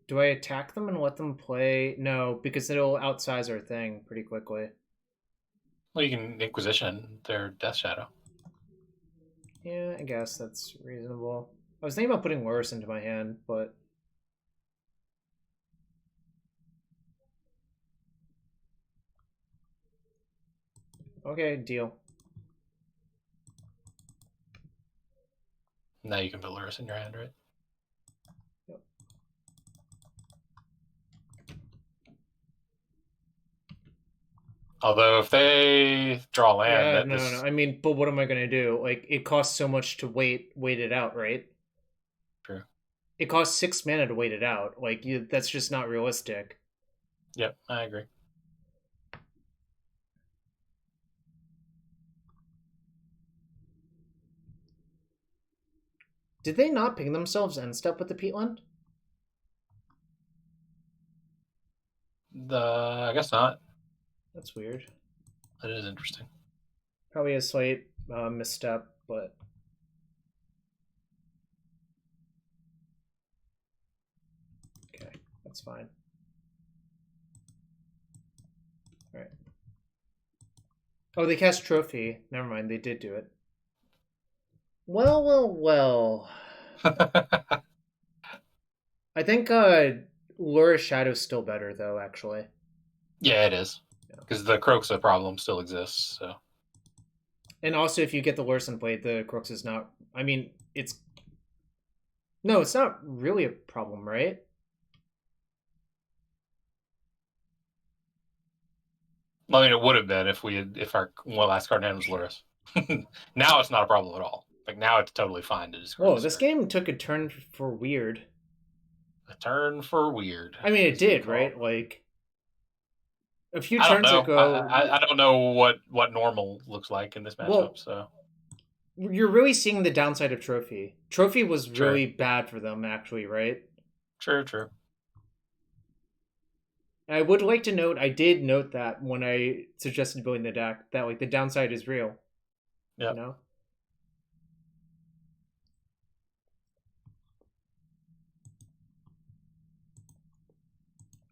Do I attack them and let them play? No, because it'll outsize our thing pretty quickly. Well, you can Inquisition their Death Shadow. Yeah, I guess that's reasonable. I was thinking about putting Loris into my hand, but... Okay, deal. Now you can put Loris in your hand, right? Yep. Although if they draw land, no. I mean, but what am I gonna do? Like, it costs so much to wait it out, right? True. It costs 6 mana to wait it out. Like, that's just not realistic. Yep, I agree. Did they not ping themselves end step with the Peatland? I guess not. That's weird. That is interesting. Probably a slight misstep, but... Okay, that's fine. Alright. Oh, they cast Trophy. Never mind, they did do it. Well. I think Lura's Shadow's still better, though, actually. Yeah, it is. Because the Croxa problem still exists, so... And also, if you get the Lursen Blade, the Crux is not... I mean, it's... No, it's not really a problem, right? I mean, it would have been if our last card name was Luris. Now it's not a problem at all. Like, now it's totally fine to discard. Whoa, this game took a turn for weird. A turn for weird. I mean, it did, right? Like, a few I turns don't know. ago... I don't know what normal looks like in this matchup, Well, so... You're really seeing the downside of Trophy. Trophy was really bad for them, actually, right? True. I would like to note, I did note that when I suggested building the deck, that like the downside is real. Yeah. You know?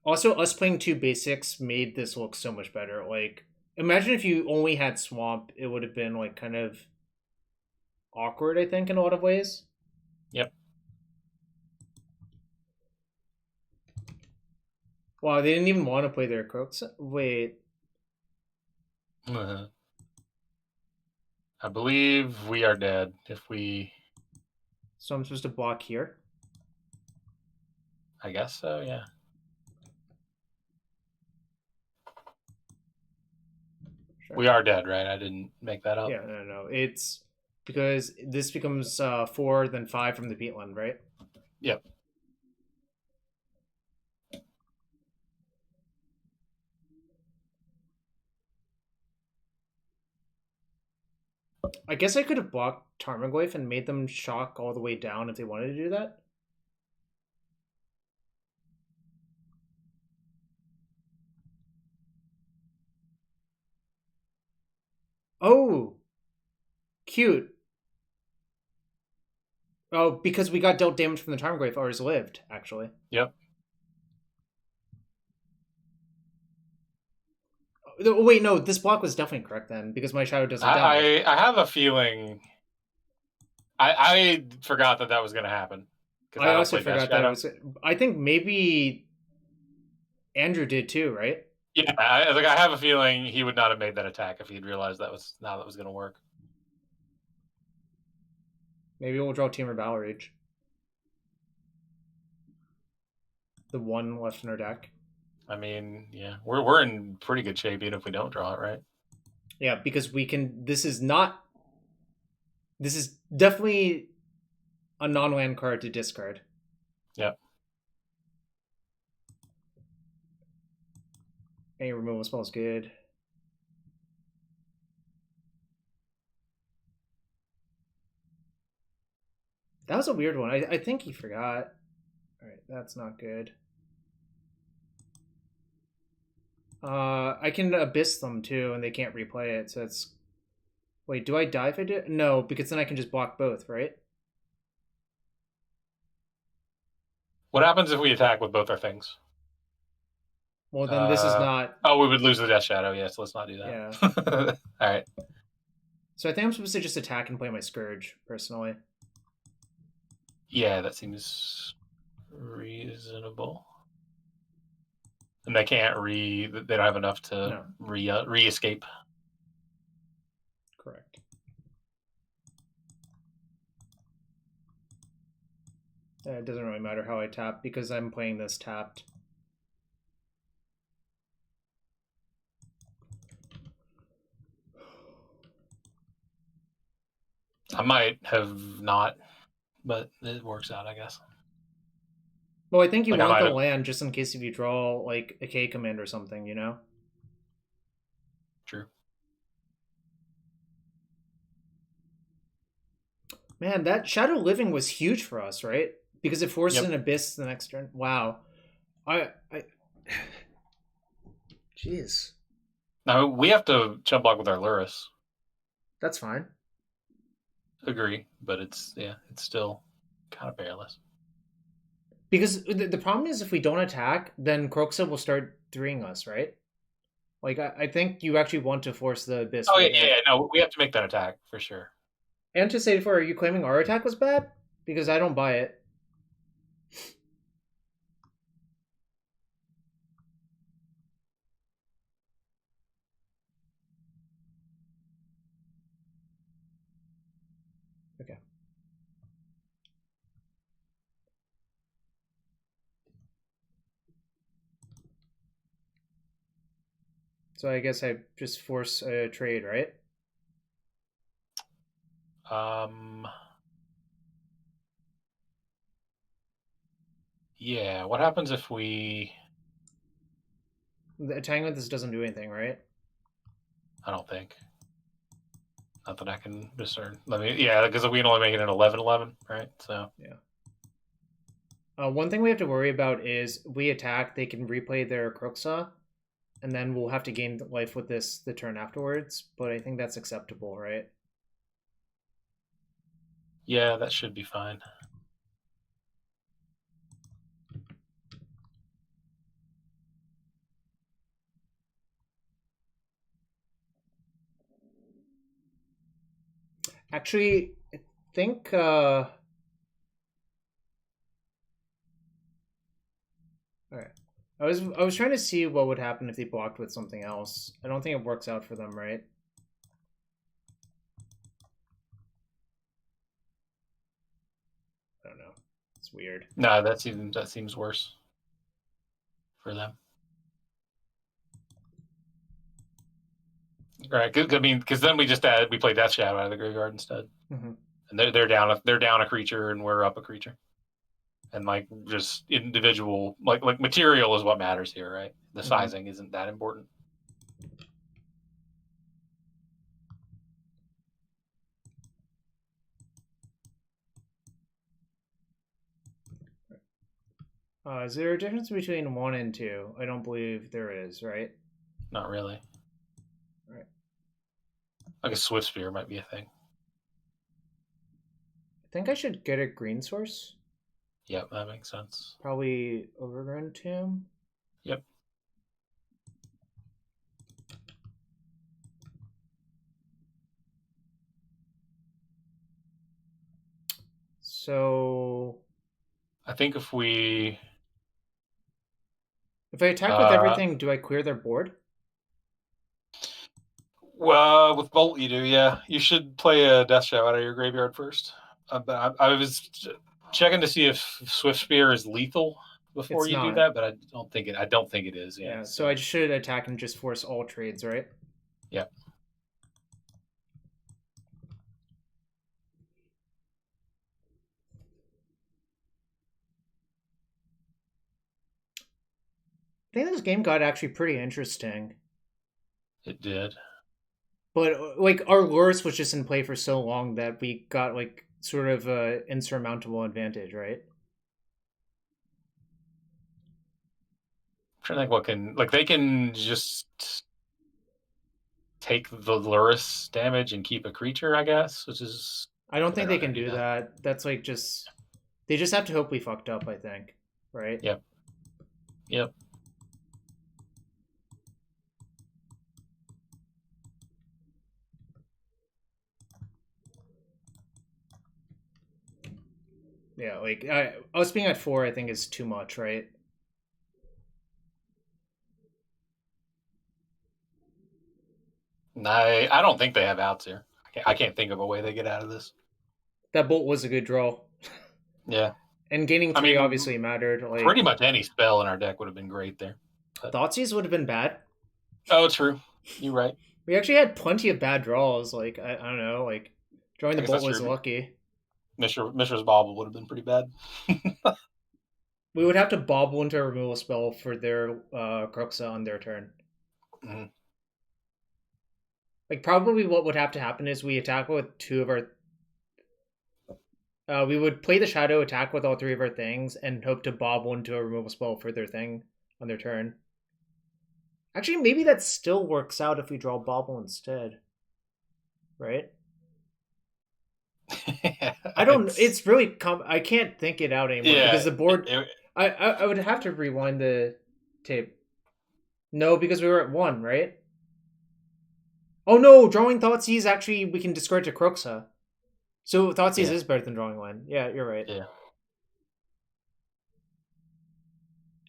Also, us playing 2 basics made this look so much better. Like, imagine if you only had Swamp, it would have been like kind of awkward, I think, in a lot of ways. Yep. Wow, they didn't even want to play their Crooks. Wait. I believe we are dead if we... So I'm supposed to block here? I guess so, yeah. Sure. We are dead, right? I didn't make that up. Yeah, no. It's because this becomes 4, then 5 from the Peatland, right? Yep. I guess I could have blocked Tarmogoyf and made them shock all the way down if they wanted to do that. Oh! Cute. Oh, because we got dealt damage from the Tarmogoyf, ours lived, actually. Yep. Oh, wait, no, this block was definitely correct then, because my shadow doesn't damage. I have a feeling... I forgot that was going to happen. I also forgot that it was... I think maybe Andrew did too, right? Yeah, I have a feeling he would not have made that attack if he'd realized that was going to work. Maybe we'll draw Temur Battle Rage. The one left in our deck. I mean, yeah, we're in pretty good shape even if we don't draw it, right? Yeah, because we can. This is not. This is definitely a non-land card to discard. Yep. Any removal spell is good. That was a weird one. I think he forgot. All right, that's not good. I can abyss them too, and they can't replay it. So it's. Wait, do I die if I do? No, because then I can just block both, right? What happens if we attack with both our things? Well, then this is not. Oh, we would lose the Death Shadow. Yeah, so let's not do that. Yeah. All right. So I think I'm supposed to just attack and play my Scourge, personally. Yeah, that seems reasonable. And they can't They don't have enough to re-escape. Correct. It doesn't really matter how I tap because I'm playing this tapped. I might have not, but it works out, I guess. Well, I think you want the land just in case if you draw like a K command or something, you know? True. Man, that Shadow Living was huge for us, right? Because it forced an Abyss the next turn. Wow. I Jeez. Now we have to chump block with our Luris. That's fine. Agree, but it's still kind of perilous. Because the problem is if we don't attack, then Kroxa will start 3ing us, right? Like I think you actually want to force the Abyss. Oh yeah, no, we have to make that attack for sure. And to say for, are you claiming our attack was bad? Because I don't buy it. Okay. So I guess I just force a trade, right? Yeah, what happens if we... The attacking with this doesn't do anything, right? I don't think. Not that I can discern. Yeah, because we can only make it an 11-11, right? So yeah. One thing we have to worry about is we attack, they can replay their Kroxa, and then we'll have to gain life with this the turn afterwards. But I think that's acceptable, right? Yeah, that should be fine. Actually, I think Alright. I was trying to see what would happen if they blocked with something else. I don't think it works out for them, right? I don't know. It's weird. No, that seems worse for them. Right, I mean, because then we play Death Shadow out of the graveyard instead, and they're down a creature and we're up a creature, and like just individual like material is what matters here, right? The sizing isn't that important. Is there a difference between 1 and 2? I don't believe there is, right? Not really. Right. Like a Swiftspear might be a thing. I think I should get a green source. Yep, that makes sense. Probably Overgrown Tomb. Yep. So I think if I attack with everything, do I clear their board? Well, with Bolt you do, yeah. You should play a Death Shadow out of your graveyard first. I was checking to see if Swiftspear is lethal, before It's you do not. that, but I don't think it is. Yeah. Yeah, so I should attack and just force all trades, right? Yep. I think this game got actually pretty interesting. It did. But like our Lurus was just in play for so long that we got like sort of a insurmountable advantage, right? I'm trying to think what can they can just take the Lurus damage and keep a creature, I guess, which is I don't they're think they not can going to do do that. that. That's like just they just have to hope we fucked up, I think. Right? Yep. Yep. Yeah, like us being at 4 I think is too much, right? I don't think they have outs here. I can't think of a way they get out of this. That bolt was a good draw. Yeah. And gaining 3 obviously mattered. Like pretty much any spell in our deck would have been great there. Thoughtseize would have been bad. Oh, true. You're right. We actually had plenty of bad draws. Like I don't know, like drawing the bolt was lucky. Mishra's Bobble would have been pretty bad. We would have to bobble into a removal spell for their Cruxa on their turn. Mm-hmm. Like probably what would have to happen is we attack with 2 of our. We would play the Shadow, attack with all 3 of our things, and hope to bobble into a removal spell for their thing on their turn. Actually, maybe that still works out if we draw Bobble instead. Right? I don't. It's really. I can't think it out anymore because the board. I would have to rewind the tape. No, because we were at 1, right? Oh no, drawing Thoughtseize actually we can discard to Cruxa. So Thoughtseize is better than drawing land. Yeah, you're right. Yeah.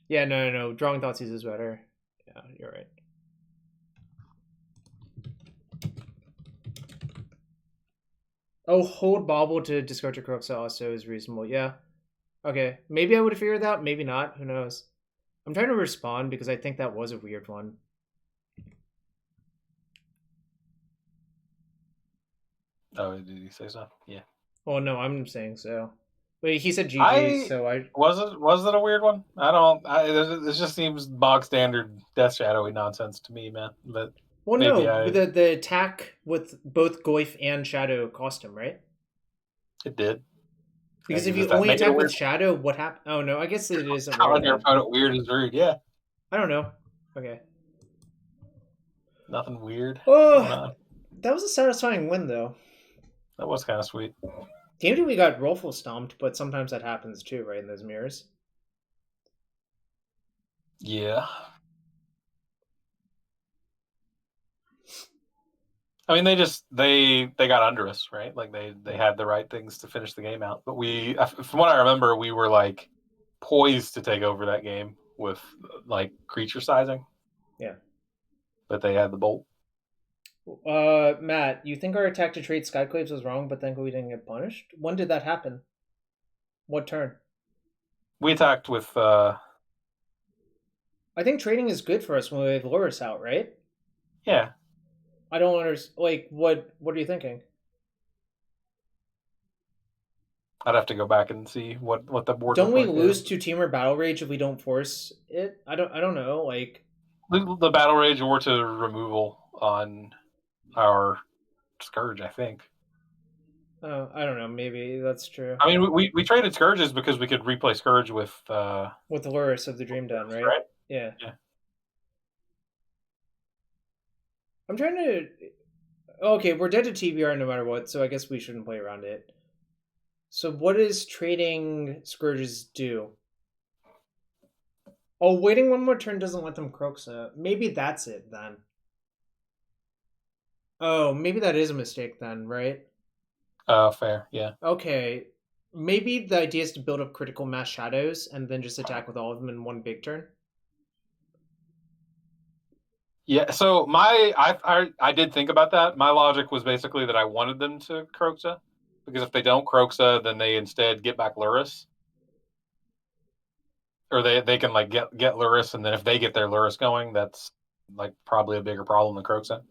Yeah, no. Drawing Thoughtseize is better. Yeah, you're right. Oh, hold Bobble to discard to Cruxa also is reasonable. Yeah. Okay. Maybe I would have figured that. Maybe not. Who knows? I'm trying to respond because I think that was a weird one. Oh, did he say so? Yeah. Oh no, I'm saying so. But he said GG, so I was it a weird one? I don't. This just seems bog standard Death Shadowy nonsense to me, man. But well, no, the attack with both Goyf and Shadow cost him, right? It did. Because if you only attack with Shadow, what happened? Oh no, I guess it isn't. Calling your opponent weird is rude. Yeah. I don't know. Okay. Nothing weird. Oh, that was a satisfying win, though. That was kind of sweet. Game 2 we got rollful stomped, but sometimes that happens too, right? In those mirrors. Yeah. I mean, they got under us, right? Like they had the right things to finish the game out. But from what I remember, we were like poised to take over that game with like creature sizing. Yeah. But they had the bolt. Matt, you think our attack to trade Skyclaves was wrong, but then we didn't get punished? When did that happen? What turn? We attacked with. I think trading is good for us when we have Lurus out, right? Yeah. I don't understand. Like, what are you thinking? I'd have to go back and see what the board. Don't we lose to Temur Battle Rage if we don't force it? I don't know. Like the Battle Rage or to removal on our Scourge, I think. Oh, I don't know. Maybe that's true. I mean, we traded Scourges because we could replay Scourge with the Lurus of the Dream Den, right? Yeah. I'm trying to. Okay, we're dead to TBR no matter what, so I guess we shouldn't play around it. So what does trading Scourges do? Oh, waiting one more turn doesn't let them Croxa. Maybe that's it then. Oh, maybe that is a mistake then, right? Fair, yeah. Okay. Maybe the idea is to build up critical mass shadows and then just attack with all of them in one big turn. Yeah, so I did think about that. My logic was basically that I wanted them to Croxa, because if they don't Croxa, then they instead get back Lurus. or they can like get Luris, and then if they get their Luris going, that's like probably a bigger problem than Kroxa.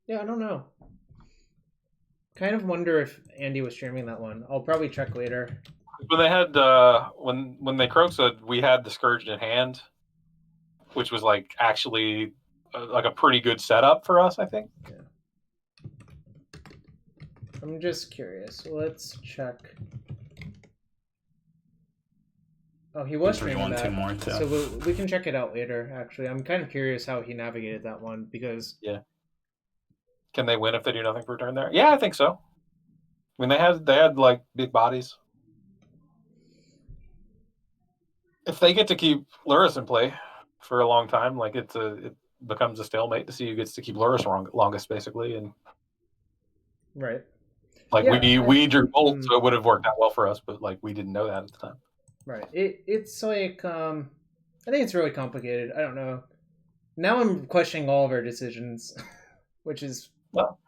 Yeah, I don't know. Kind of wonder if Andy was streaming that one. I'll probably check later. When they had when they Kroxa, we had the Scourge in hand, which was like actually like a pretty good setup for us, I think. Yeah. I'm just curious. Let's check. Oh, he was streaming that, more too. So we can check it out later. Actually, I'm kind of curious how he navigated that one because yeah. Can they win if they do nothing for a turn there? Yeah, I think so. I mean, they had like big bodies. If they get to keep Luris in play for a long time, like it becomes a stalemate to see who gets to keep Luris longest, basically, and right. Like we drew bolt, so it would have worked out well for us, but like we didn't know that at the time. Right. It's like I think it's really complicated. I don't know. Now I'm questioning all of our decisions, which is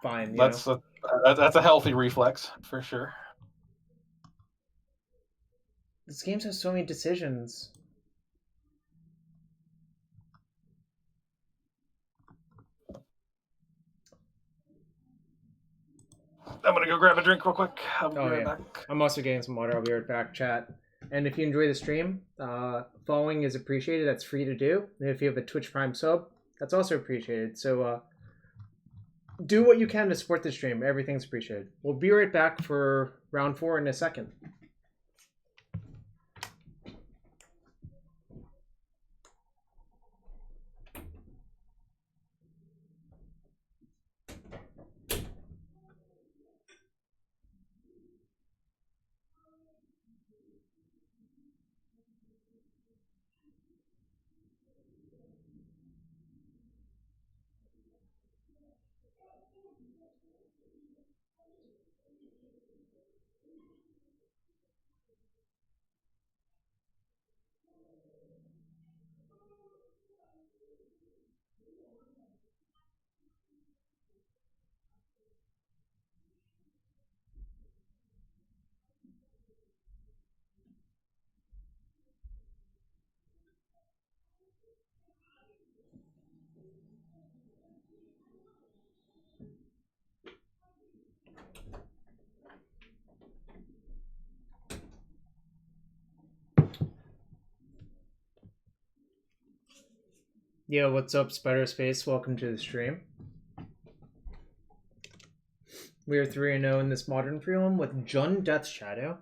fine. That's a healthy reflex for sure. This game has so many decisions. I'm gonna go grab a drink real quick. I'll be right back. I'm also getting some water. I'll be right back, chat. And if you enjoy the stream, following is appreciated. That's free to do. And if you have a Twitch Prime sub, that's also appreciated. So do what you can to support the stream. Everything's appreciated. We'll be right back for round 4 in a second. Yo, what's up, Spider Space? Welcome to the stream. We are 3-0 in this modern freedom with Jun Death Shadow.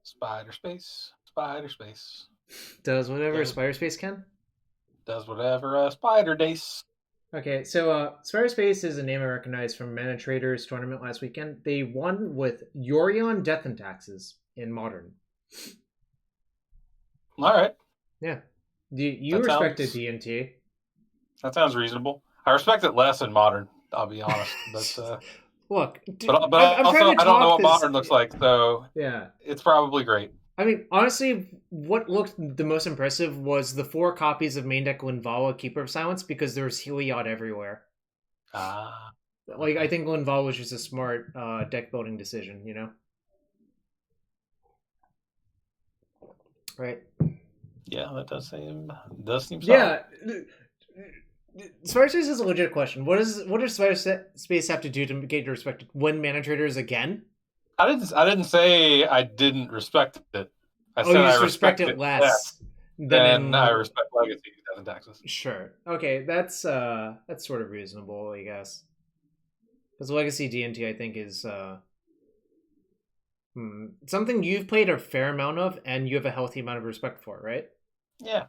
Spider Space. Spider Space. Does whatever Spider Space can? Does whatever a Spider Dace. Okay, so Spider Space is a name I recognize from Mana Traders tournament last weekend. They won with Yorion Death and Taxes in Modern. All right. Yeah. You respected DNT. That sounds reasonable. I respect it less in Modern, I'll be honest. But look, but also I don't know what Modern looks like, so yeah, it's probably great. I mean, honestly, what looked the most impressive was the 4 copies of main deck Linvala Keeper of Silence because there was Heliod everywhere. Like, I think Linvala was just a smart deck building decision, you know? Right. Yeah, that does seem solid. Yeah. Spider Space is a legit question. What does Spider Space have to do to get respected? Win Mana Traders again? I didn't say I didn't respect it. I said I respect it less than I respect Legacy Death and Taxes. Sure. Okay, that's sort of reasonable, I guess. Because Legacy D&T, I think, is something you've played a fair amount of, and you have a healthy amount of respect for, right? Yeah.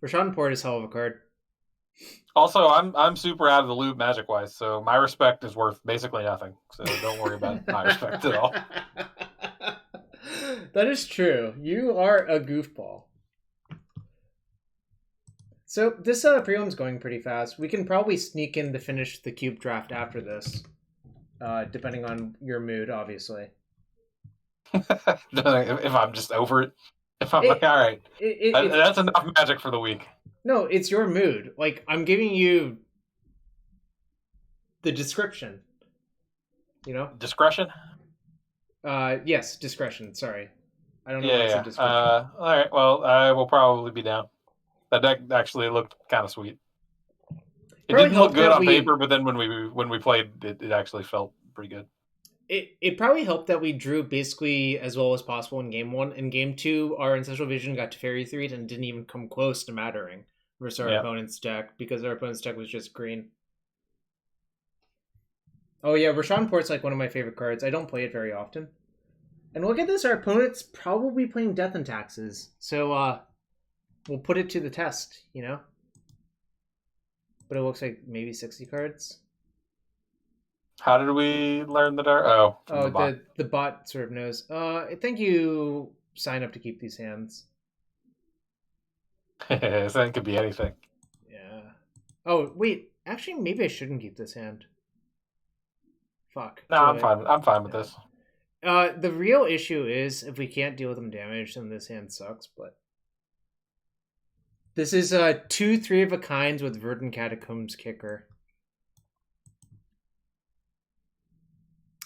Rashad Port is hell of a card. Also, I'm super out of the loop magic wise, so my respect is worth basically nothing. So don't worry about my respect at all. That is true. You are a goofball. So this prelim's going pretty fast. We can probably sneak in to finish the cube draft after this, depending on your mood, obviously. If I'm just over it, if I'm like, all right, that's enough magic for the week. No, it's your mood. Like, I'm giving you the description. You know? Discretion? Yes, discretion. Sorry. I don't know Yeah, why I said description. all right, well, I will probably be down. That deck actually looked kind of sweet. It Probably didn't look helped good that on paper, but then when we played, it actually felt pretty good. It probably helped that we drew basically as well as possible in game 1. In game 2, our Ancestral Vision got to Fairy 3 and didn't even come close to mattering versus our opponent's deck because our opponent's deck was just green. Oh yeah, Rashawn Port's like one of my favorite cards. I don't play it very often. And look at this, our opponent's probably playing Death and Taxes. So we'll put it to the test, you know? But it looks like maybe 60 cards. How did we learn that our the bot? The bot sort of knows. I think you sign up to keep these hands. So that could be anything. Yeah. Oh wait, actually maybe I shouldn't keep this hand. Fuck. No, I'm fine. I'm fine with this. The real issue is if we can't deal with them damage, then this hand sucks. But this is 2 3 of a kinds with Verdant Catacombs Kicker.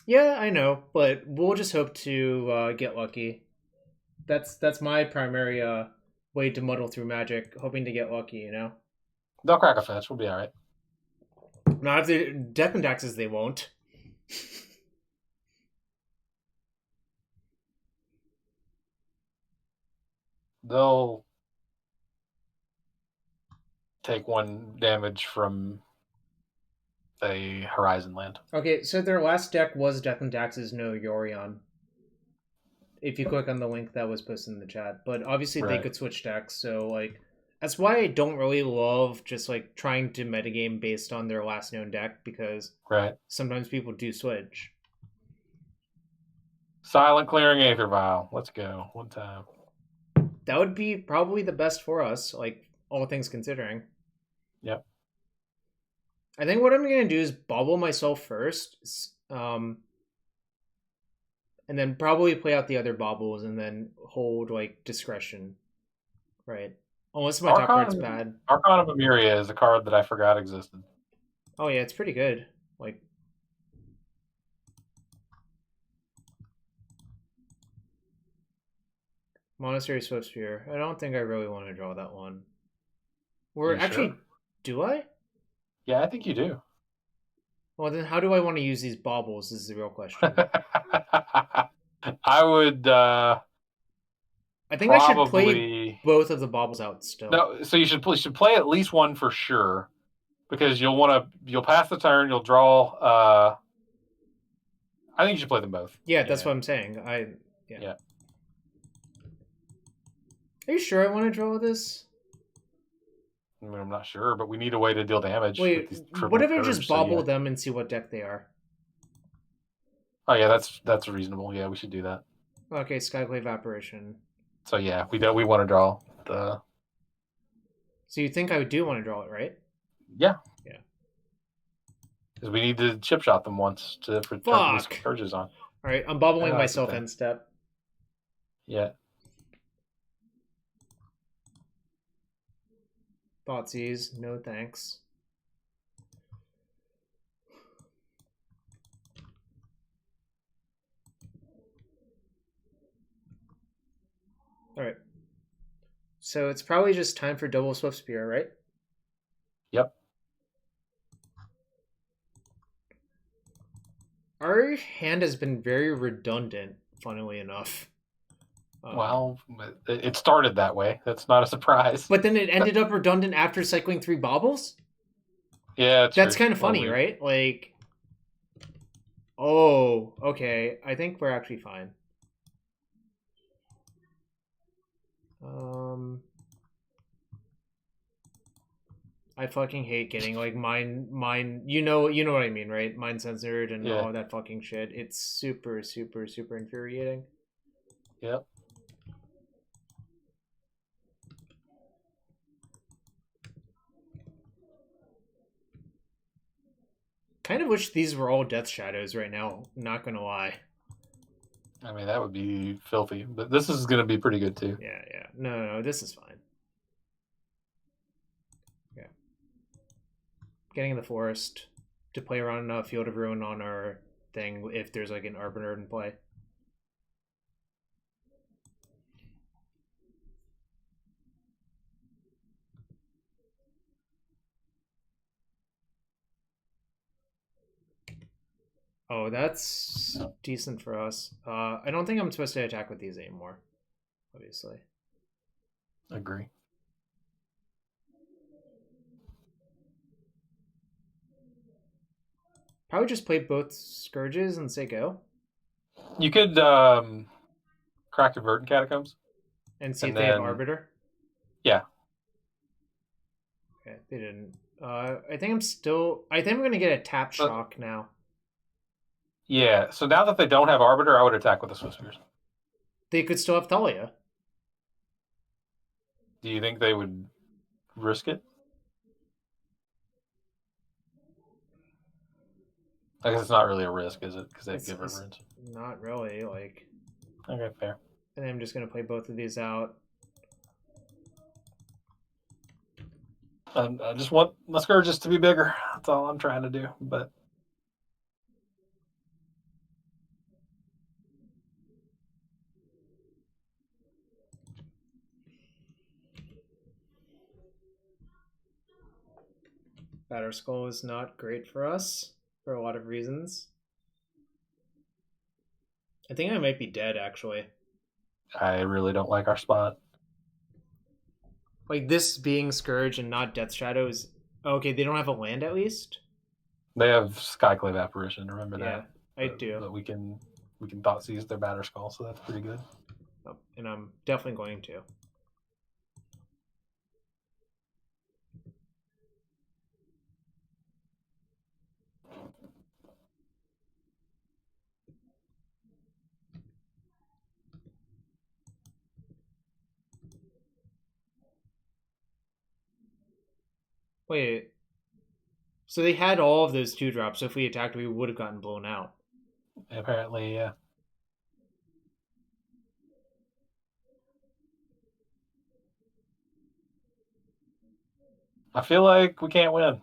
Yeah, I know, but we'll just hope to get lucky. That's my primary way to muddle through Magic, hoping to get lucky, you know? They'll crack a fetch. We'll be all right. Not if they're Death and Taxes, they won't. They'll take 1 damage from a Horizon land. Okay, so their last deck was Death and Taxes, no Yorion. If you click on the link that was posted in the chat. But obviously they could switch decks, so like that's why I don't really love just like trying to metagame based on their last known deck, because sometimes people do switch. Silent Clearing Aether Vial. Let's go. 1 time. That would be probably the best for us, like all things considering. Yep. I think what I'm going to do is bubble myself first, and then probably play out the other bobbles and then hold like discretion, right? Unless my top card's bad. Archon of Emeria is a card that I forgot existed. Oh yeah, it's pretty good. Like, Monastery Swiftspear. I don't think I really want to draw that one. Or actually, sure? Do I? Yeah, I think you do. Well, then how do I want to use these baubles is the real question. I would... I think I should play both of the baubles out still. No, so you should play at least one for sure. Because you'll pass the turn, you'll draw... I think you should play them both. Yeah, that's what I'm saying. Yeah. Are you sure I want to draw this? I mean, I'm not sure, but we need a way to deal damage. Wait, what if I just bobble them and see what deck they are? Oh yeah, that's reasonable. Yeah, we should do that. Okay, Skyclave Apparition. So yeah, we want to draw the... So you think I do want to draw it, right? Yeah. Yeah. Because we need to chip shot them once for turn these Scourges on. Alright, I'm bobbling myself end step. Yeah. Thoughtseize, no thanks. Alright. So it's probably just time for double Swiftspear, right? Yep. Our hand has been very redundant, funnily enough. Well, it started that way. That's not a surprise. But then it ended up redundant after cycling 3 baubles? Yeah, that's kind of funny, right? Like, oh, okay. I think we're actually fine. I fucking hate getting like mine. You know what I mean, right? Mind censored and all that fucking shit. It's super, super, super infuriating. Yep. Kind of wish these were all Death Shadows right now, not gonna lie. I mean, that would be filthy, but this is gonna be pretty good too. Yeah. No, this is fine. Okay. Getting in the forest. to play around Field of Ruin on our thing if there's like an Arbiter in play. Oh, that's decent for us. I don't think I'm supposed to attack with these anymore, obviously. Agree. Probably just play both Scourges and say go. You could crack the Verdant Catacombs. And see if they have Arbiter? Yeah. Okay, they didn't. I think I'm going to get a tap shock now. Yeah, so now that they don't have Arbiter, I would attack with the Swiftspears. They could still have Thalia. Do you think they would risk it? I guess it's not really a risk, is it? Because they give Reverence. Not really, like... Okay, fair. And I'm just going to play both of these out. I just want my Scourges to be bigger. That's all I'm trying to do, but... Batterskull is not great for us for a lot of reasons. I think I might be dead, actually. I really don't like our spot. Like, this being Scourge and not Death Shadows. Okay, they don't have a land at least? They have Skyclave Apparition, remember that? Yeah, I do. But we can Thoughtseize their Batterskull, so that's pretty good. Oh, and I'm definitely going to. Wait. So they had all of those 2-drops, so if we attacked, we would have gotten blown out. Apparently, yeah. I feel like we can't win.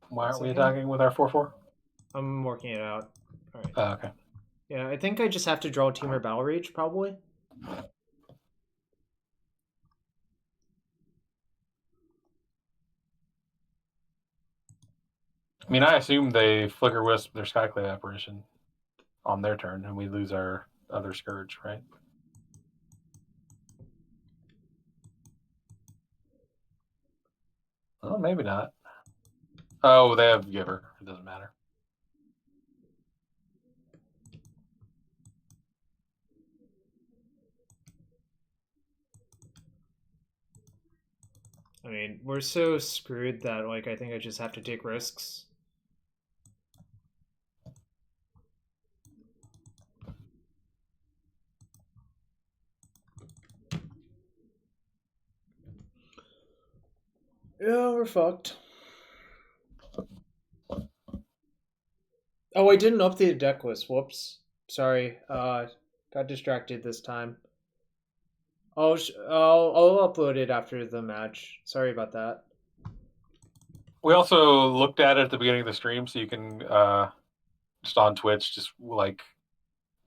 Why aren't we attacking with our 4/4? I'm working it out. All right. Oh, okay. Yeah, I think I just have to draw Temur Battle Rage, probably. I mean, I assume they Flicker Wisp their Skyclave Apparition on their turn, and we lose our other Scourge, right? Oh, maybe not. Oh, they have Giver. It doesn't matter. I mean, we're so screwed that, like, I think I just have to take risks. Yeah, we're fucked. Oh, I didn't update the deck list. Whoops. Sorry. Got distracted this time. I'll upload it after the match. Sorry about that. We also looked at it at the beginning of the stream, so you can just on Twitch, just like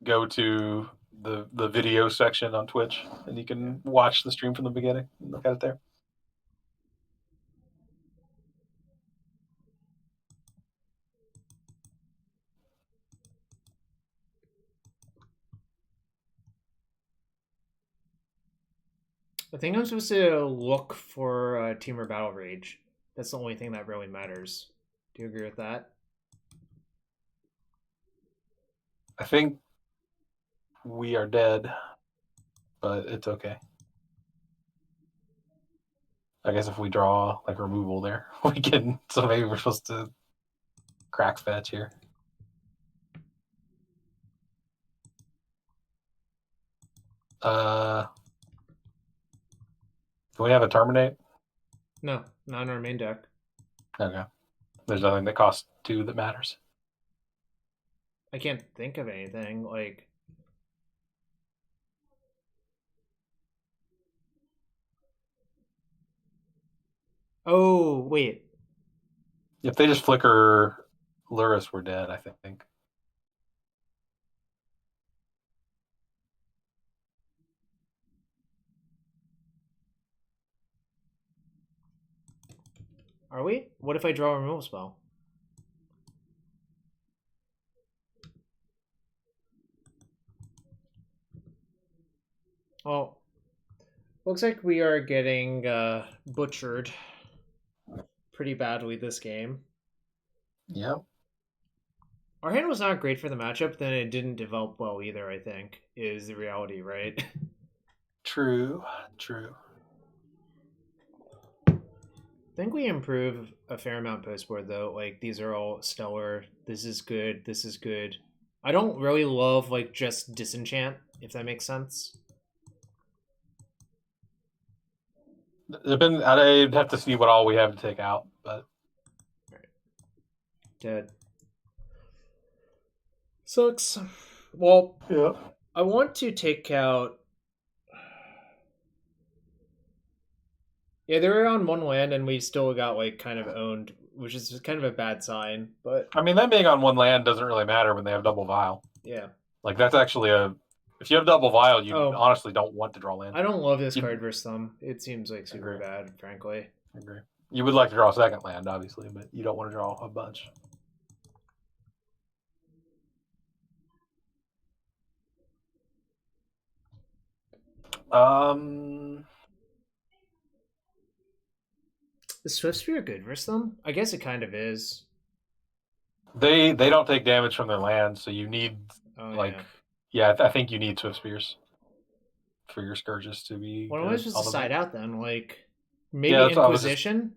go to the video section on Twitch, and you can watch the stream from the beginning and look at it there. I think I'm supposed to look for Temur Battle Rage. That's the only thing that really matters. Do you agree with that? I think we are dead, but it's okay. I guess if we draw like removal there, we can. So maybe we're supposed to crack fetch here. Do we have a terminate? No, not in our main deck. Okay. There's nothing that costs 2 that matters. I can't think of anything like. Oh wait, If they just flicker Luris, we're dead, I think. are we? What if I draw a removal spell? Well, looks like we are getting butchered pretty badly this game. Yep. Our hand was not great for the matchup, then it didn't develop well either, I think, is the reality, right? True. I think we improve a fair amount post board though. Like these are all stellar. This is good. This is good. I don't really love like just disenchant, if that makes sense. I'd have to see what all we have to take out, but right. Dead. Sucks. Well, yeah. I want to take out. Yeah, they were on one land, and we still got like kind of owned, which is kind of a bad sign. But I mean, them being on one land doesn't really matter when they have double vial. Yeah, like that's actually if you have double vial, you honestly don't want to draw land. I don't love this card versus them. It seems like super bad, frankly. I agree. You would like to draw a second land, obviously, but you don't want to draw a bunch. Is Swiftspear good versus them? I guess it kind of is. They don't take damage from their land, so you need I think you need Swiftspears for your Scourges to be. What am I supposed to side out then? Like maybe Inquisition?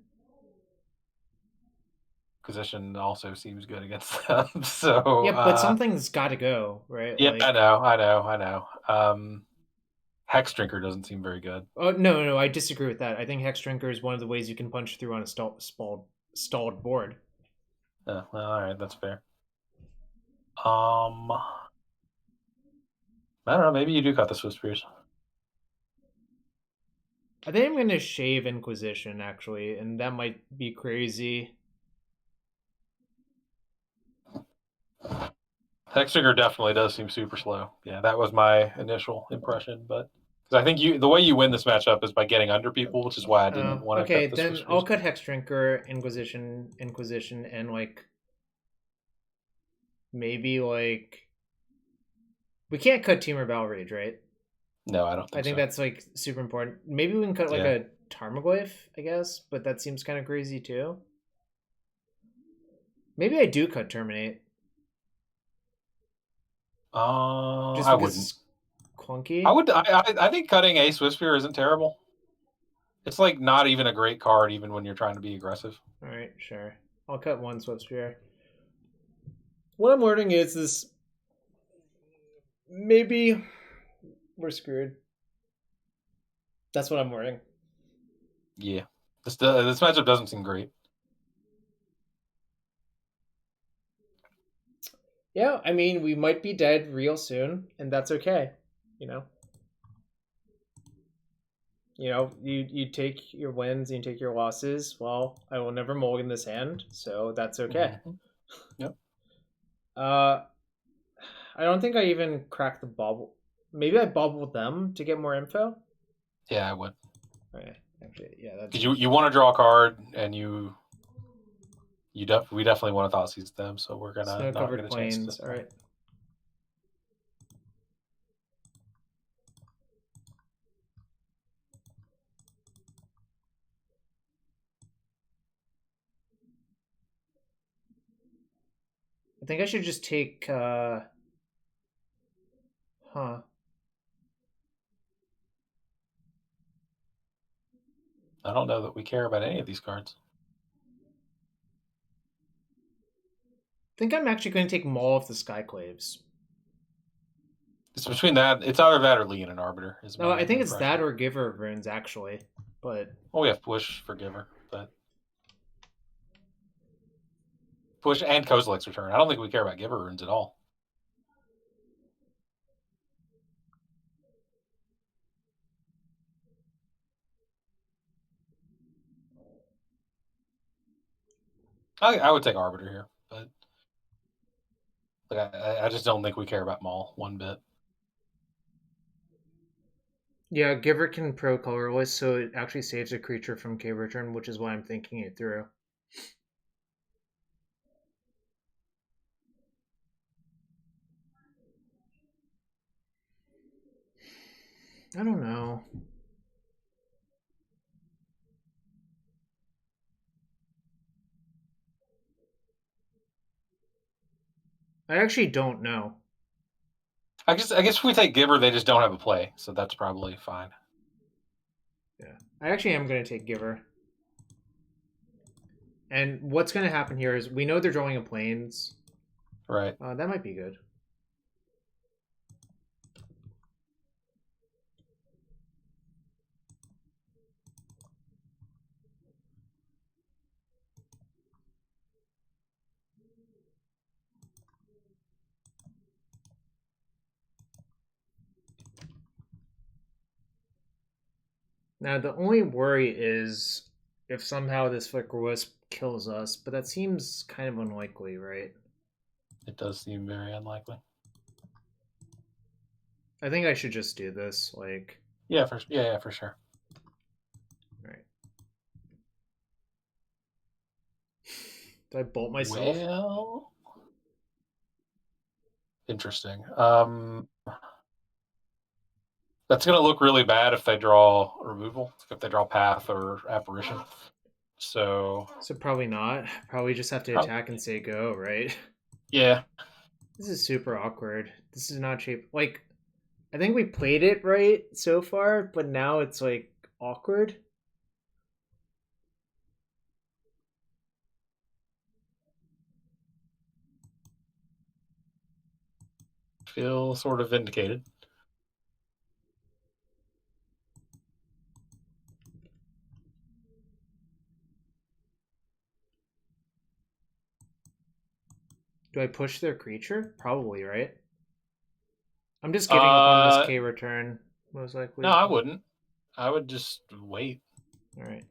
Inquisition also seems good against them. So yeah, but something's got to go, right? Yeah, like, I know. Hex Drinker doesn't seem very good. Oh no, I disagree with that. I think Hex Drinker is one of the ways you can punch through on a stalled board. Yeah, well, all right, that's fair. I don't know. Maybe you do cut the Swiftspears. I think I'm going to shave Inquisition, actually, and that might be crazy. Hexdrinker definitely does seem super slow. Yeah, that was my initial impression, but I think the way you win this matchup is by getting under people, which is why I didn't want to cut the then I'll cut Hexdrinker, Inquisition, and like maybe like we can't cut Temur Battle Rage, right? No, I don't think I think that's like super important. Maybe we can cut like a Tarmogoyf, I guess, but that seems kind of crazy too. Maybe I do cut Terminate. I wouldn't. It's clunky. I think cutting a Swiftspear isn't terrible. It's like not even a great card, even when you're trying to be aggressive. All right, sure. I'll cut one Swiftspear. What I'm learning is this. Maybe we're screwed. That's what I'm learning. Yeah, this matchup doesn't seem great. Yeah, I mean, we might be dead real soon, and that's okay. You know, you take your wins and you take your losses. Well, I will never mulligan this hand, so that's okay. Mm-hmm. Yep. I don't think I even cracked the bubble. Maybe I bubbled them to get more info. Yeah, I would. Okay, actually, yeah, that's because you want to draw a card, and we definitely want to Thoughtseize them, so we're gonna not get a chance to. All right. I think I should just take I don't know that we care about any of these cards. I think I'm actually going to take Maul of the Skyclaves. It's between that. It's either that or Legion and Arbiter. No, I think it's that or Giver of Runes, actually. But we have Push for Giver, but Push and Kozilek's return. I don't think we care about Giver runes at all. I would take Arbiter here, but like, I just don't think we care about Maul one bit. Yeah, Giver can pro colorless, so it actually saves a creature from cave return, which is why I'm thinking it through. I don't know. I actually don't know. I guess if we take Giver, they just don't have a play, so that's probably fine. Yeah, I actually am going to take Giver. And what's going to happen here is we know they're drawing a planes. Right. That might be good. Now, the only worry is if somehow this Flicker Wisp kills us, but that seems kind of unlikely, right? It does seem very unlikely. I think I should just do this, like... Yeah, for sure. Alright. Do I bolt myself? Well... Interesting. That's going to look really bad if they draw removal, if they draw Path or Apparition. So probably not. Probably just have to attack and say go, right? Yeah. This is super awkward. This is not cheap. Like, I think we played it right so far, but now it's like awkward. Feel sort of vindicated. Do I push their creature? Probably, right? I'm just giving up on this K return, most likely. No, I wouldn't. I would just wait. All right.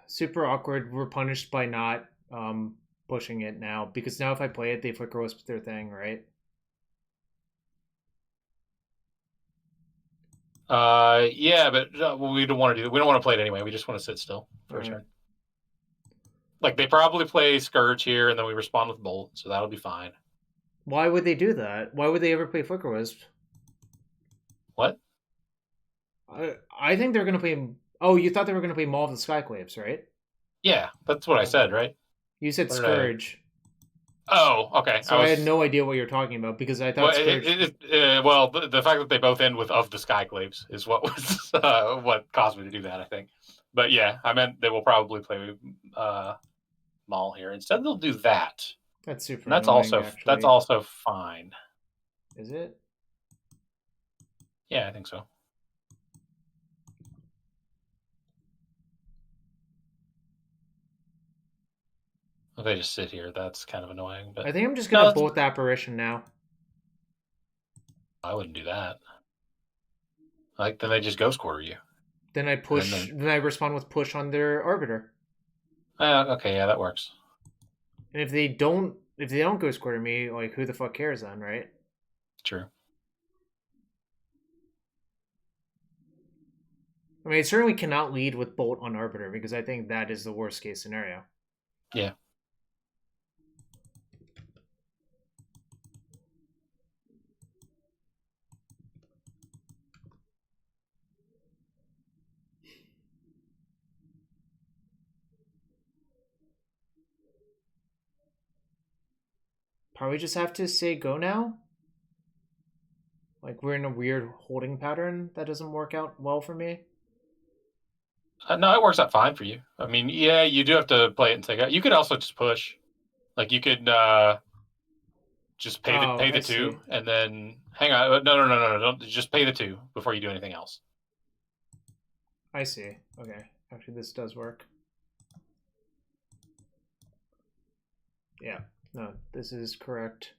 Super awkward. We're punished by not pushing it now, because now if I play it, they Flicker Wisp their thing, right? Yeah, but we don't want to do that. We don't want to play it anyway. We just want to sit still for a turn. Like, they probably play Scourge here, and then we respond with Bolt, so that'll be fine. Why would they do that? Why would they ever play Flicker Wisp? What? I think they're going to play... Oh, you thought they were going to play Maul of the Skyclaves, right? Yeah, that's what I said, right? You said Scourge. Oh, okay. So I had no idea what you're talking about, because I thought Scourge... the fact that they both end with of the Skyclaves is what was what caused me to do that, I think. But yeah, I meant they will probably play Maul here. Instead, they'll do that. That's super and that's annoying, that's also fine. Is it? Yeah, I think so. If they just sit here, that's kind of annoying. But I think I'm just going to bolt the Apparition now. I wouldn't do that. Like, then they just ghost quarter you. Then I push. Then I respond with push on their Arbiter. Okay, yeah, that works. And if they don't ghost quarter me, like, who the fuck cares then, right? True. I mean, it certainly cannot lead with Bolt on Arbiter, because I think that is the worst case scenario. Yeah. Probably just have to say go now. Like, we're in a weird holding pattern that doesn't work out well for me. No, it works out fine for you. I mean, yeah, you do have to play it and take it. You could also just push. Like, you could just pay the 2, and then hang on. No. Don't just pay the 2 before you do anything else. I see. Okay. Actually, this does work. Yeah. No, this is correct.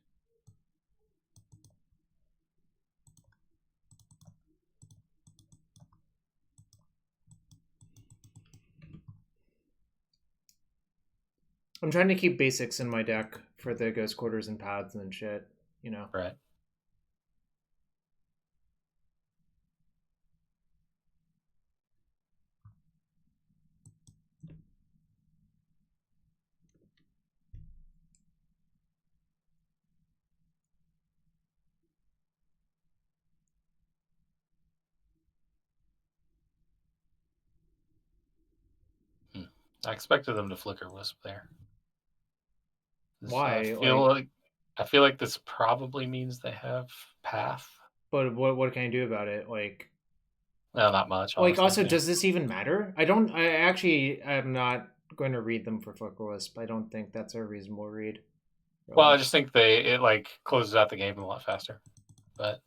I'm trying to keep basics in my deck for the ghost quarters and paths and shit, you know. Right. I expected them to flicker wisp there. Why? I feel like this probably means they have path. But what can I do about it? Like, Well, not much. Honestly, also, does this even matter? I'm not going to read them for Flicker Wisp. I don't think that's a reasonable read. Really. Well, I just think it like closes out the game a lot faster. But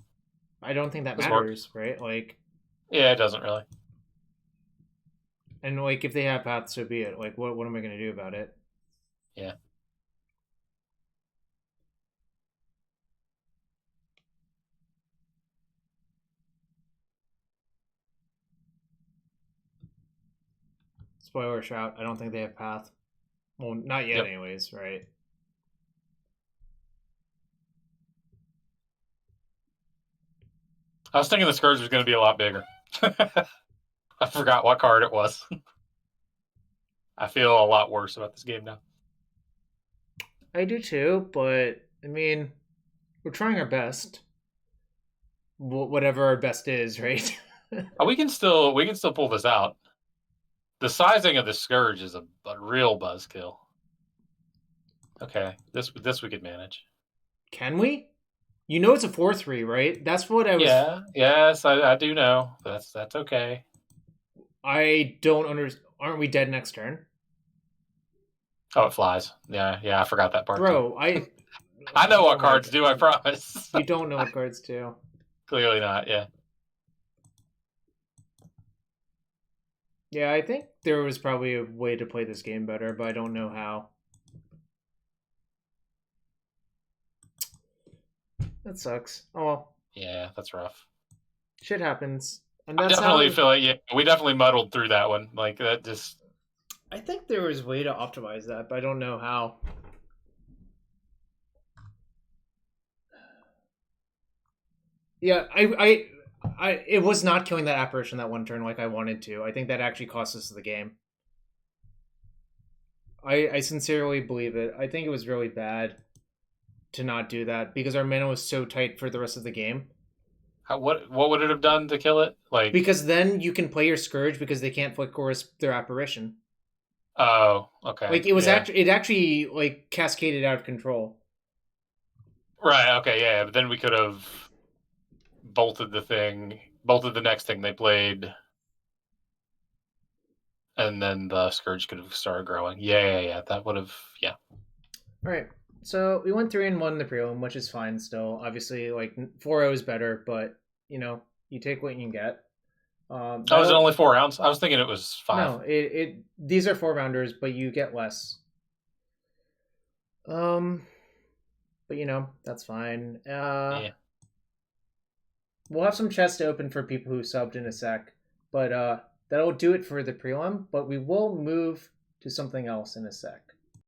I don't think that matters, right? Like, yeah, it doesn't really. And like, if they have path, so be it. Like, what am I going to do about it? Yeah. Spoiler Shrout, I don't think they have path. Well, not yet, anyways, right? I was thinking the Scourge was going to be a lot bigger. I forgot what card it was. I feel a lot worse about this game now. I do too, but I mean, we're trying our best. Whatever our best is, right? We can still pull this out. The sizing of the Scourge is a real buzzkill. Okay, this we could manage. Can we? You know it's a 4/3, right? That's what I was. Yeah, yes, I do know. That's okay. I don't understand. Aren't we dead next turn? Oh, it flies. Yeah, I forgot that part. Bro, too. I know what cards do. I promise. You don't know what cards do. Clearly not. Yeah. Yeah, I think there was probably a way to play this game better, but I don't know how. That sucks. Oh well. Yeah, that's rough. Shit happens. And that's I definitely feel like we definitely muddled through that one. Like that just. I think there was a way to optimize that, but I don't know how. Yeah, I it was not killing that apparition that one turn like I wanted to. I think that actually cost us the game. I sincerely believe it. I think it was really bad to not do that because our mana was so tight for the rest of the game. What would it have done to kill it? Like because then you can play your Scourge because they can't Flicker Wisp their apparition. Oh, okay. Like it was actually like cascaded out of control. Right. Okay. Yeah. But then we could have bolted the next thing they played, and then the Scourge could have started growing. Yeah. That would have. Yeah. All right. So we went 3-1 in the prelim, which is fine still. Obviously, like 4-0 is better, but you know, you take what you can get. Was it only 4 rounds? I was thinking it was 5. No, these are 4-rounders, but you get less. But you know, that's fine. Yeah. We'll have some chests to open for people who subbed in a sec, but that'll do it for the prelim. But we will move to something else in a sec.